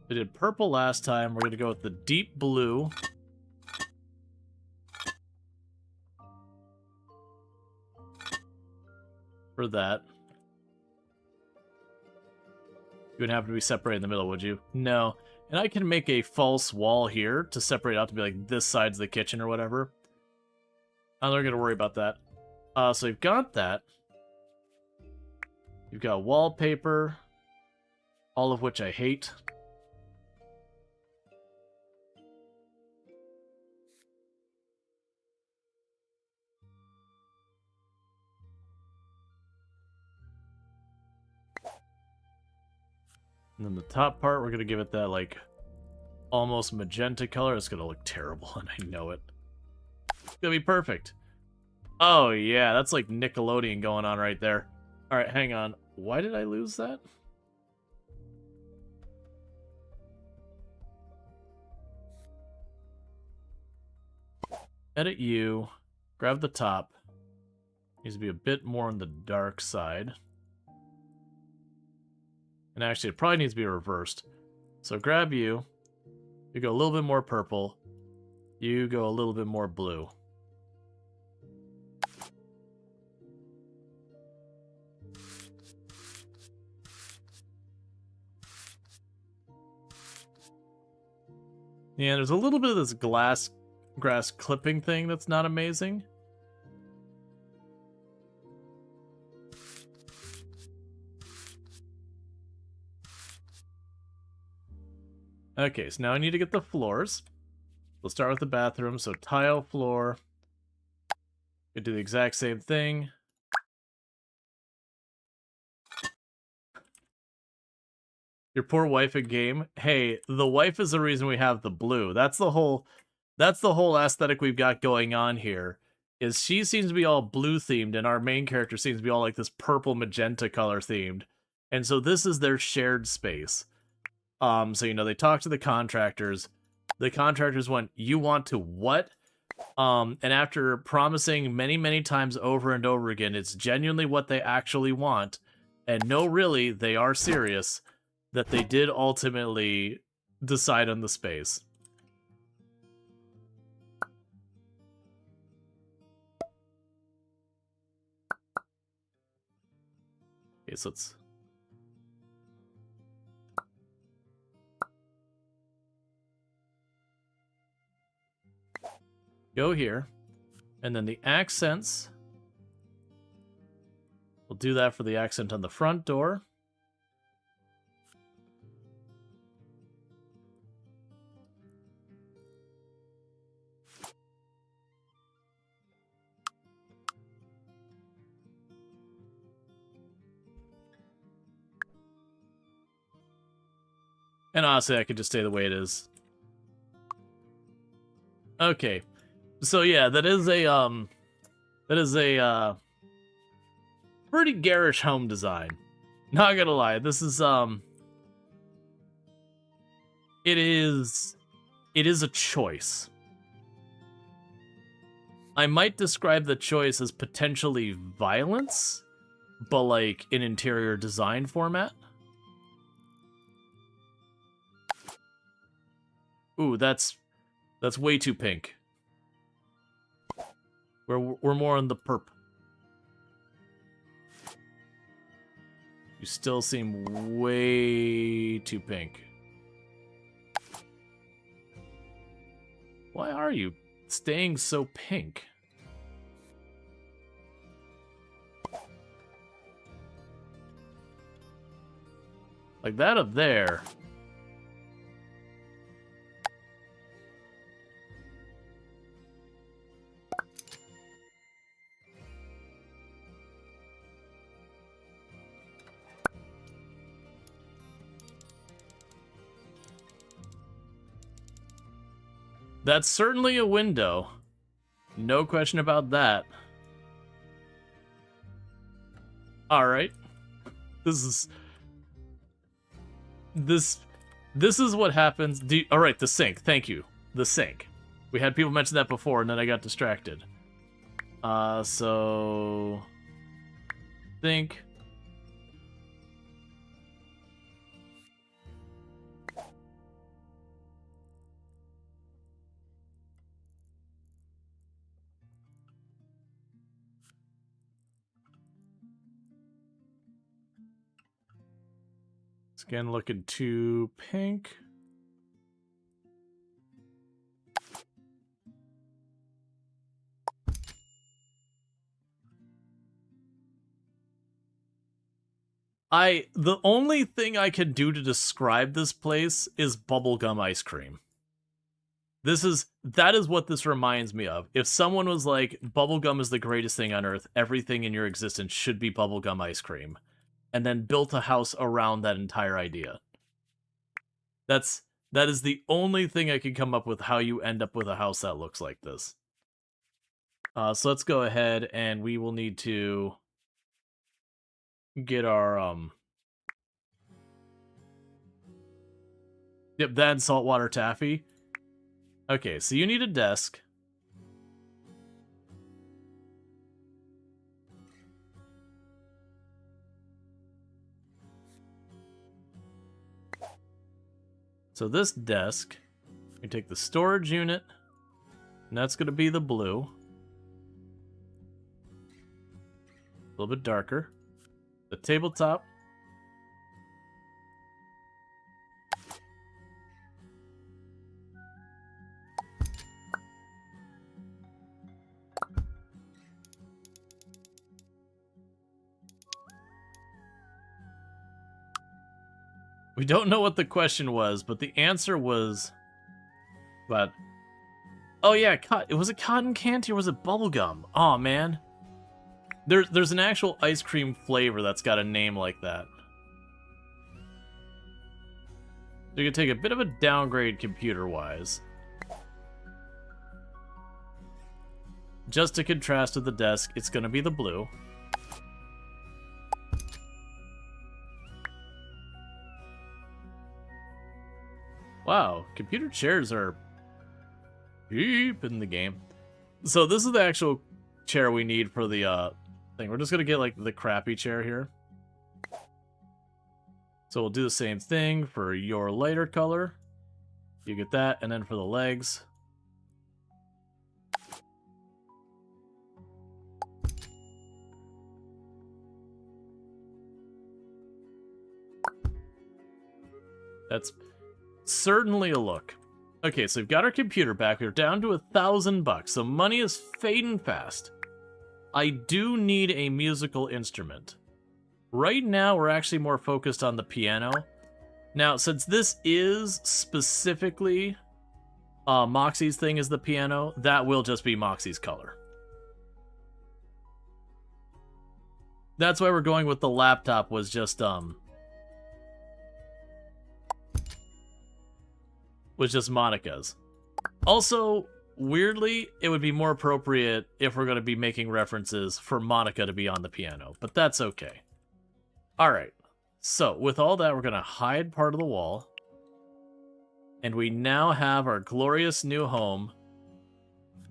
We did purple last time. We're going to go with the deep blue. For that. You wouldn't happen to be separated in the middle, would you? No. And I can make a false wall here to separate out to be like this side's the kitchen or whatever. I'm not going to worry about that. So you've got that. You've got wallpaper. All of which I hate. And then the top part, we're going to give it that, like, almost magenta color. It's going to look terrible, and I know it. It's going to be perfect. Oh, yeah, that's like Nickelodeon going on right there. All right, hang on. Why did I lose that? Edit you. Grab the top. Needs to be a bit more on the dark side. And actually, it probably needs to be reversed. So grab you. You go a little bit more purple. You go a little bit more blue. Yeah, there's a little bit of this grass clipping thing that's not amazing. Okay, so now I need to get the floors. We'll start with the bathroom. So tile floor. We do the exact same thing. Your poor wife at game. Hey, the wife is the reason we have the blue. That's the whole aesthetic we've got going on here. Is she seems to be all blue themed, and our main character seems to be all like this purple magenta color themed. And so this is their shared space. So, you know, they talked to the contractors. The contractors went, "You want to what?" And after promising many, many times over and over again, it's genuinely what they actually want. And no, really, they are serious, that they did ultimately decide on the space. Okay, so let's... go here, and then the accents, we'll do that for the accent on the front door. And honestly, I could just stay the way it is. Okay. So yeah, that is a pretty garish home design. Not gonna lie, this is it is a choice. I might describe the choice as potentially violence, but like in interior design format. Ooh, that's way too pink. We're more on the perp. You still seem way too pink. Why are you staying so pink? Like that up there. That's certainly a window. No question about that. Alright. This is what happens. Alright, the sink. Thank you. The sink. We had people mention that before, and then I got distracted. So... Sink. Again, looking too pink. The only thing I can do to describe this place is bubblegum ice cream. That is what this reminds me of. If someone was like, bubblegum is the greatest thing on earth, everything in your existence should be bubblegum ice cream, and then built a house around that entire idea. That is the only thing I can come up with how you end up with a house that looks like this. So let's go ahead and we will need to get our Yep, that and saltwater taffy. Okay, so you need a desk. So this desk, we take the storage unit, and that's going to be the blue. A little bit darker. The tabletop. We don't know what the question was, but the answer was... But... Oh yeah, was it cotton candy or was it bubblegum? Oh man. There's an actual ice cream flavor that's got a name like that. So you can take a bit of a downgrade computer-wise. Just to contrast with the desk, it's going to be the blue. Wow, computer chairs are deep in the game. So this is the actual chair we need for the thing. We're just gonna get like the crappy chair here. So we'll do the same thing for your lighter color. You get that, and then for the legs. That's certainly a look. Okay, so we've got our computer back. We're down to $1,000, so money is fading fast. I do need a musical instrument. Right now, we're actually more focused on the piano. Now, since this is specifically Moxie's thing is the piano, that will just be Moxie's color. That's why we're going with the laptop was just Monica's. Also, weirdly, it would be more appropriate if we're going to be making references for Monica to be on the piano, but that's okay. Alright, so with all that, we're going to hide part of the wall, and we now have our glorious new home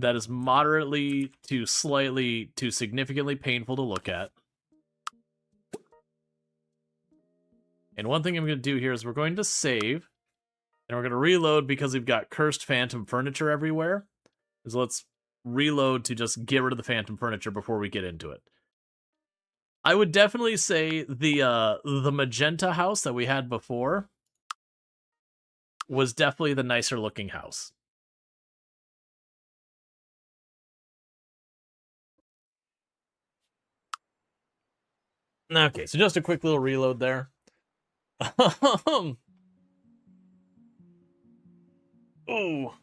that is moderately to slightly to significantly painful to look at. And one thing I'm going to do here is we're going to save. And we're going to reload because we've got cursed phantom furniture everywhere. So let's reload to just get rid of the phantom furniture before we get into it. I would definitely say the magenta house that we had before was definitely the nicer looking house. Okay, so just a quick little reload there. Oh,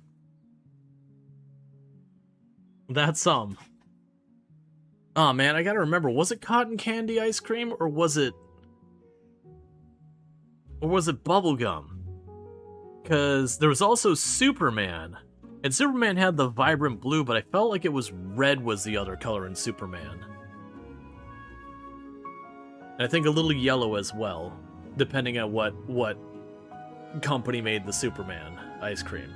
that's Oh man, I gotta remember, was it cotton candy ice cream or was it bubblegum? Because there was also Superman, and Superman had the vibrant blue, but I felt like it was red was the other color in Superman. And I think a little yellow as well, depending on what company made the Superman ice cream.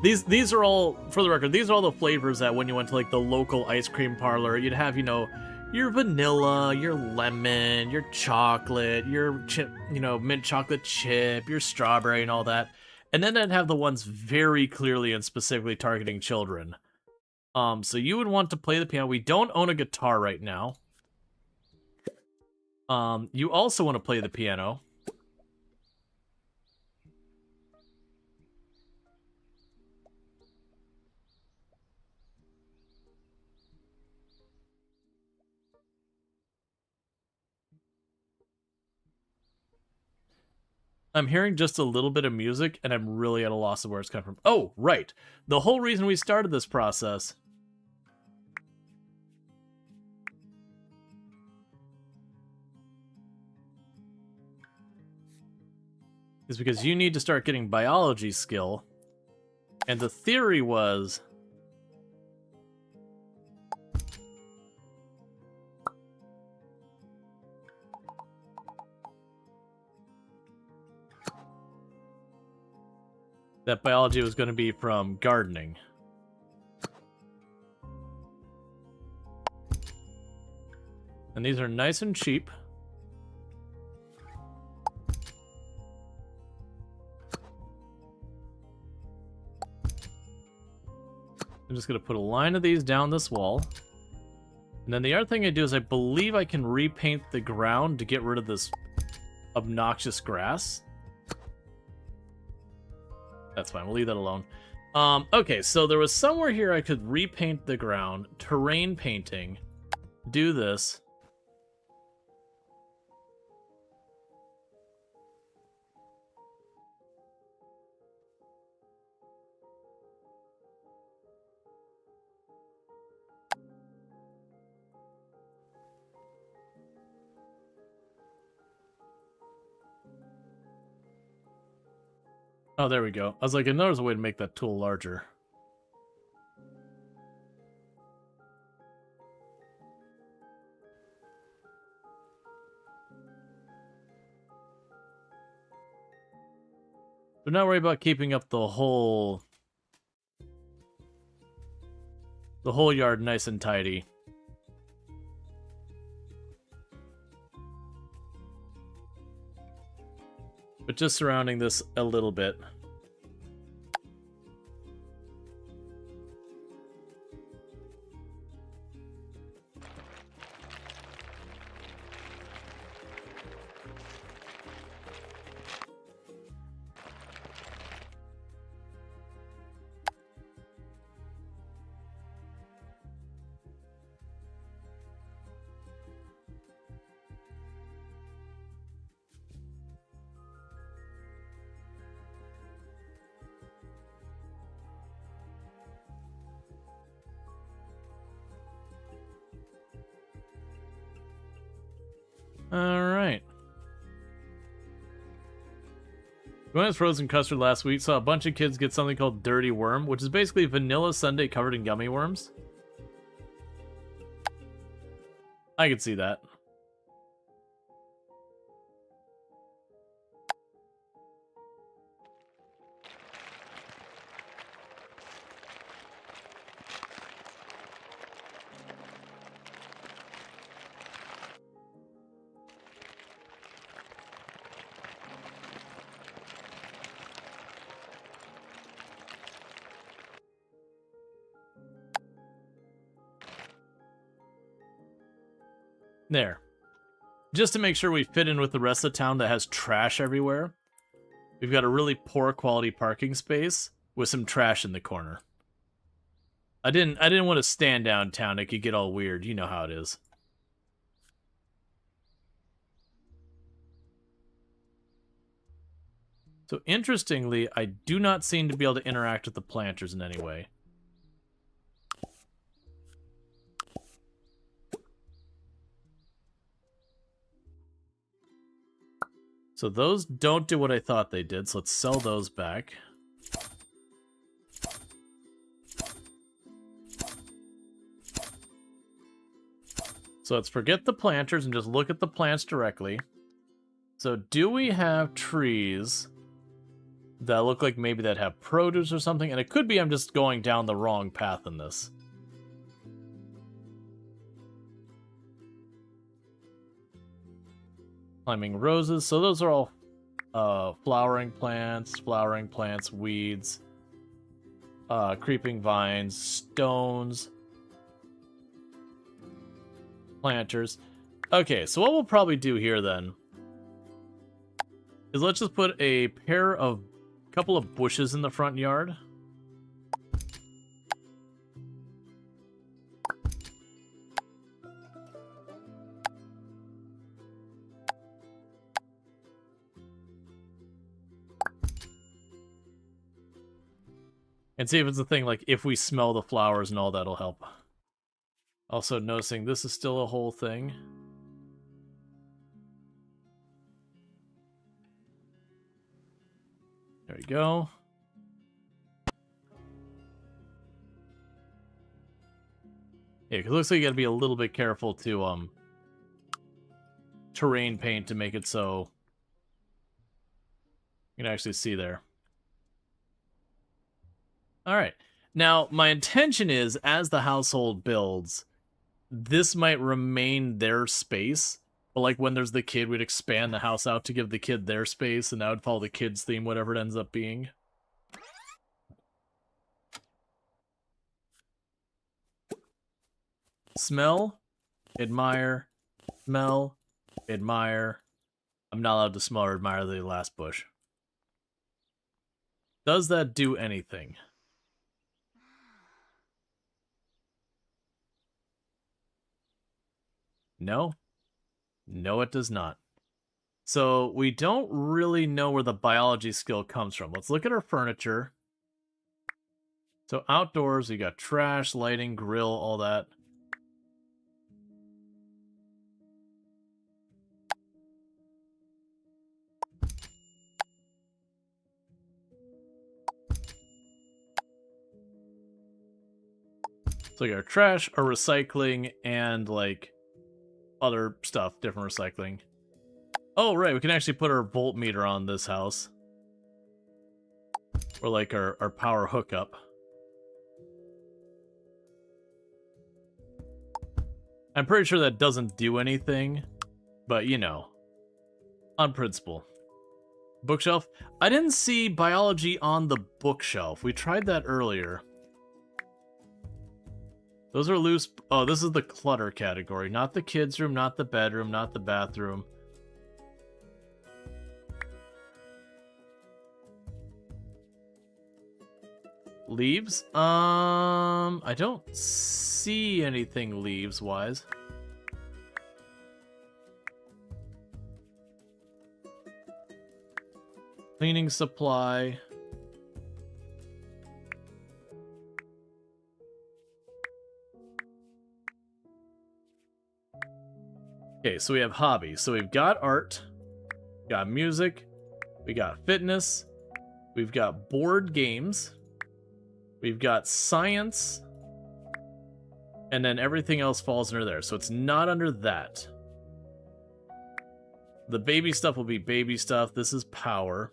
These are all, for the record, these are all the flavors that when you went to like the local ice cream parlor, you'd have, you know, your vanilla, your lemon, your chocolate, your chip, you know, mint chocolate chip, your strawberry and all that. And then I'd have the ones very clearly and specifically targeting children. So you would want to play the piano. We don't own a guitar right now. You also want to play the piano. I'm hearing just a little bit of music, and I'm really at a loss of where it's coming from. Oh, right. The whole reason we started this process is because you need to start getting biology skill. And the theory was... that biology was going to be from gardening. And these are nice and cheap. I'm just going to put a line of these down this wall. And then the other thing I do is I believe I can repaint the ground to get rid of this obnoxious grass. That's fine, we'll leave that alone. Okay, so there was somewhere here I could repaint the ground, terrain painting, do this. Oh, there we go. I was like, I know there's a way to make that tool larger. Do not worry about keeping up the whole yard nice and tidy. But just surrounding this a little bit. Alright. We went to Frozen Custard last week, saw a bunch of kids get something called Dirty Worm, which is basically vanilla sundae covered in gummy worms. I could see that. There. Just to make sure we fit in with the rest of the town that has trash everywhere, we've got a really poor quality parking space with some trash in the corner. I didn't want to stand downtown. It could get all weird. You know how it is. So interestingly, I do not seem to be able to interact with the planters in any way. So those don't do what I thought they did, so let's sell those back. So let's forget the planters and just look at the plants directly. So do we have trees that look like maybe that have produce or something? And it could be I'm just going down the wrong path in this. Climbing roses. So those are all flowering plants, weeds, creeping vines, stones, planters. Okay, so what we'll probably do here then is let's just put a couple of bushes in the front yard. And see if it's a thing, like, if we smell the flowers and all, that'll help. Also noticing this is still a whole thing. There we go. Yeah, because it looks like you gotta be a little bit careful to, terrain paint to make it so you can actually see there. Alright. Now, my intention is, as the household builds, this might remain their space. But, like, when there's the kid, we'd expand the house out to give the kid their space, and that would follow the kid's theme, whatever it ends up being. Smell, admire, smell, admire. I'm not allowed to smell or admire the last bush. Does that do anything? No? No, it does not. So we don't really know where the biology skill comes from. Let's look at our furniture. So outdoors, we got trash, lighting, grill, all that. So we got our trash, our recycling, and, like, other stuff, different recycling. Oh, right, we can actually put our volt meter on this house. Or, like, our power hookup. I'm pretty sure that doesn't do anything, but, you know, on principle. Bookshelf. I didn't see biology on the bookshelf. We tried that earlier. Those are loose. Oh, this is the clutter category. Not the kids' room, not the bedroom, not the bathroom. Leaves? I don't see anything leaves-wise. Cleaning supply. Okay, so we have hobbies. So we've got art, we got music, we got fitness, we've got board games, we've got science, and then everything else falls under there. So it's not under that. The baby stuff will be baby stuff. This is power.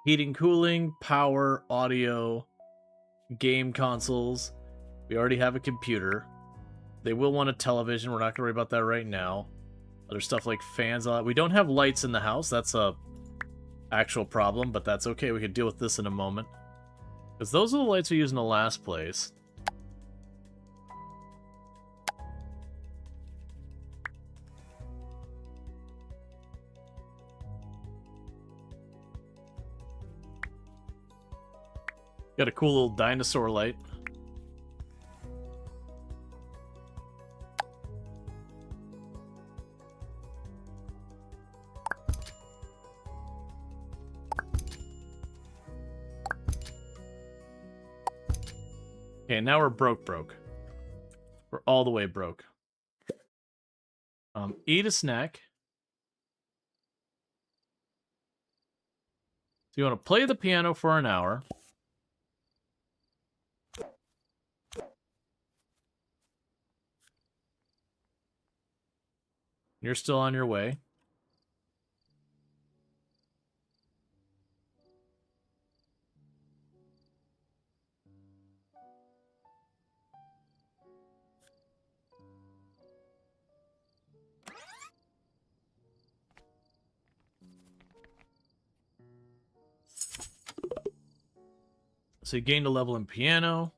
Heating, cooling, power, audio, game consoles. We already have a computer. They will want a television. We're not going to worry about that right now. Other stuff like fans. We don't have lights in the house. That's a actual problem, but that's okay. We can deal with this in a moment. Because those are the lights we used in the last place. Got a cool little dinosaur light. Okay, now we're broke. We're all the way broke. Eat a snack. So you want to play the piano for an hour. You're still on your way. So you gained a level in piano.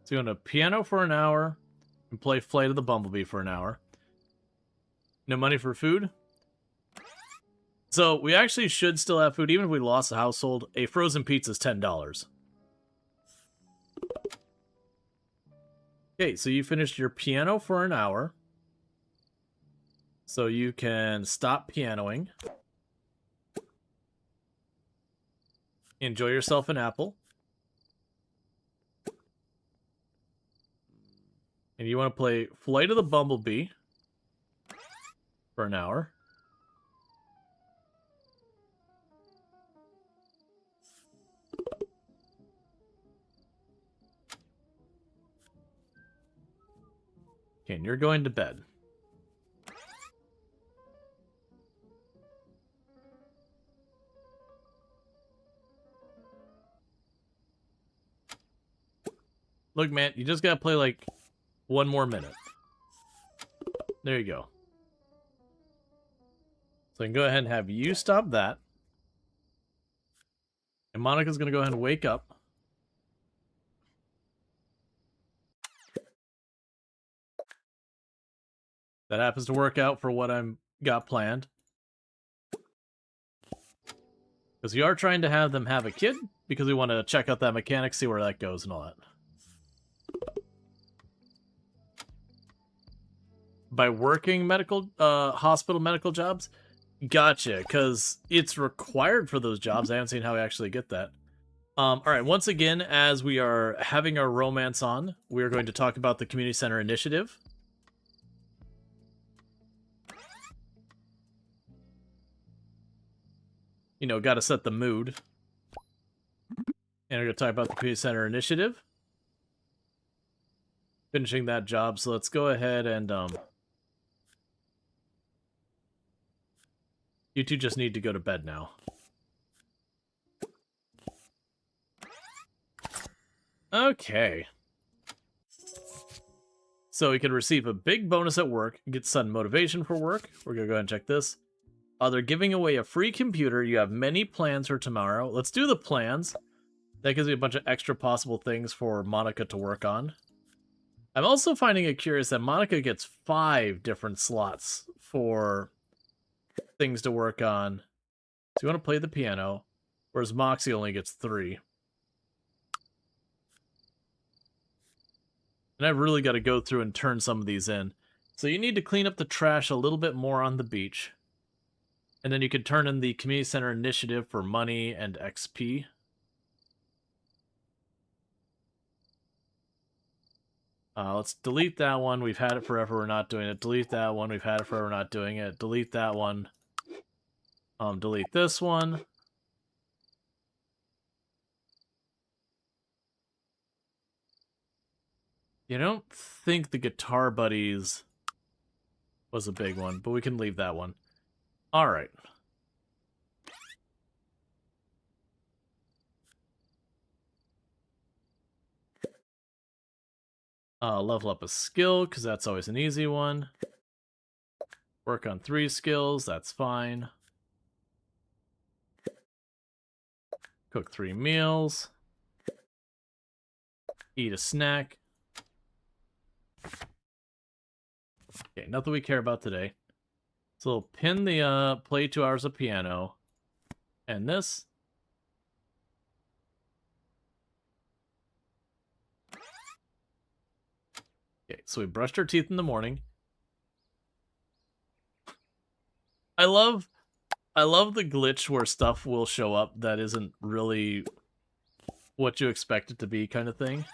So you go to piano for an hour and play Flight of the Bumblebee for an hour. No money for food. So we actually should still have food, even if we lost the household. A frozen pizza is $10. Okay, so you finished your piano for an hour. So you can stop pianoing. Enjoy yourself an apple. And you want to play Flight of the Bumblebee for an hour. Okay, and you're going to bed. Look, man, you just gotta play like one more minute. There you go. So I can go ahead and have you stop that. And Monica's gonna go ahead and wake up. That happens to work out for what I'm got planned. Because we are trying to have them have a kid, because we want to check out that mechanic, see where that goes and all that. By working medical, hospital medical jobs? Gotcha, because it's required for those jobs. I haven't seen how we actually get that. Alright, once again, as we are having our romance on, we are going to talk about the Community Center Initiative. You know, gotta set the mood. And we're gonna talk about the Community Center Initiative. Finishing that job, so let's go ahead and, you two just need to go to bed now. Okay. So we can receive a big bonus at work, get sudden motivation for work. We're gonna go ahead and check this. They're giving away a free computer. You have many plans for tomorrow. Let's do the plans. That gives me a bunch of extra possible things for Monica to work on. I'm also finding it curious that Monica gets 5 different slots for things to work on. So you want to play the piano, whereas Moxie only gets 3. And I've really got to go through and turn some of these in. So you need to clean up the trash a little bit more on the beach. And then you can turn in the Community Center Initiative for money and XP. Let's delete that one. We've had it forever. We're not doing it. Delete that one. We've had it forever. We're not doing it. Delete that one. Delete this one. You don't think the Guitar Buddies was a big one, but we can leave that one. All right. Level up a skill, because that's always an easy one. Work on 3 skills, that's fine. Cook 3 meals. Eat a snack. Okay, nothing we care about today. So we'll pin the play 2 hours of piano. And this. Okay, so we brushed our teeth in the morning. I love the glitch where stuff will show up that isn't really what you expect it to be, kind of thing.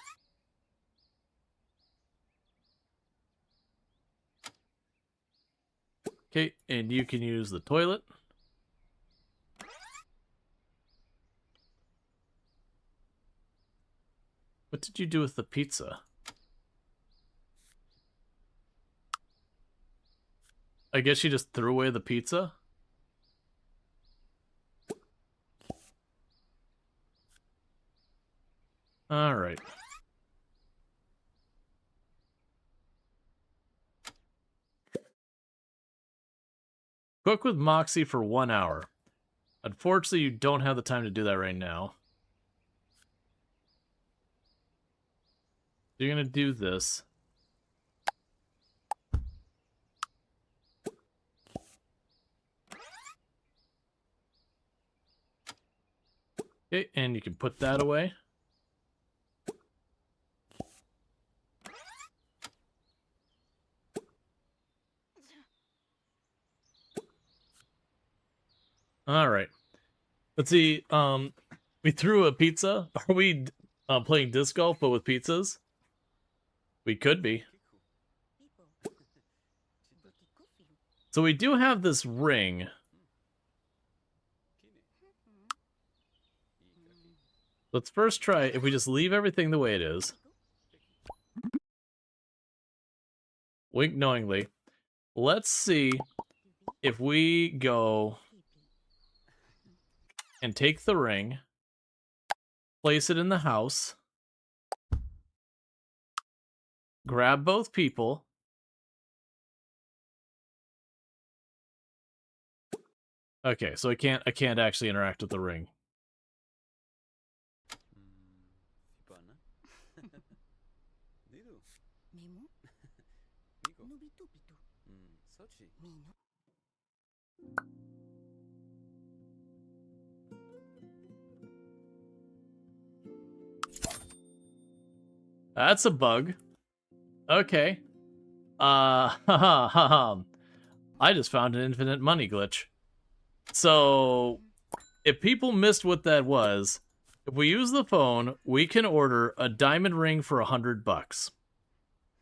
Okay, and you can use the toilet. What did you do with the pizza? I guess she just threw away the pizza? Alright. Cook with Moxie for 1 hour. Unfortunately, you don't have the time to do that right now. You're gonna do this. Okay, and you can put that away. Alright. Let's see, we threw a pizza. Are we playing disc golf, but with pizzas? We could be. So we do have this ring. Let's first try, if we just leave everything the way it is. Wink knowingly. Let's see if we go and take the ring, place it in the house, grab both people, okay, so I can't actually interact with the ring. That's a bug. Okay. I just found an infinite money glitch. So, if people missed what that was, if we use the phone, we can order a diamond ring for $100.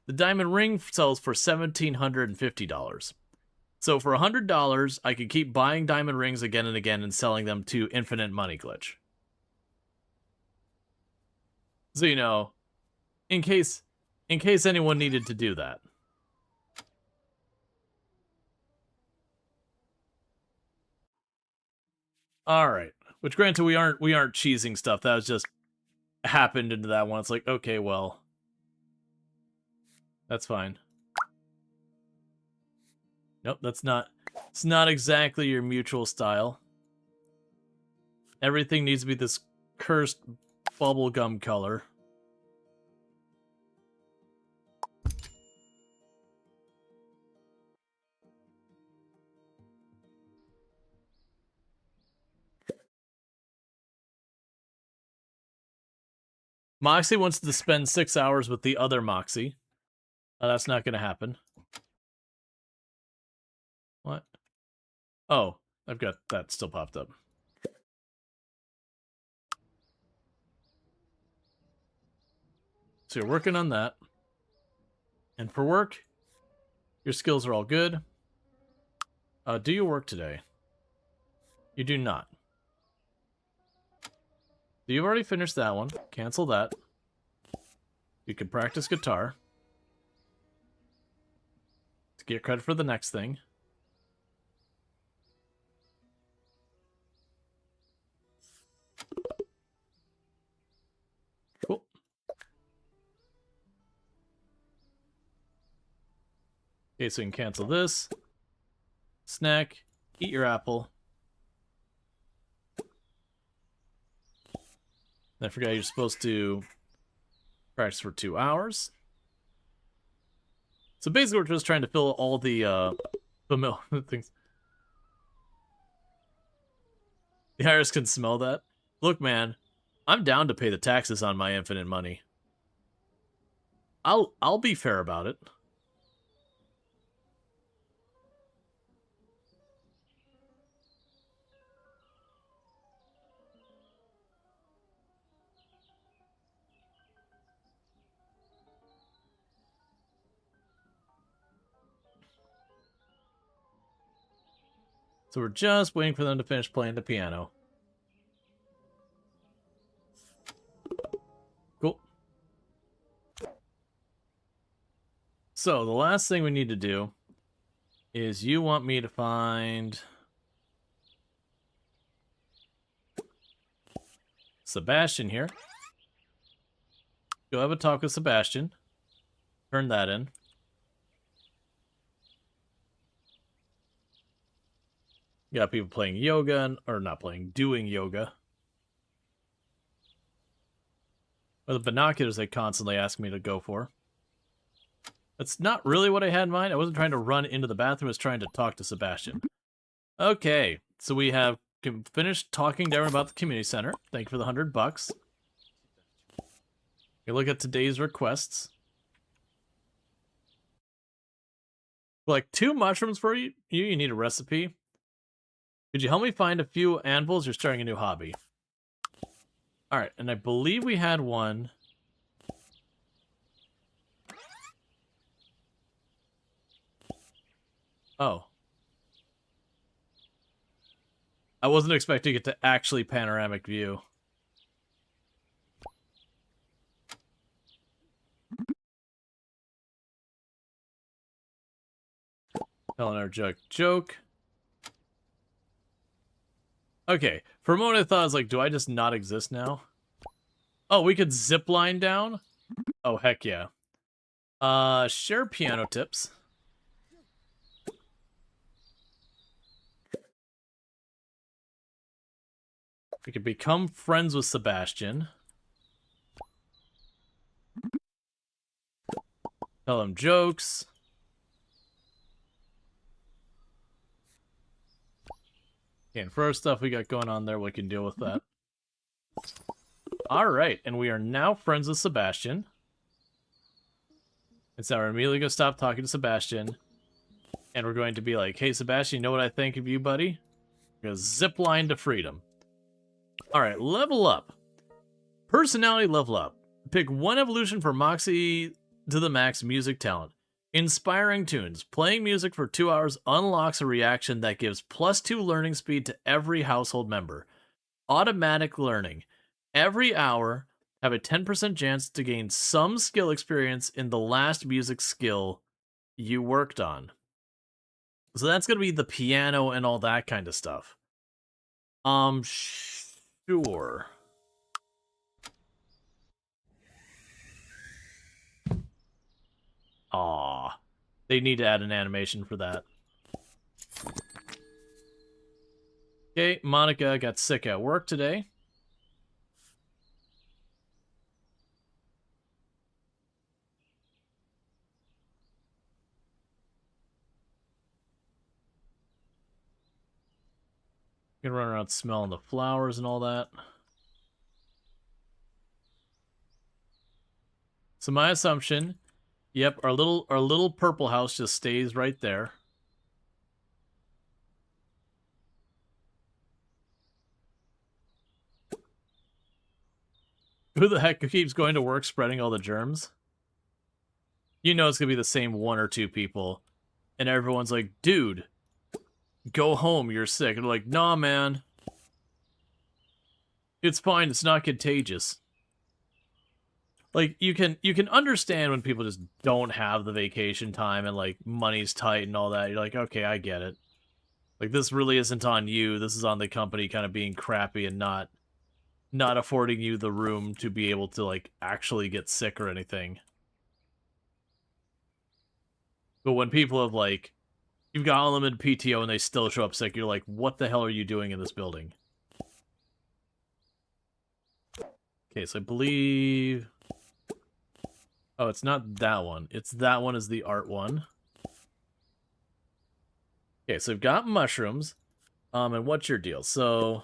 The diamond ring sells for $1,750. So for $100, I could keep buying diamond rings again and again and selling them to infinite money glitch. So, you know, in case anyone needed to do that. All right. Which, granted, we aren't cheesing stuff. That was just happened into that one. It's like, okay, well, that's fine. Nope, that's not. It's not exactly your mutual style. Everything needs to be this cursed bubblegum color. Moxie wants to spend 6 hours with the other Moxie. That's not going to happen. What? Oh, I've got that still popped up. So you're working on that. And for work, your skills are all good. Do you work today? You do not. You've already finished that one. Cancel that. You can practice guitar to get credit for the next thing. Cool. Okay, so you can cancel this. Snack. Eat your apple. I forgot you're supposed to practice for 2 hours. So basically, we're just trying to fill all the familiar things. The IRS can smell that. Look, man, I'm down to pay the taxes on my infinite money. I'll be fair about it. So we're just waiting for them to finish playing the piano. Cool. So the last thing we need to do is you want me to find Sebastian here. Go have a talk with Sebastian. Turn that in. You got people playing yoga, or not playing, doing yoga. Or the binoculars they constantly ask me to go for. That's not really what I had in mind. I wasn't trying to run into the bathroom. I was trying to talk to Sebastian. Okay, so we have finished talking to everyone about the community center. Thank you for the $100. You look at today's requests. Like 2 mushrooms for you? You need a recipe. Could you help me find a few anvils? You're starting a new hobby. Alright, and I believe we had one. Oh. I wasn't expecting it to actually panoramic view. Telling our joke. Okay, for a moment I thought I was like, do I just not exist now? Oh, we could zip line down? Oh, heck yeah. Share piano tips. We could become friends with Sebastian. Tell him jokes. Okay, and for our stuff we got going on there, we can deal with that. Alright, and we are now friends with Sebastian. And so we're immediately going to stop talking to Sebastian. And we're going to be like, hey, Sebastian, you know what I think of you, buddy? We're going to zip line to freedom. Alright, level up. Personality level up. Pick 1 evolution for Moxie to the max music talent. Inspiring tunes. Playing music for 2 hours unlocks a reaction that gives +2 learning speed to every household member. Automatic learning. Every hour, have a 10% chance to gain some skill experience in the last music skill you worked on. So that's going to be the piano and all that kind of stuff. Sure. Aw. They need to add an animation for that. Okay, Monica got sick at work today. You can run around smelling the flowers and all that. So my assumption, yep, our little purple house just stays right there. Who the heck keeps going to work spreading all the germs? You know it's gonna be the same 1 or 2 people. And everyone's like, dude, go home, you're sick. And they're like, nah, man. It's fine, it's not contagious. Like, you can understand when people just don't have the vacation time and, like, money's tight and all that. You're like, okay, I get it. Like, this really isn't on you. This is on the company kind of being crappy and not affording you the room to be able to, like, actually get sick or anything. But when people have, like, you've got unlimited PTO and they still show up sick, you're like, what the hell are you doing in this building? Okay, so I believe... Oh, it's not that one. It's that one is the art one. Okay, so we've got mushrooms. And what's your deal? So...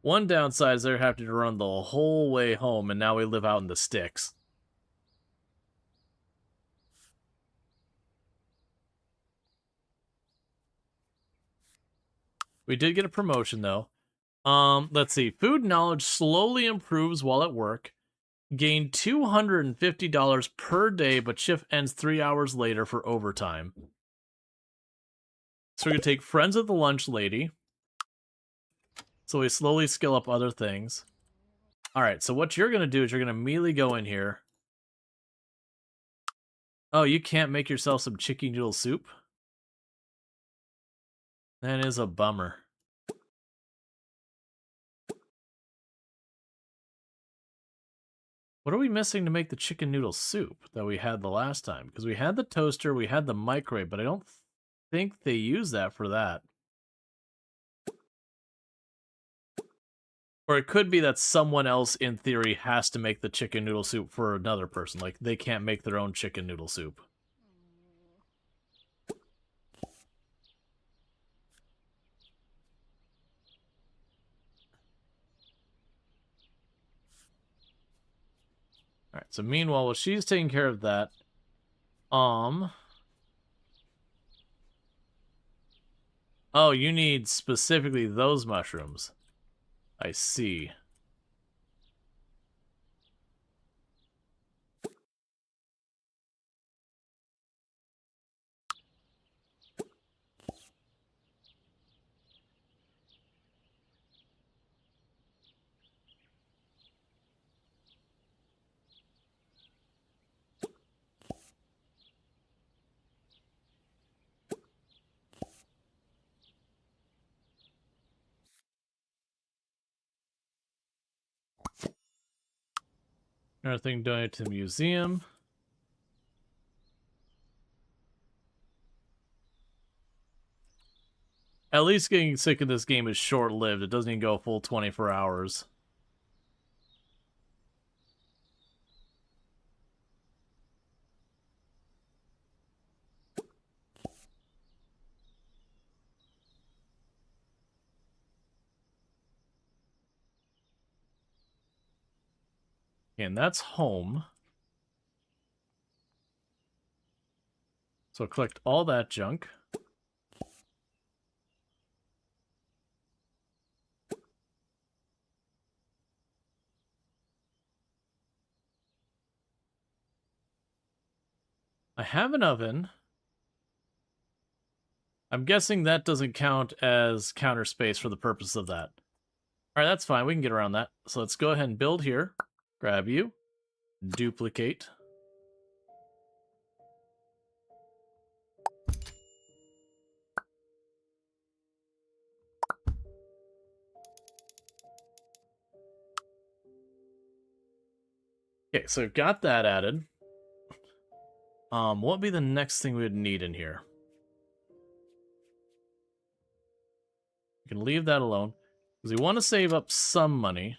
one downside is they're having to run the whole way home, and now we live out in the sticks. We did get a promotion, though. Let's see. Food knowledge slowly improves while at work. Gain $250 per day, but shift ends 3 hours later for overtime. So we're going to take Friends of the Lunch Lady. So we slowly skill up other things. Alright, so what you're going to do is you're going to immediately go in here. Oh, you can't make yourself some chicken noodle soup? That is a bummer. What are we missing to make the chicken noodle soup that we had the last time? Because we had the toaster, we had the microwave, but I don't think they use that for that. Or it could be that someone else, in theory, has to make the chicken noodle soup for another person. Like, they can't make their own chicken noodle soup. Alright, so meanwhile, while she's taking care of that, oh, you need specifically those mushrooms. I see. Another thing donated to the museum. At least getting sick of this game is short-lived. It doesn't even go a full 24 hours. And that's home. So collect all that junk. I have an oven. I'm guessing that doesn't count as counter space for the purpose of that. Alright, that's fine. We can get around that. So let's go ahead and build here. Grab you. Duplicate. Okay, so we've got that added. What would be the next thing we would need in here? We can leave that alone. Because we want to save up some money.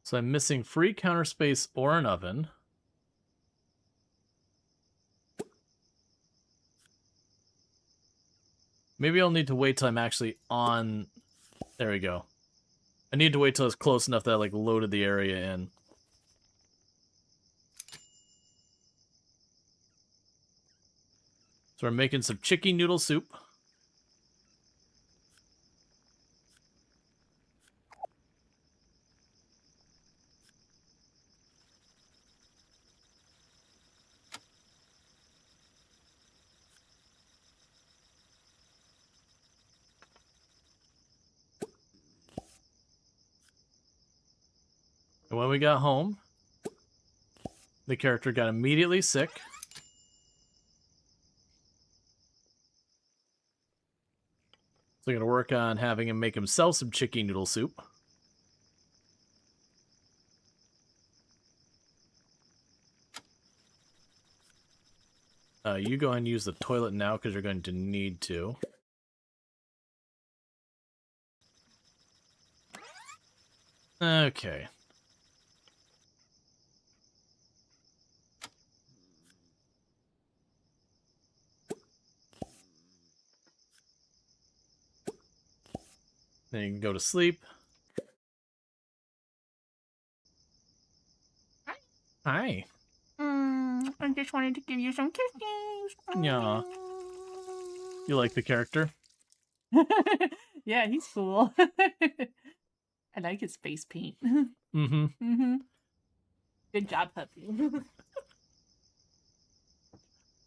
So I'm missing free counter space or an oven. Maybe I'll need to wait till I'm actually on... There we go. I need to wait till it's close enough that I, like, loaded the area in. So we're making some chicken noodle soup. And when we got home, the character got immediately sick. So I'm going to work on having him make himself some chicken noodle soup. You go ahead and use the toilet now because you're going to need to. Okay. Then you can go to sleep. Hi. I just wanted to give you some kisses. Yeah. You like the character? Yeah, he's cool. I like his face paint. Mm-hmm. Mm-hmm. Good job, puppy.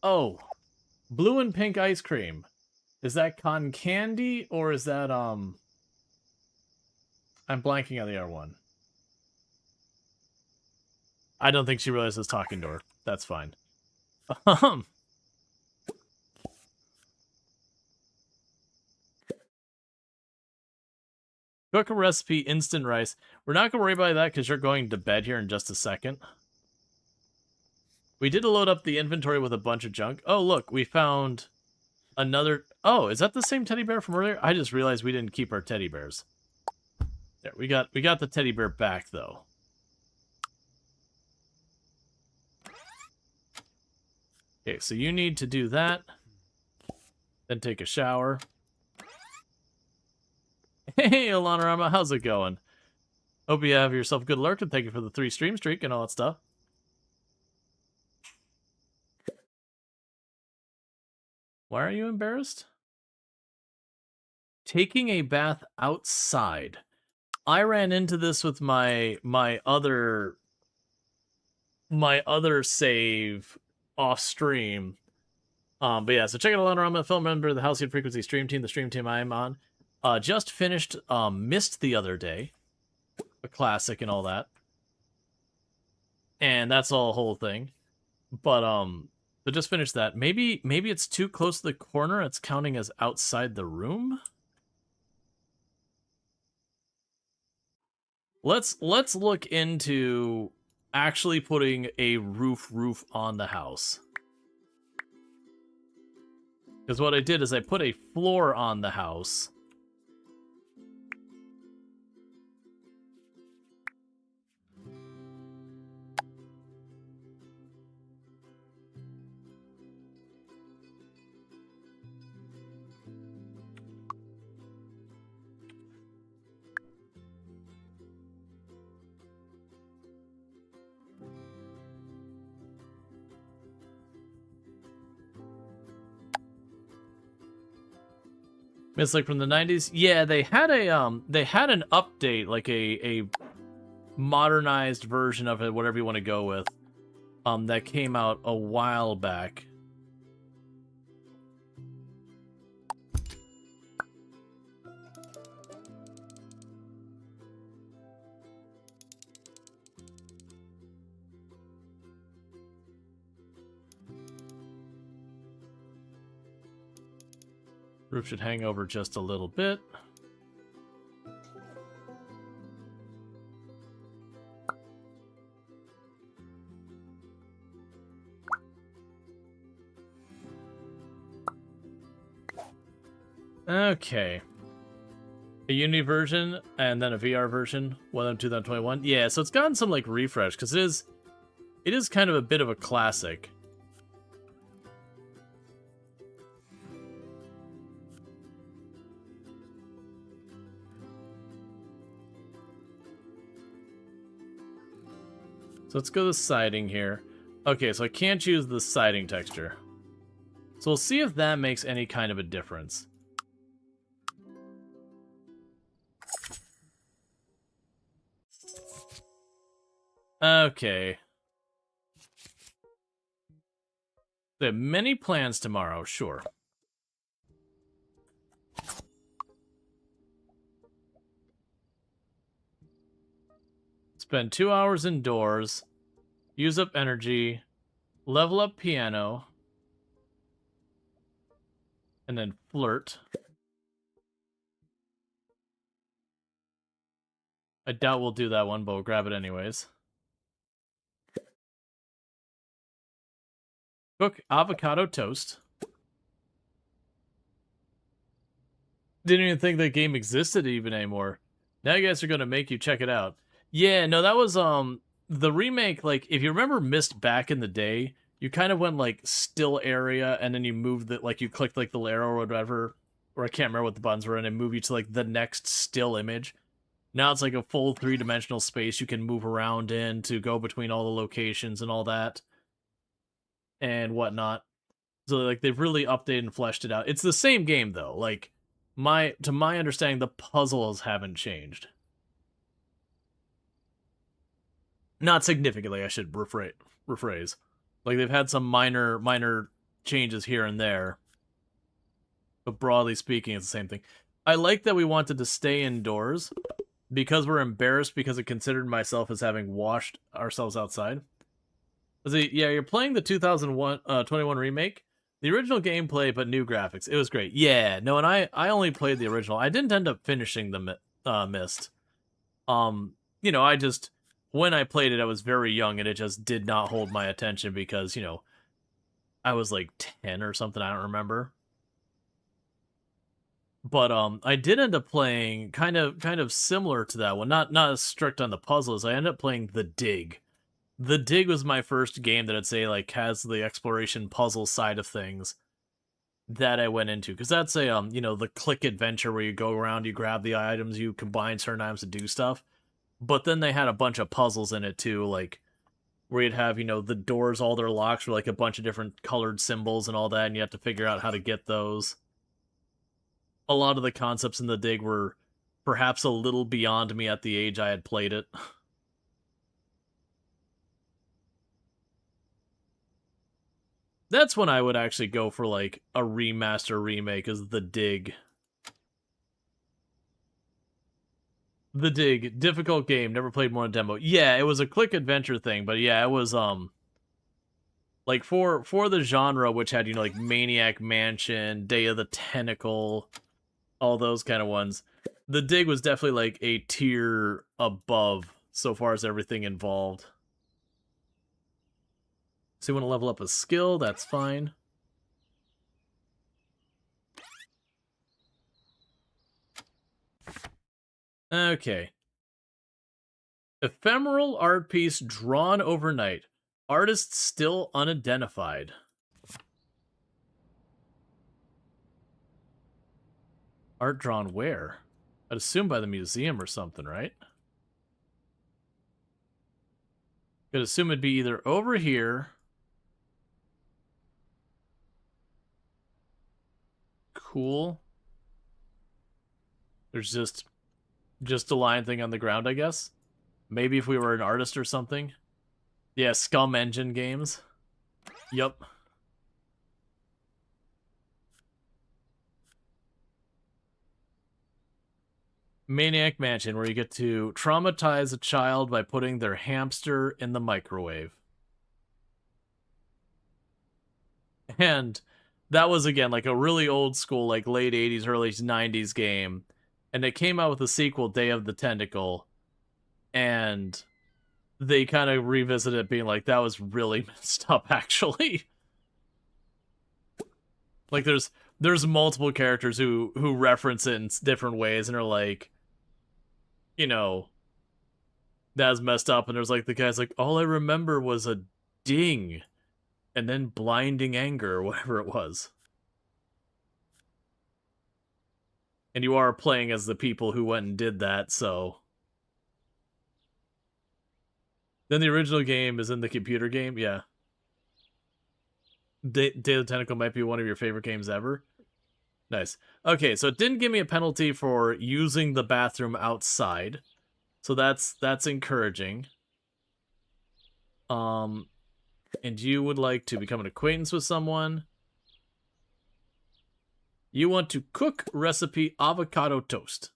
Oh, Blue and pink ice cream. Is that cotton candy or is that I'm blanking on the other one. I don't think she realizes talking to her. That's fine. Cook a recipe, instant rice. We're not going to worry about that because you're going to bed here in just a second. We did load up the inventory with a bunch of junk. Oh, look, we found another... Oh, is that the same teddy bear from earlier? I just realized we didn't keep our teddy bears. There, we got the teddy bear back, though. Okay, so you need to do that. Then take a shower. Hey, Alanorama, how's it going? Hope you have yourself a good lurk, and thank you for the 3 stream streak and all that stuff. Why are you embarrassed? Taking a bath outside. I ran into this with my other save off stream. But yeah, so check out Alanorama, film member of the Halcyon Frequency stream team, the stream team I'm on. Just finished Mist the other day. A classic and all that. And that's all a whole thing. But so just finished that. Maybe it's too close to the corner. It's counting as outside the room. Let's look into actually putting a roof on the house. Because what I did is I put a floor on the house. It's like from the 90s. Yeah, they had an update, like a modernized version of it, whatever you want to go with. That came out a while back. Roof should hang over just a little bit. Okay. A Unity version and then a VR version, 2021. Yeah, so it's gotten some like refresh because it is kind of a bit of a classic. So let's go to the siding here. Okay, so I can't choose the siding texture. So we'll see if that makes any kind of a difference. Okay. They have many plans tomorrow, sure. Spend 2 hours indoors, use up energy, level up piano, and then flirt. I doubt we'll do that one, but we'll grab it anyways. Cook avocado toast. Didn't even think that game existed even anymore. Now you guys are gonna make you check it out. Yeah, no, that was the remake. Like, if you remember Myst back in the day, you kind of went like still area, and then you moved the like you clicked like the arrow or whatever, or I can't remember what the buttons were, and it moved you to like the next still image. Now it's like a full 3-dimensional space you can move around in to go between all the locations and all that and whatnot. So like they've really updated and fleshed it out. It's the same game though. Like to my understanding, the puzzles haven't changed. Not significantly, I should rephrase. Like they've had some minor changes here and there. But broadly speaking, it's the same thing. I like that we wanted to stay indoors because we're embarrassed because I considered myself as having washed ourselves outside. See, yeah, you're playing the 2021 remake. The original gameplay, but new graphics. It was great. Yeah, no, and I only played the original. I didn't end up finishing the Mist. I just when I played it, I was very young, and it just did not hold my attention because I was like 10 or something. I don't remember. But I did end up playing kind of similar to that one. Not as strict on the puzzles. I ended up playing The Dig. The Dig was my first game that I'd say like has the exploration puzzle side of things that I went into, because that's a the click adventure where you go around, you grab the items, you combine certain items to do stuff. But then they had a bunch of puzzles in it too, like where you'd have the doors, all their locks were like a bunch of different colored symbols and all that, and you have to figure out how to get those. A lot of the concepts in The Dig were perhaps a little beyond me at the age I had played it. That's when I would actually go for like a remaster remake, is The Dig. The Dig, difficult game, never played more than demo. Yeah, it was a click adventure thing, but yeah, it was like for the genre, which had like Maniac Mansion, Day of the Tentacle, all those kind of ones. The Dig was definitely like a tier above so far as everything involved. So you want to level up a skill, that's fine. Okay. Ephemeral art piece drawn overnight. Artist still unidentified. Art drawn where? I'd assume by the museum or something, right? I'd assume it'd be either over here. Cool. There's just a line thing on the ground, I guess. Maybe if we were an artist or something. Yeah, Scum Engine games. Yup. Maniac Mansion, where you get to traumatize a child by putting their hamster in the microwave. And that was, again, like a really old school, like late 80s, early 90s game. And they came out with a sequel, Day of the Tentacle. And they kind of revisited it, being like, that was really messed up, actually. Like, there's multiple characters who reference it in different ways and are like, that's messed up. And there's like the guy's like, all I remember was a ding and then blinding anger or whatever it was. And you are playing as the people who went and did that, so. Then the original game is in the computer game, yeah. Day of the Tentacle might be one of your favorite games ever. Nice. Okay, so it didn't give me a penalty for using the bathroom outside. So that's encouraging. And you would like to become an acquaintance with someone. You want to cook recipe avocado toast.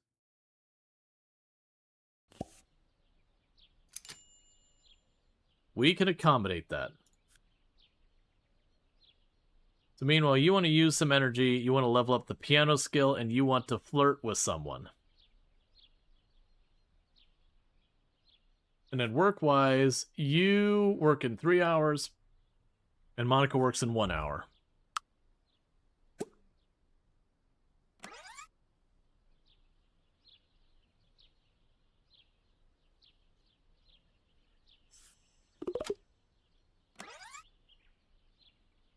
We can accommodate that. So meanwhile, you want to use some energy, you want to level up the piano skill, and you want to flirt with someone. And then work-wise, you work in 3 hours, and Monica works in 1 hour.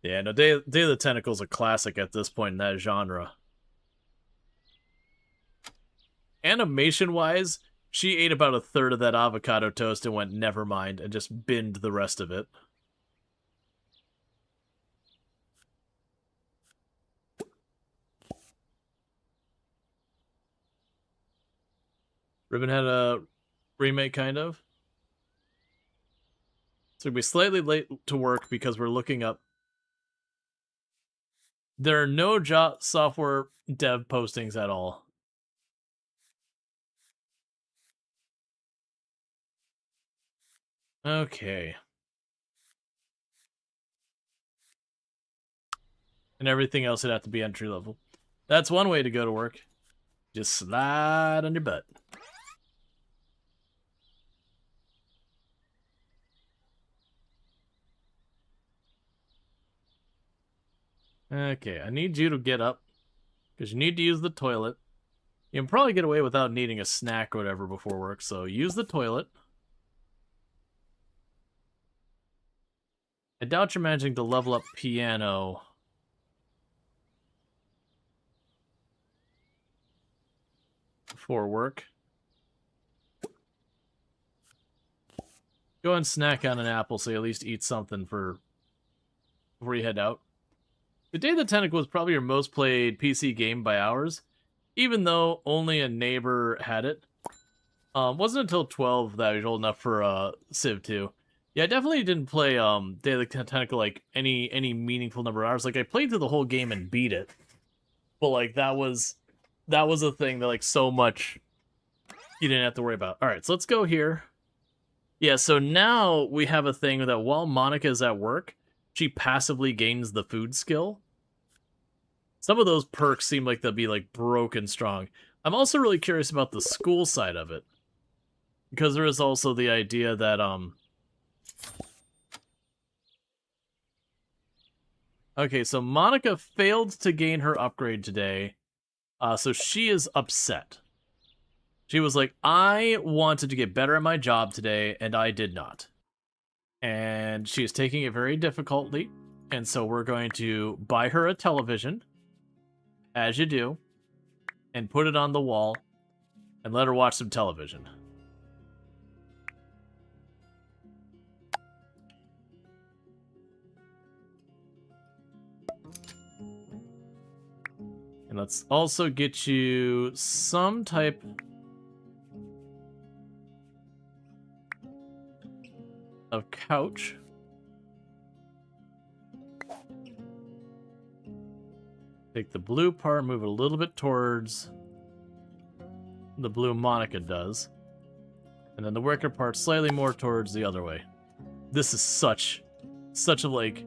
Yeah, no, Day of the Tentacle is a classic at this point in that genre. Animation-wise, she ate about a third of that avocado toast and went, never mind, and just binned the rest of it. Ribbon had a remake, kind of. So we'll be slightly late to work because we're looking up There are no job software dev postings at all. Okay. And everything else would have to be entry level. That's one way to go to work. Just slide on your butt. Okay, I need you to get up. Because you need to use the toilet. You can probably get away without needing a snack or whatever before work, so use the toilet. I doubt you're managing to level up piano. Before work. Go and snack on an apple so you at least eat something before you head out. The Day of the Tentacle was probably your most played PC game by hours, even though only a neighbor had it. Wasn't until 12 that I was old enough for Civ 2. Yeah, I definitely didn't play Day of the Tentacle like any meaningful number of hours. Like I played through the whole game and beat it, but like that was a thing that like so much you didn't have to worry about. All right, so let's go here. Yeah, so now we have a thing that while Monica is at work, she passively gains the food skill. Some of those perks seem like they'll be like broken strong. I'm also really curious about the school side of it, because there is also the idea that okay, so Monica failed to gain her upgrade today, so she is upset. She was like, I wanted to get better at my job today, and I did not. And she is taking it very difficultly, and so we're going to buy her a television, as you do, and put it on the wall, and let her watch some television. And let's also get you some type of couch. Take the blue part, move it a little bit towards the blue Monica does. And then the wicker part slightly more towards the other way. This is such a like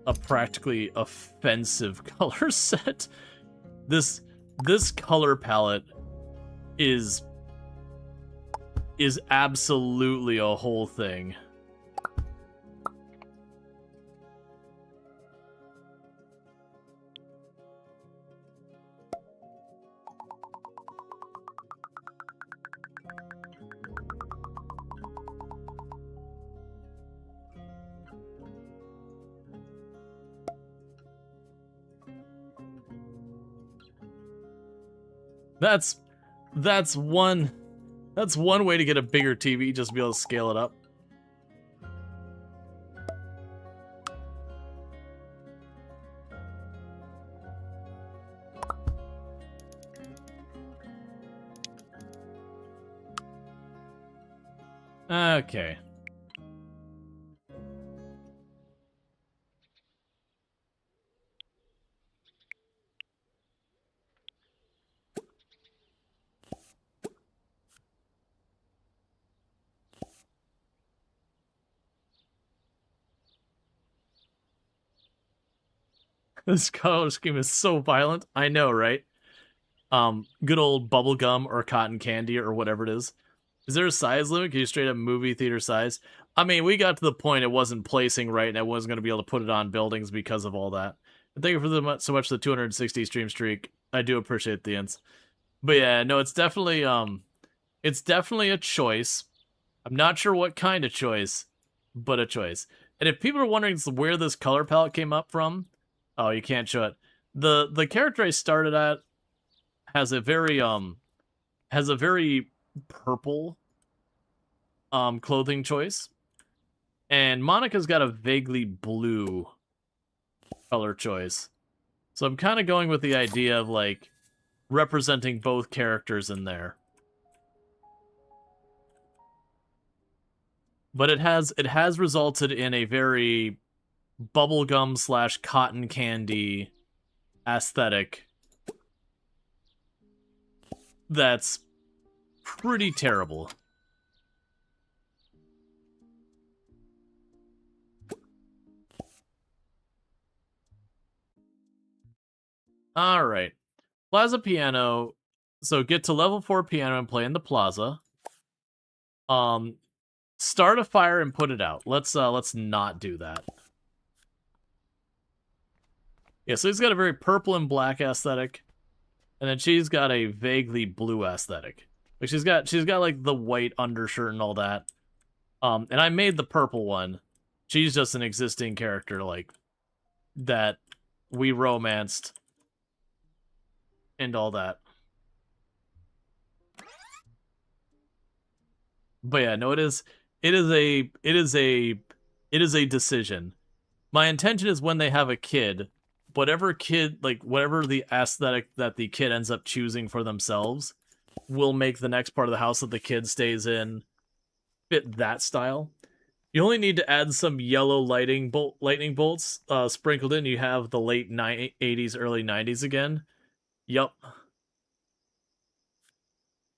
a practically offensive color set. This color palette is absolutely a whole thing. That's one way to get a bigger TV, just to be able to scale it up. Okay. This color scheme is so violent. I know, right? Good old bubblegum or cotton candy or whatever it is. Is there a size limit? Can you straight up movie theater size? I mean, we got to the point it wasn't placing right and I wasn't going to be able to put it on buildings because of all that. And thank you for so much for the 260 stream streak. I do appreciate the ends. But yeah, no, it's definitely a choice. I'm not sure what kind of choice, but a choice. And if people are wondering where this color palette came up from, oh, you can't show it. The character I started at has a very purple clothing choice, and Monica's got a vaguely blue color choice. So I'm kind of going with the idea of like representing both characters in there. But it has resulted in a very bubblegum / cotton candy aesthetic that's pretty terrible. Alright. Plaza piano. So get to level 4 piano and play in the plaza. Start a fire and put it out. Let's not do that. Yeah, so he's got a very purple and black aesthetic. And then she's got a vaguely blue aesthetic. Like she's got like the white undershirt and all that. And I made the purple one. She's just an existing character like that we romanced and all that. But yeah, no, it is a decision. My intention is when they have a kid, whatever the aesthetic that the kid ends up choosing for themselves will make the next part of the house that the kid stays in fit that style. You only need to add some yellow lightning bolts sprinkled in. You have the late 80s, early 90s again. Yup.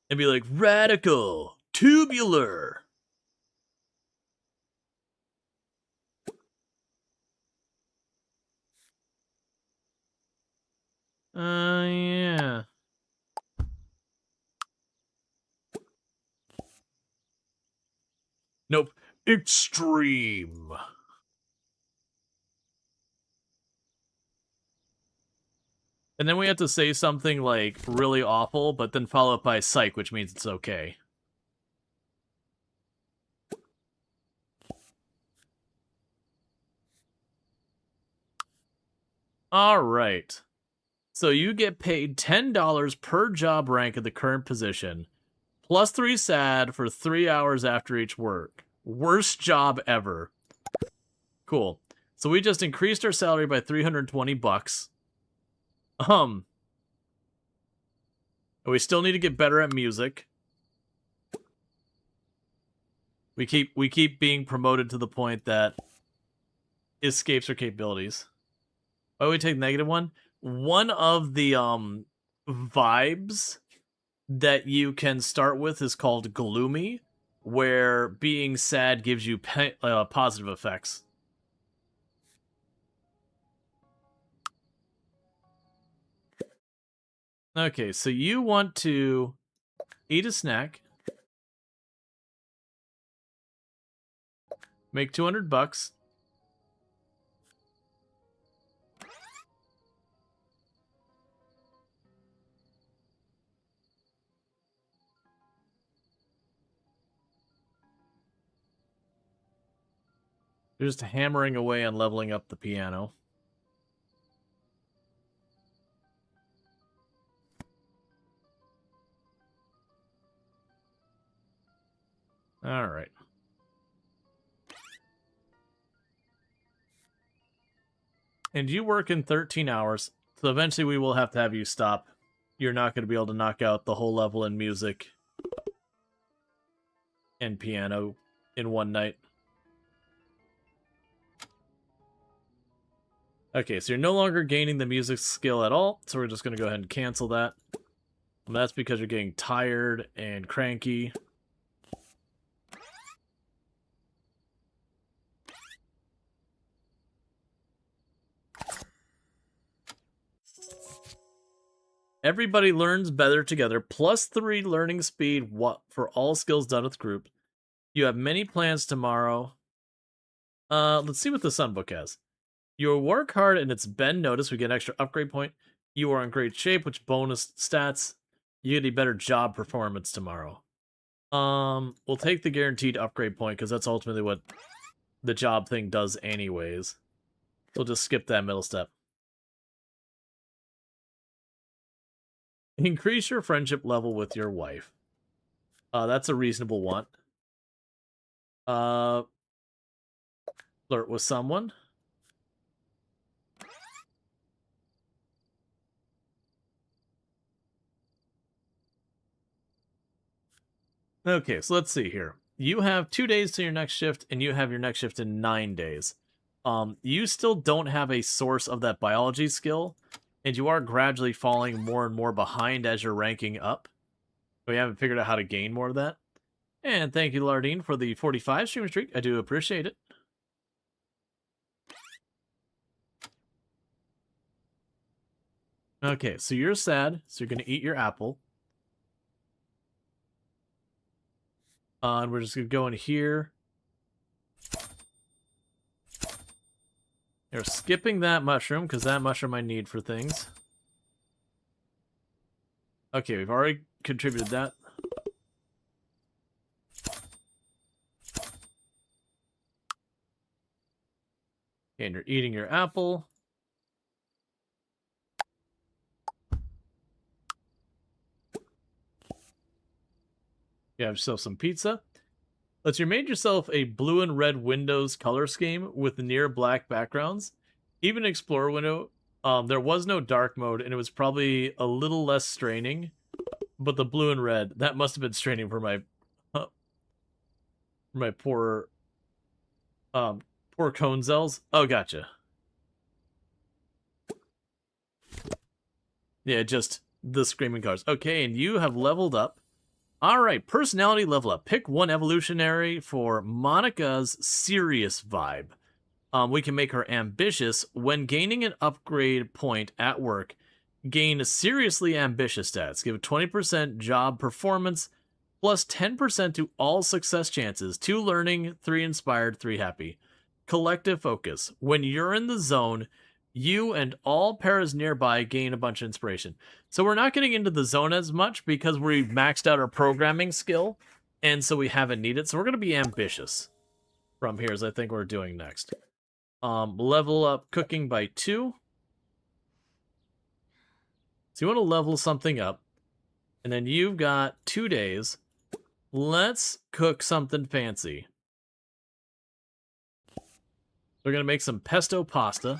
And be like, radical, tubular. Yeah. Nope. Extreme. And then we have to say something like really awful, but then follow up by psych, which means it's okay. All right. So you get paid $10 per job rank at the current position, plus 3 SAD for 3 hours after each work. Worst job ever. Cool. So we just increased our salary by $320. We still need to get better at music. We keep being promoted to the point that escapes our capabilities. Why do we take -1? One of the vibes that you can start with is called gloomy, where being sad gives you positive effects. Okay, so you want to eat a snack, make $200. You're just hammering away on leveling up the piano. All right. And you work in 13 hours, so eventually we will have to have you stop. You're not going to be able to knock out the whole level in music and piano in one night. Okay, so you're no longer gaining the music skill at all, so we're just going to go ahead and cancel that. And that's because you're getting tired and cranky. Everybody learns better together. +3 learning speed for all skills done with group. You have many plans tomorrow. Let's see what the Sunbook has. You work hard and it's been noticed. We get an extra upgrade point. You are in great shape, which bonus stats. You get a better job performance tomorrow. We'll take the guaranteed upgrade point because that's ultimately what the job thing does anyways. We'll just skip that middle step. Increase your friendship level with your wife. That's a reasonable want. Flirt with someone. Okay, so let's see here. You have 2 days to your next shift, and you have your next shift in 9 days. You still don't have a source of that biology skill, and you are gradually falling more and more behind as you're ranking up. We haven't figured out how to gain more of that. And thank you, Lardine, for the 45 stream streak. I do appreciate it. Okay, so you're sad, so you're going to eat your apple. And we're just going to go in here. You're skipping that mushroom, because that mushroom I need for things. Okay, we've already contributed that. And you're eating your apple. You have yourself some pizza. You made yourself a blue and red windows color scheme with near black backgrounds. Even Explorer window, there was no dark mode, and it was probably a little less straining. But the blue and red, that must have been straining for my poor cone cells. Oh, gotcha. Yeah, just the screaming cars. Okay, and you have leveled up. All right, personality level up. Pick one evolutionary for Monica's serious vibe. We can make her ambitious. When gaining an upgrade point at work, gain seriously ambitious stats. Give 20% job performance, plus 10% to all success chances. 2 learning, 3 inspired, 3 happy. Collective focus. When you're in the zone, you and all paras nearby gain a bunch of inspiration. So we're not getting into the zone as much because we maxed out our programming skill, and so we haven't needed. So we're going to be ambitious from here, as I think we're doing next. Level up cooking by 2. So you want to level something up, and then you've got 2 days. Let's cook something fancy. We're going to make some pesto pasta.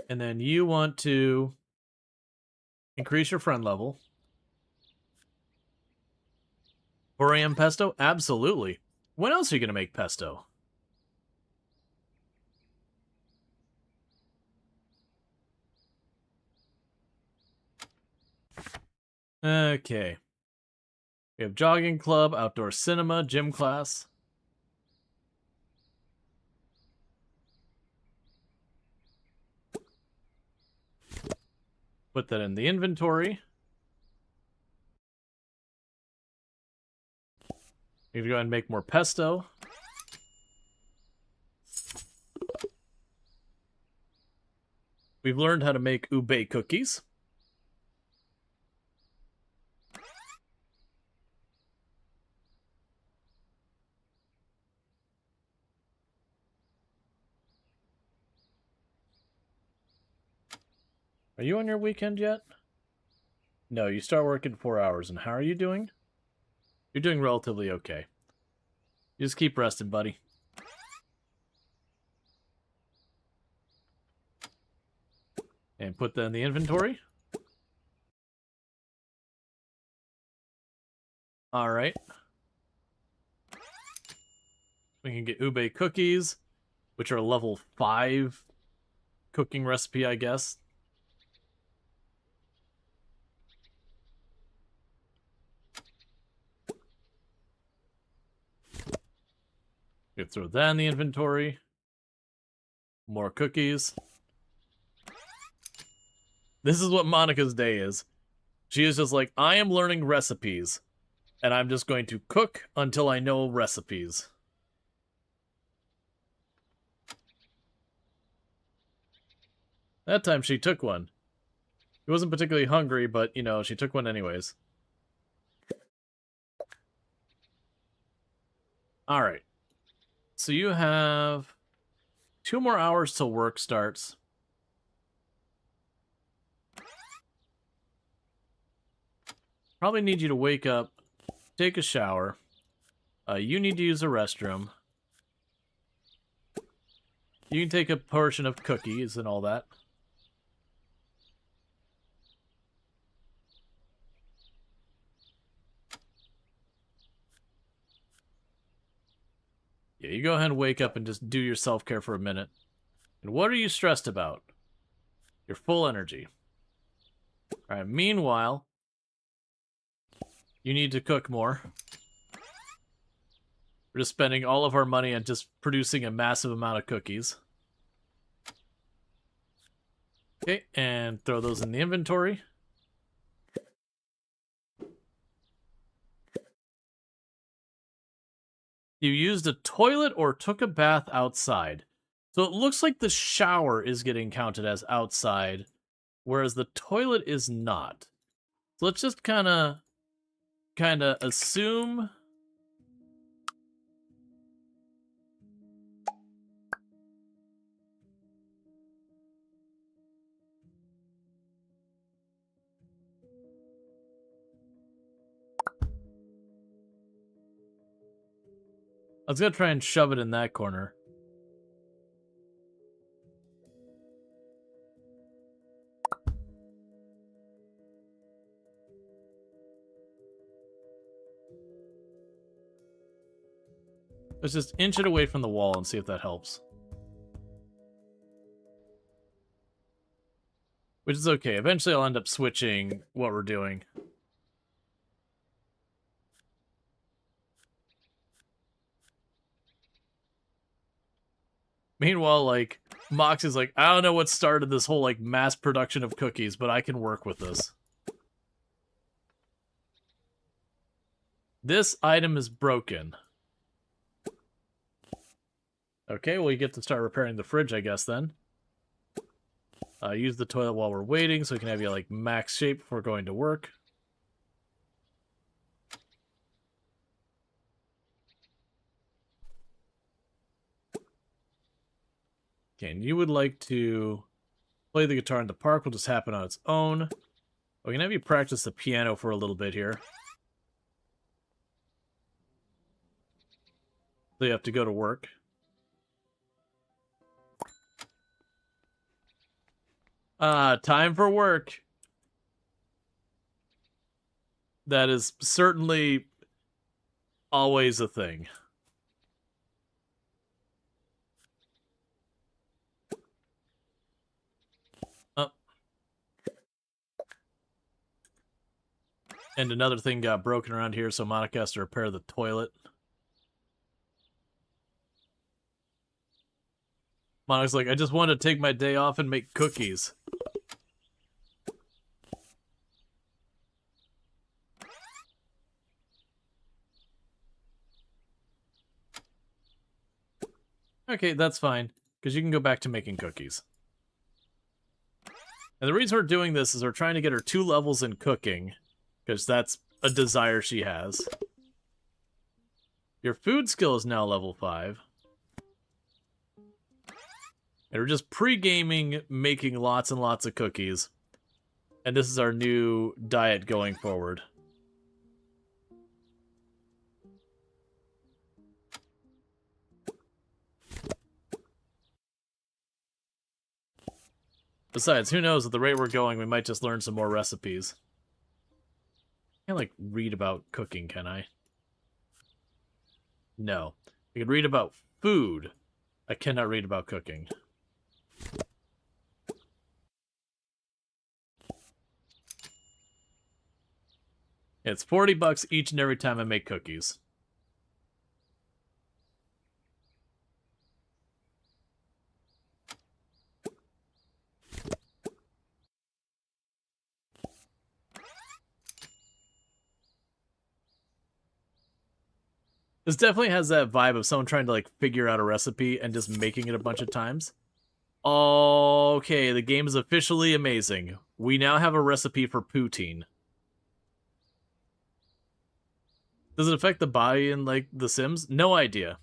And then you want to increase your friend level. 4 a.m. pesto? Absolutely. When else are you going to make pesto? Okay. We have jogging club, outdoor cinema, gym class. Put that in the inventory. Need to go ahead and make more pesto. We've learned how to make ube cookies. Are you on your weekend yet? No, you start work in 4 hours. And how are you doing? You're doing relatively okay. You just keep resting, buddy. And put that in the inventory. Alright. We can get ube cookies, which are level 5 cooking recipe, I guess. You throw that in the inventory. More cookies. This is what Monica's day is. She is just like, I am learning recipes, and I'm just going to cook until I know recipes. That time she took one. She wasn't particularly hungry, but, you know, she took one anyways. Alright. So you have 2 more hours till work starts. Probably need you to wake up, take a shower. You need to use a restroom. You can take a portion of cookies and all that. Yeah, you go ahead and wake up and just do your self-care for a minute. And what are you stressed about? Your full energy. Alright, meanwhile, you need to cook more. We're just spending all of our money on just producing a massive amount of cookies. Okay, and throw those in the inventory. You used a toilet or took a bath outside. So it looks like the shower is getting counted as outside, whereas the toilet is not. So let's just kind of assume. I was gonna try and shove it in that corner. Let's just inch it away from the wall and see if that helps. Which is okay. Eventually I'll end up switching what we're doing. Meanwhile, like, Mox is like, I don't know what started this whole, like, mass production of cookies, but I can work with this. This item is broken. Okay, well, you get to start repairing the fridge, I guess, then. Use the toilet while we're waiting, so we can have you, like, max shape before going to work. Okay, and you would like to play the guitar in the park. Will just happen on its own. We can have you practice the piano for a little bit here. So you have to go to work. Time for work. That is certainly always a thing. Oh. And another thing got broken around here, so Monica has to repair the toilet. Monica's like, I just wanted to take my day off and make cookies. Okay, that's fine, because you can go back to making cookies. And the reason we're doing this is we're trying to get her 2 levels in cooking, because that's a desire she has. Your food skill is now level 5. And we're just pre-gaming, making lots and lots of cookies. And this is our new diet going forward. Besides, who knows, at the rate we're going, we might just learn some more recipes. I can't, like, read about cooking, can I? No. I can read about food. I cannot read about cooking. It's $40 each and every time I make cookies. This definitely has that vibe of someone trying to, like, figure out a recipe and just making it a bunch of times. Okay, the game is officially amazing. We now have a recipe for poutine. Does it affect the body in, like, The Sims? No idea.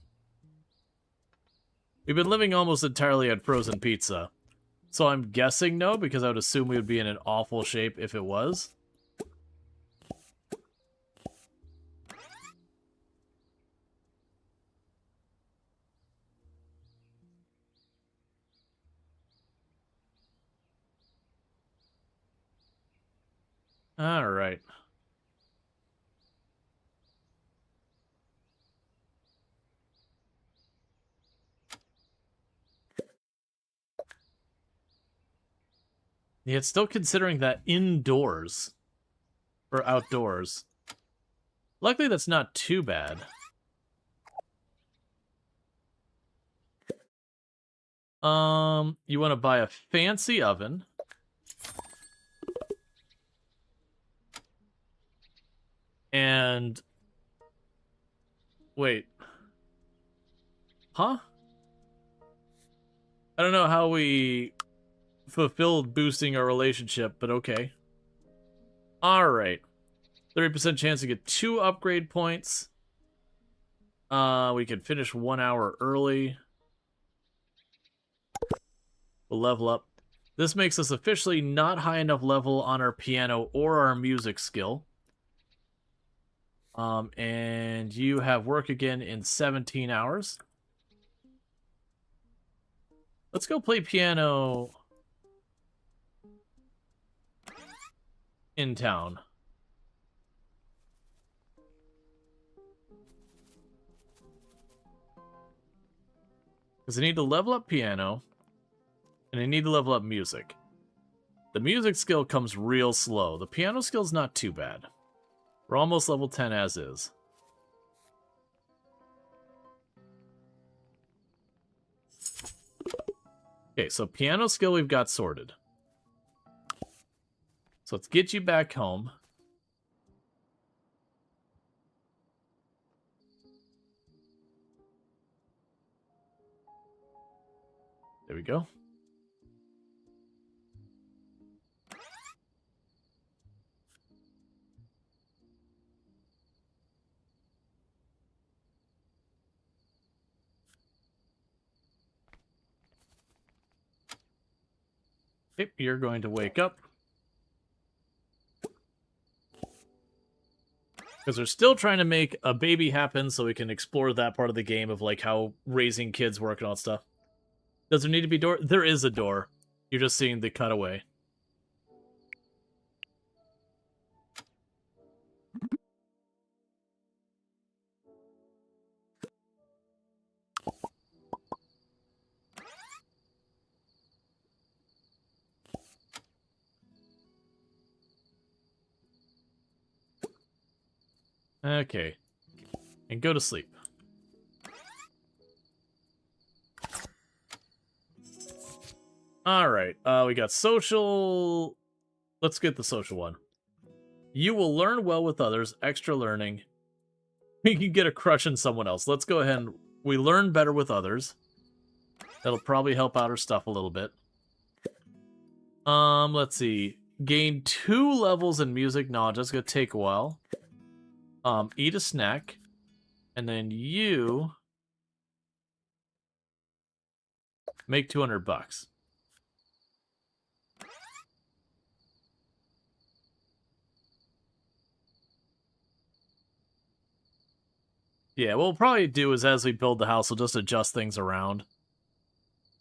We've been living almost entirely on frozen pizza. So I'm guessing no, because I would assume we would be in an awful shape if it was. Alright. Yeah, it's still considering that indoors. Or outdoors. Luckily, that's not too bad. You want to buy a fancy oven. And... Wait. Huh? I don't know how we fulfilled boosting our relationship, but okay. Alright. 30% chance to get 2 upgrade points. We can finish 1 hour early. We'll level up. This makes us officially not high enough level on our piano or our music skill. And you have work again in 17 hours. Let's go play piano in town. Because I need to level up piano, and I need to level up music. The music skill comes real slow. The piano skill's not too bad. We're almost level 10 as is. Okay, so piano skill we've got sorted. So let's get you back home. There we go. Yep, you're going to wake up. Because they're still trying to make a baby happen so we can explore that part of the game of like how raising kids work and all that stuff. Does there need to be a door? There is a door. You're just seeing the cutaway. Okay. And go to sleep. Alright, we got social... Let's get the social one. You will learn well with others, extra learning. We can get a crush on someone else. Let's go ahead and... We learn better with others. That'll probably help out our stuff a little bit. Let's see. Gain 2 levels in music knowledge. That's gonna take a while. Eat a snack. And then you... make $200. Yeah, what we'll probably do is as we build the house, we'll just adjust things around.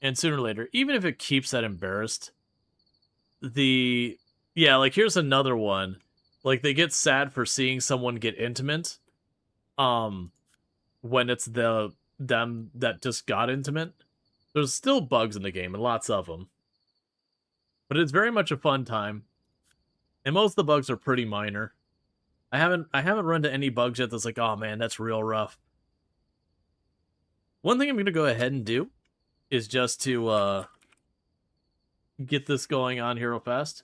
And sooner or later, even if it keeps that embarrassed, yeah, like here's another one. Like they get sad for seeing someone get intimate. When it's them that just got intimate. There's still bugs in the game and lots of them. But it's very much a fun time. And most of the bugs are pretty minor. I haven't run into any bugs yet that's like, oh man, that's real rough. One thing I'm gonna go ahead and do is just to get this going on here real fast.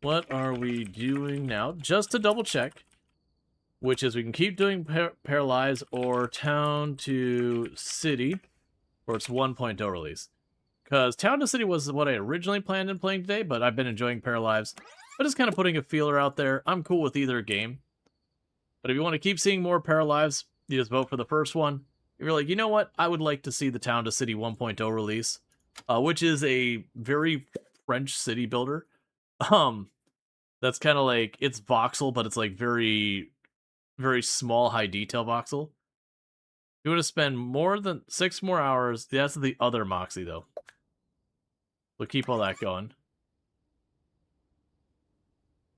What are we doing now? Just to double check, which is we can keep doing Paralives or Town to City for its 1.0 release. Because Town to City was what I originally planned on playing today, but I've been enjoying Paralives. But just kind of putting a feeler out there. I'm cool with either game. But if you want to keep seeing more Paralives, you just vote for the first one. If you're like, you know what? I would like to see the Town to City 1.0 release, which is a very French city builder. That's kind of like, it's voxel, but it's like very, very small, high detail voxel. If you want to spend more than 6 more hours, that's the other Moxie, though. We'll keep all that going.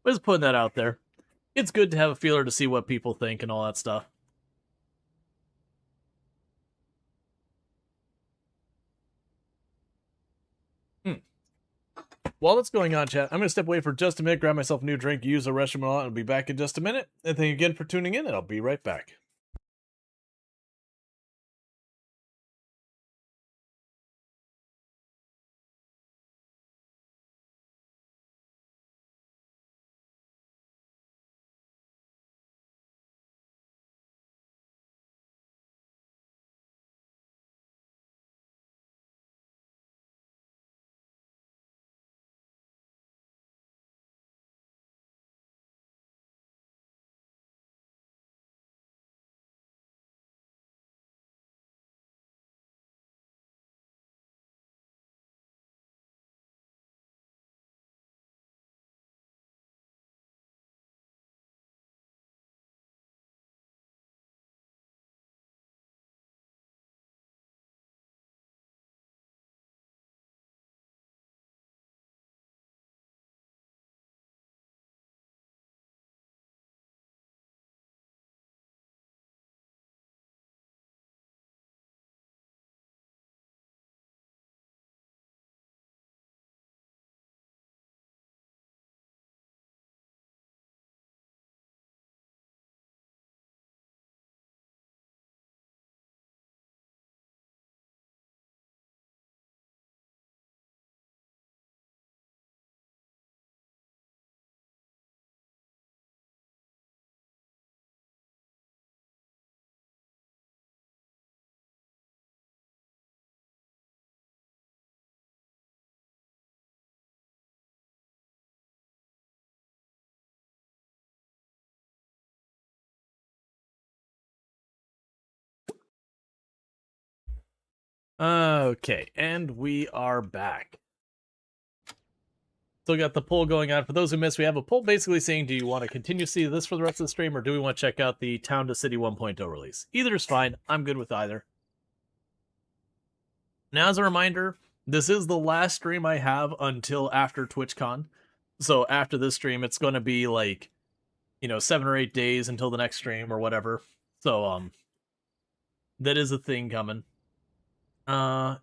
Just putting that out there. It's good to have a feeler to see what people think and all that stuff. while that's going on, chat, I'm going to step away for just a minute, grab myself a new drink, use the restroom, and I'll be back in just a minute. And thank you again for tuning in, and I'll be right back. Okay, and we are back. Still got the poll going on. For those who missed, we have a poll basically saying, do you want to continue to see this for the rest of the stream, or do we want to check out the Town to City 1.0 release? Either is fine. I'm good with either. Now, as a reminder, this is the last stream I have until after TwitchCon. So after this stream, it's going to be like, 7 or 8 days until the next stream or whatever. So, that is a thing coming. So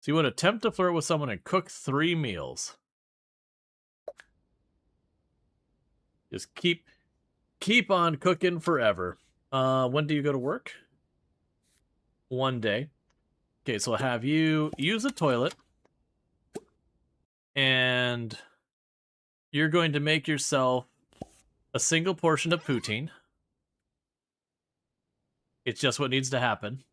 you would attempt to flirt with someone and cook 3 meals. Just keep on cooking forever. When do you go to work? One day. Okay, so I'll have you use a toilet. And you're going to make yourself a single portion of poutine. It's just what needs to happen.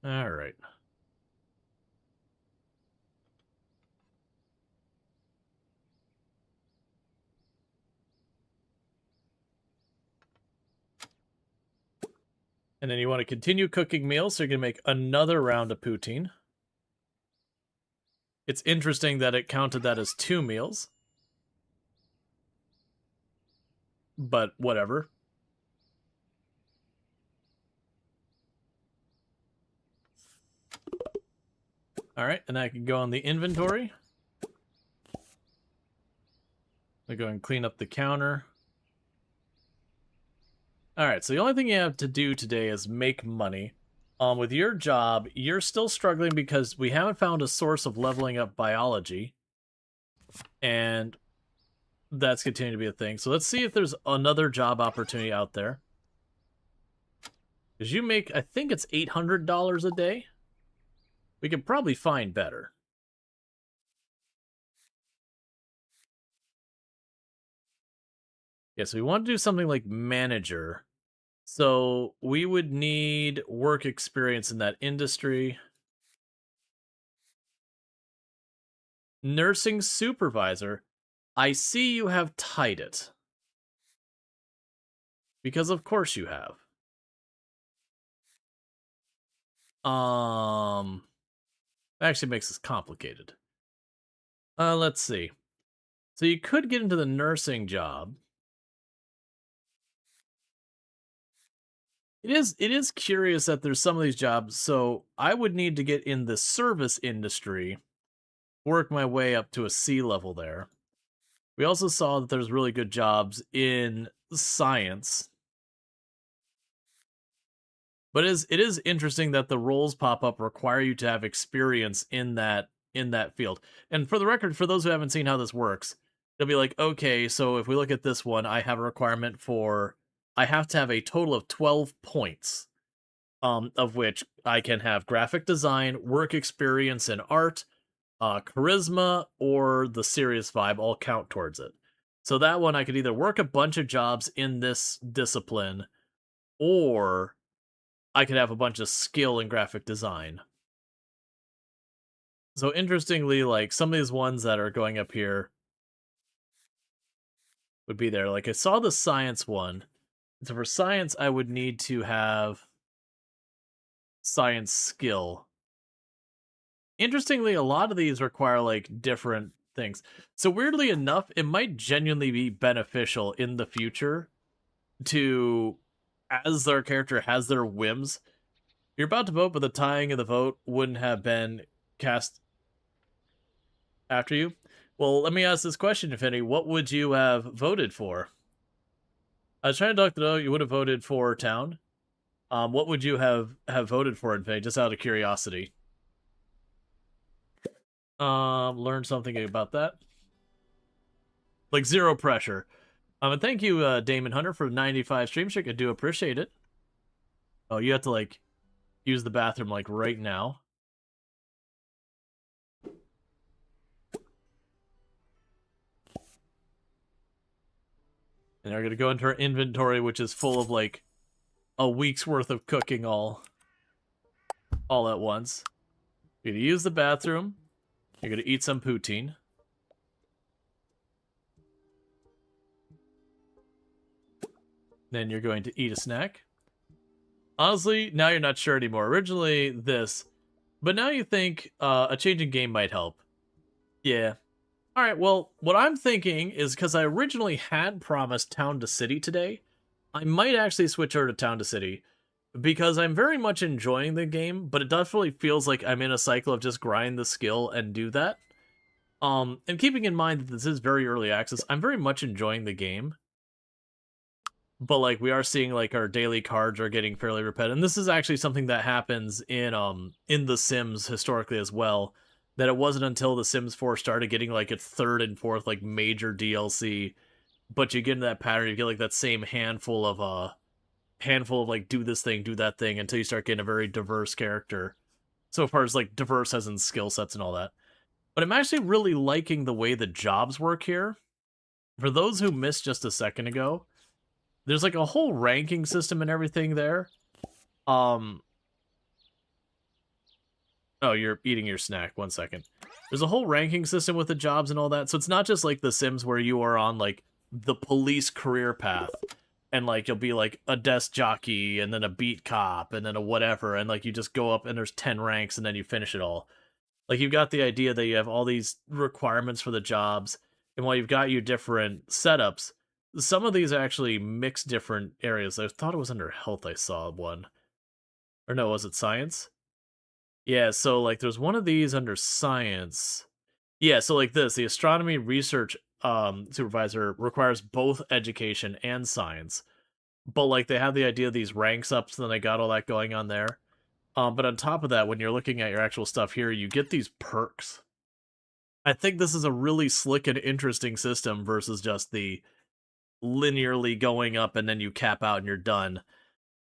All right. And then you want to continue cooking meals, so you're going to make another round of poutine. It's interesting that it counted that as 2 meals. But whatever. Alright, and I can go on the inventory. I go and clean up the counter. Alright, so the only thing you have to do today is make money. With your job, you're still struggling because we haven't found a source of leveling up biology. And that's continuing to be a thing. So let's see if there's another job opportunity out there. Because you make, I think it's $800 a day. We could probably find better. Yeah, so we want to do something like manager. So we would need work experience in that industry. Nursing supervisor. I see you have tied it. Because of course you have. Actually makes this complicated. Let's see. So you could get into the nursing job. It is curious that there's some of these jobs, so I would need to get in the service industry, work my way up to a C level there. We also saw that there's really good jobs in science. But it is interesting that the roles pop up require you to have experience in that field. And for the record, for those who haven't seen how this works, it'll be like, okay, so if we look at this one, I have a requirement for I have to have a total of 12 points, of which I can have graphic design, work experience in art, charisma, or the serious vibe all count towards it. So that one I could either work a bunch of jobs in this discipline, or I could have a bunch of skill in graphic design. So interestingly, like some of these ones that are going up here would be there. Like I saw the science one. So for science, I would need to have science skill. Interestingly, a lot of these require like different things. So weirdly enough, it might genuinely be beneficial in the future to, as their character has their whims, you're about to vote, but the tying of the vote wouldn't have been cast after you. Well, let me ask this question, Infinity. What would you have voted for? I was trying to talk to know you would have voted for town. What would you have voted for, Infinity? Just out of curiosity. Learn something about that. Like zero pressure. And thank you, Damon Hunter, for 95 stream check. I do appreciate it. Oh, you have to like use the bathroom like right now. And we're gonna go into our inventory, which is full of like a week's worth of cooking all at once. You're gonna use the bathroom. You're gonna eat some poutine. Then you're going to eat a snack. Honestly, now you're not sure anymore. Originally this, but now you think a change in game might help. Yeah. All right, well, what I'm thinking is because I originally had promised town to city today, I might actually switch over to town to city because I'm very much enjoying the game, but it definitely feels like I'm in a cycle of just grind the skill and do that. And keeping in mind that this is very early access, I'm very much enjoying the game. But like we are seeing like our daily cards are getting fairly repetitive. And this is actually something that happens in The Sims historically as well. That it wasn't until The Sims 4 started getting like its third and fourth like major DLC, but you get into that pattern, you get like that same handful of like do this thing, do that thing until you start getting a very diverse character. So far as like diverse as in skill sets and all that. But I'm actually really liking the way the jobs work here. For those who missed just a second ago, there's like a whole ranking system and everything there. Oh, you're eating your snack. 1 second. There's a whole ranking system with the jobs and all that. So it's not just like The Sims where you are on like the police career path and like you'll be like a desk jockey and then a beat cop and then a whatever and like you just go up and there's 10 ranks and then you finish it all. Like you've got the idea that you have all these requirements for the jobs, and while you've got your different setups, some of these actually mix different areas. I thought it was under health I saw one. Or no, was it science? Yeah, so like there's one of these under science. Yeah, so like this, the astronomy research supervisor requires both education and science. But like they have the idea of these ranks up, so then they got all that going on there. But on top of that, when you're looking at your actual stuff here, you get these perks. I think this is a really slick and interesting system versus just the linearly going up and then you cap out and you're done.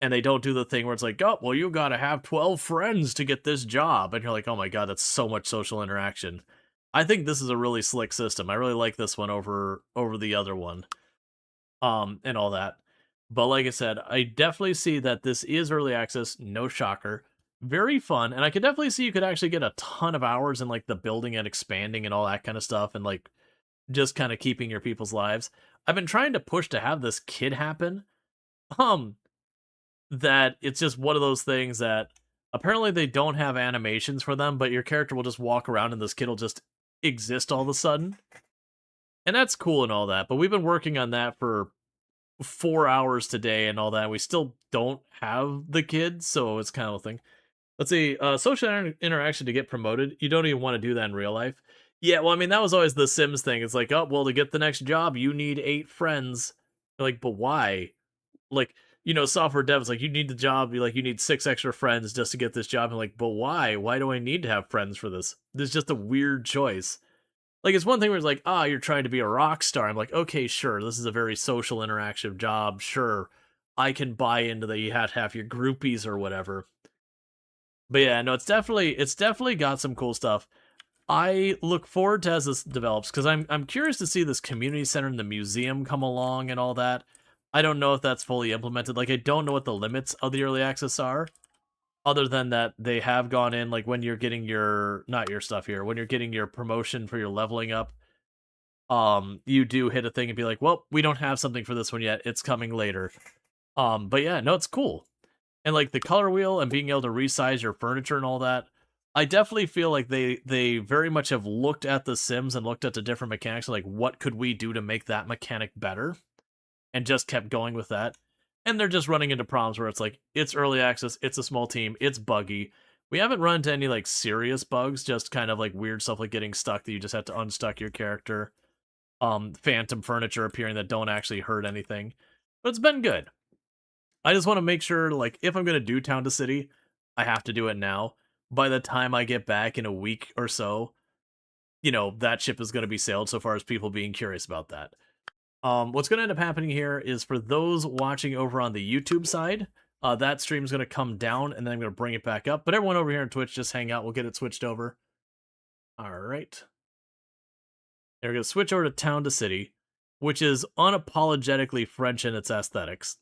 And they don't do the thing where it's like, oh, well, you gotta have 12 friends to get this job. And you're like, oh my god, that's so much social interaction. I think this is a really slick system. I really like this one over the other one. And all that. But like I said, I definitely see that this is early access, no shocker. Very fun, and I could definitely see you could actually get a ton of hours in like the building and expanding and all that kind of stuff and like just kind of keeping your people's lives. I've been trying to push to have this kid happen. That it's just one of those things that apparently they don't have animations for them, but your character will just walk around and this kid will just exist all of a sudden. And that's cool and all that, but we've been working on that for 4 hours today and all that. We still don't have the kid, so it's kind of a thing. Let's see, social interaction to get promoted. You don't even want to do that in real life. Yeah, well, I mean, that was always the Sims thing. It's like, oh, well, to get the next job, you need 8 friends. Like, but why? Like, software devs like you need the job. You like you need 6 extra friends just to get this job. And like, but why? Why do I need to have friends for this? This is just a weird choice. Like, it's one thing where it's like, you're trying to be a rock star. I'm like, okay, sure, this is a very social, interactive job. Sure, I can buy into that. You have to have your groupies or whatever. But yeah, no, it's definitely got some cool stuff. I look forward to as this develops because I'm curious to see this community center and the museum come along and all that. I don't know if that's fully implemented. Like, I don't know what the limits of the early access are, other than that they have gone in like when you're getting your not your stuff here when you're getting your promotion for your leveling up. You do hit a thing and be like, well, we don't have something for this one yet. It's coming later. But yeah, no, it's cool. And like the color wheel and being able to resize your furniture and all that, I definitely feel like they very much have looked at the Sims and looked at the different mechanics, like what could we do to make that mechanic better, and just kept going with that. And they're just running into problems where it's like it's early access, it's a small team, it's buggy. We haven't run into any like serious bugs, just kind of like weird stuff like getting stuck that you just have to unstuck your character. Phantom furniture appearing that don't actually hurt anything. But it's been good. I just want to make sure, like, if I'm gonna do Town to City, I have to do it now. By the time I get back in a week or so, that ship is gonna be sailed so far as people being curious about that. What's gonna end up happening here is for those watching over on the YouTube side, that stream's gonna come down and then I'm gonna bring it back up. But everyone over here on Twitch, just hang out. We'll get it switched over. All right. We're gonna switch over to Town to City, which is unapologetically French in its aesthetics.